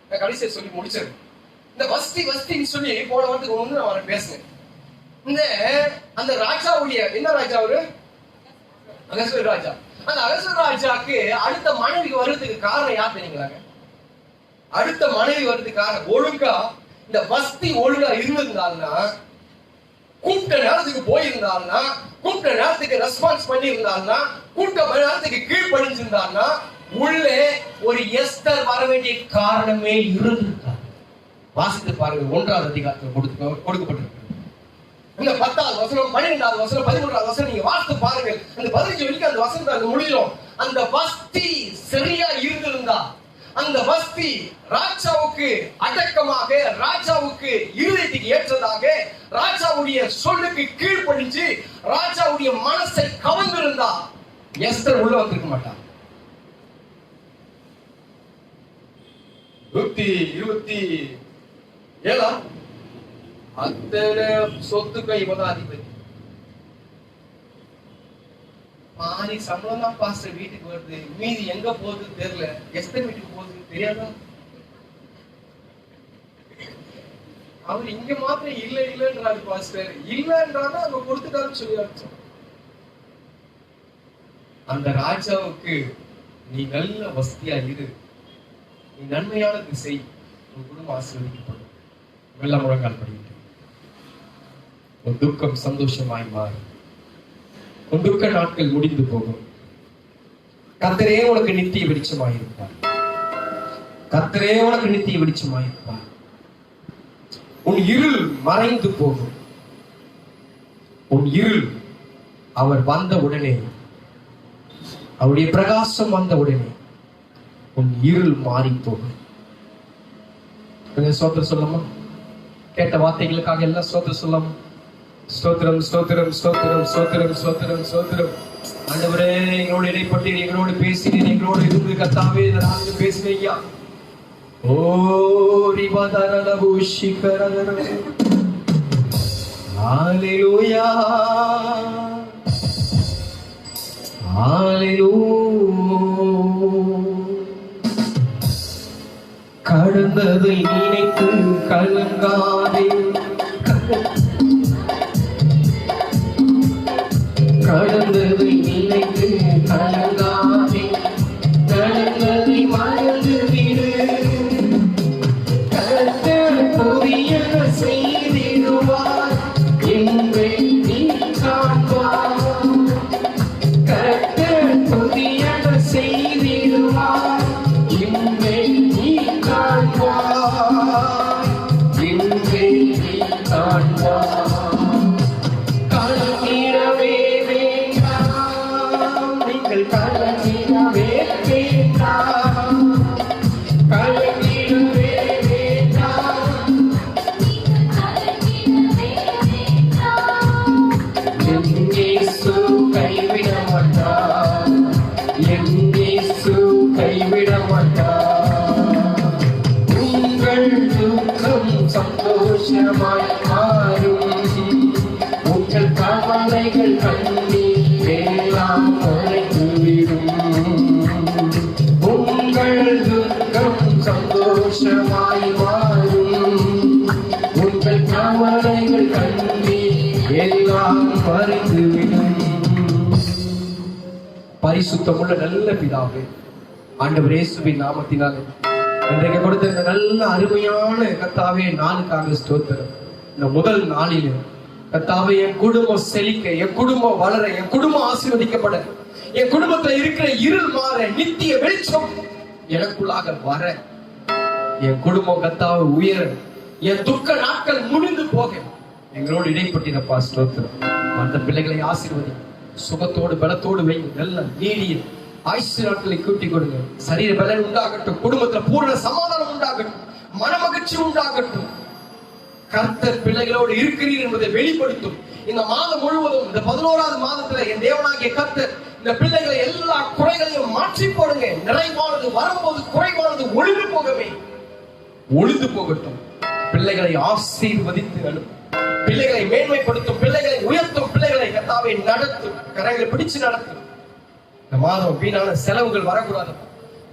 நான் கடைசியை சொல்லி முடிச்சது. இந்த வஸ்தின்னு சொல்லி போன வாரத்துக்கு ஒண்ணு நான் அவரை பேசுனேன். இந்த அந்த ராஜாவுடைய என்ன ராஜா அவரு அகஸ்வர ராஜா. அந்த அகஸ்வர ராஜாக்கு அடுத்த மனைவி வர்றதுக்கு காரணம் யார் தெரியுங்களாங்க? அடுத்த மனைவி வர்றதுக்கு காரணம் ஒழுங்கா இந்த வஸ்தி ஒழுங்கா இருந்ததுனாலனா கூப்பிட்ட நேரத்துக்கு போயிருந்தான்னா, கூப்பிட்ட நேரத்துக்கு ரெஸ்பான்ஸ் பண்ணி இருந்தான்னா, கூப்பிட்ட நேரத்துக்கு கீழ்ப்படிஞ்சிருந்தான்னா, உள்ளே ஒரு எஸ்தர் வர வேண்டிய காரணமே இருந்திருக்காது. வாசித்து பாருங்க, 1ஆவது அதிகாரத்தில் கொடுக்கப்பட்டிருக்கு. இந்த 10வது வசனம், 12வது வசனம், 13வது வசனம் நீங்க வாசித்து பாருங்க. அந்த 15 வரைக்கும் அந்த வசனத்தை அது முடியும். அந்த வஸ்தி சரியா இருந்திருந்தா, அந்த வஸ்தி ராஜாவுக்கு அடக்கமாக, ராஜாவுக்கு இருதயத்துக்கு ஏற்றதாக, ராஜாவுடைய சொல்லுக்கு கீழ்ப்படிஞ்சு, ராஜாவுடைய மனசை கவர்ந்திருந்தா, எஸ்தர் உள்ள வந்திருக்க மாட்டான். 127 அத்தனை சொத்துக்கு இவதான் அதிபதி. பாதி சம்பளம் தான் பாஸ்டர் வீட்டுக்கு வருது, மீதி எங்க போகுது தெரியல. எஸ்தர் வீட்டுக்கு போகுது தெரியாதா? அவர் இங்க மாத்திரம் இல்லன்றாரு பாஸ்டர். இல்லன்றாலும் அவங்க கொடுத்துட்டாருன்னு சொல்லி அர்த்தம். அந்த ராஜாவுக்கு நீ நல்ல வசதியா இரு, நீ நன்மையானது செய், உன் குடும்பம் ஆசீர்வதிக்கப்படும். வெள்ள முழங்கால் படிக்கிட்டு உன் துக்கம் சந்தோஷமாய் மாறும். உன் துக்க நாட்கள் முடிந்து போகும். கர்த்தரே உனக்கு நித்திய வெளிச்சமாயிருப்பார். கர்த்தரே உனக்கு நித்திய வெளிச்சமாயிருப்பார். உன் இருள் மறைந்து போகும். உன் இருள் அவர் வந்த உடனே, அவருடைய பிரகாசம் வந்த உடனே உன் இருள் மாறி போகும். ஸ்தோத்திரம் சொல்லலாமா? கேட்ட வார்த்தைகளுக்காக எல்லாம் ஸ்தோத்திரம் சொல்லலாமா? ஸ்தோத்திரம், ஸ்தோத்திரம், ஸ்தோத்திரம், ஸ்தோத்திரம், ஸ்தோத்திரம், ஸ்தோத்திரம். ஆண்டவரே, எங்களோடு இடைப்பட்டு எங்களோடு பேசினீர், எங்களோடு இருந்து கர்த்தாவே இந்த நாளில் பேசினீங்க. ஓ ரிவதரலவு ஷிகரதர. ஹalleluya, ஹalleluya. கடந்ததை நினைத்து கலங்காதே, கடந்ததை நினைத்து கலங்காதே, கடந்ததை மறந்து விடு. கர்த்தர் புதிய செய்திடுவார் என்பதை நீ காண்பாய். கர்த்தர் புதிய செய்திடுவார் என்பதை நீ காண்பாய், என்பதை நீ காண்பாய். சந்தோஷமாய் மாறும். உங்கள் கவலைகள் கண்ணீர் எல்லாம் மறைந்துவிடும். உங்கள் துக்கம் சந்தோஷமாய் மாறும். உங்கள் கவலைகள் கண்ணீர் எல்லாம் மறைந்துவிடும். பரிசுத்தமுள்ள நல்ல பிதாவே, ஆண்டவர் இயேசுவின் நாமத்தினாலே இன்றைக்கு கொடுத்த இந்த நல்ல அருமையான கர்த்தாவே நாளுக்காக ஸ்தோத்திரம். இந்த முதல் நாளில் கர்த்தாவே என் குடும்பம் செழிக்க, என் குடும்பம் வளர, என் குடும்பம் ஆசீர்வதிக்கப்பட, என் குடும்பத்துல இருக்கிற இருள் மாற, நித்திய வெளிச்சம் எனக்குள்ளாக வர, என் குடும்பம் கர்த்தாவே உயர, என் துக்க நாட்கள் முடிந்து போக எங்களோடு இடைப்பட்டினப்பா ஸ்தோத்திரம். அந்த பிள்ளைகளை ஆசீர்வதி, சுகத்தோடு பலத்தோடு வைங்க, நல்ல நீடிய ஆயுசு நாட்களை கூட்டி கொடுங்க. சரீர பலன் உண்டாகட்டும், குடும்பத்துல பூர்ண சமாதானம் உண்டாகட்டும், மனமகிழ்ச்சி உண்டாகட்டும். கர்த்தர் பிள்ளைகளோடு இருக்கிறீர் என்பதை வெளிப்படுத்தும். இந்த மாதம் முழுவதும், இந்த 11வது மாதத்துல என் தேவனாகிய கர்த்தர் இந்த பிள்ளைகளை எல்லா குறைகளையும் மாற்றி போடுங்க. நிறைவானது வரும்போது குறைவானது ஒளிந்து போகவே, ஒளிந்து போகட்டும். பிள்ளைகளை ஆசீர்வதித்து அனுப்பும், பிள்ளைகளை மேன்மைப்படுத்தும், பிள்ளைகளை உயர்த்தும், பிள்ளைகளை கர்த்தாவே நடத்தும், கரைகளை பிடிச்சு நடத்தும். இந்த மாதம் வீணான செலவுகள் வரக்கூடாதப்பா,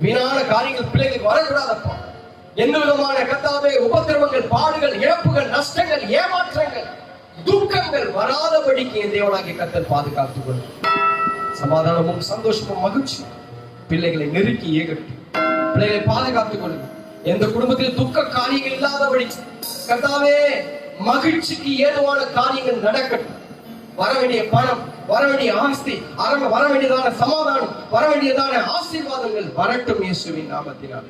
வீணான காரியங்கள் பிள்ளைகளுக்கு வரக்கூடாதப்பா. எந்த விதமான கர்த்தாவே உபத்திரவங்கள், பாடுகள், இழப்புகள், நஷ்டங்கள், ஏமாற்றங்கள், துக்கங்கள் வராதபடிக்கு என் தேவனாகிய கர்த்தர் பாதுகாத்துக் கொள்ளும். சமாதானமும் சந்தோஷமும் மகிழ்ச்சி பிள்ளைகளை நெருக்கி ஏகட்டும், பிள்ளைகளை பாதுகாத்துக் கொள்ளும். எந்த குடும்பத்தில் துக்க காரியங்கள் இல்லாதபடி கர்த்தாவே மகிழ்ச்சிக்கு ஏதுவான காரியங்கள் நடக்கட்டும். வர வேண்டிய பணம், வர வேண்டிய ஆஸ்தி, வர வேண்டியதான சமாதானம், வர வேண்டியதான ஆசீர்வாதங்கள் வரட்டும் இயேசுவின் நாமத்தினால்.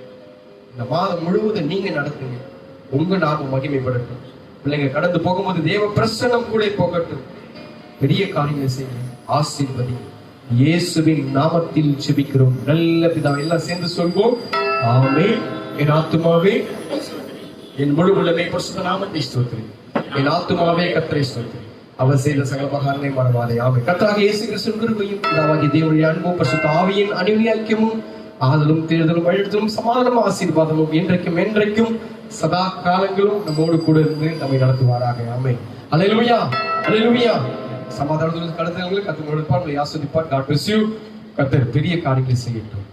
இந்த மாதம் முழுவதும் நீங்க நடத்துங்க, உங்க நாமம் மகிமைப்படட்டும். பிள்ளைங்க கடந்து போகும்போது தேவ பிரசன்னம் கூட போகட்டும். பெரிய காரியங்களை செய்யுங்க, ஆசீர்வதி. இயேசுவின் நாமத்தில் ஜெபிக்கிறோம் நல்ல பிதாவே. எல்லாம் சேர்ந்து சொல்வோம், ஆமென். என் ஆத்துமாவே என் முழு உள்ளமே பரிசுத்த நாமத்தை ஸ்தோத்திரி. என் ஆத்துமாவே கர்த்தரை ஸ்தோத்திரி. அவர் செய்த சகல உபகாரங்களை மறவாதே. ஆமென். கர்த்தராகிய இயேசு கிறிஸ்துவின் கிருபையும் பிதாவாகிய தேவனுடைய அன்பும் பரிசுத்த ஆவியின் அந்யோன்ய ஐக்கியமும் ஆதலும் தேர்தலும் வழிநடத்தலும் சமாதானமும் ஆசீர்வாதமும் என்றைக்கும் என்றைக்கும் சதா காலங்களும் நம்மோடு கூட இருந்து நம்மை நடத்துவாராக. ஆமென். அல்லேலூயா, அல்லேலூயா. சமாதானத்தோடு கடத்துகிறவங்களுக்கு கர்த்தர் உங்களை ஆசீர்வதிப்பார். God bless you. கர்த்தர் பெரிய காரியங்களை செய்யட்டும்.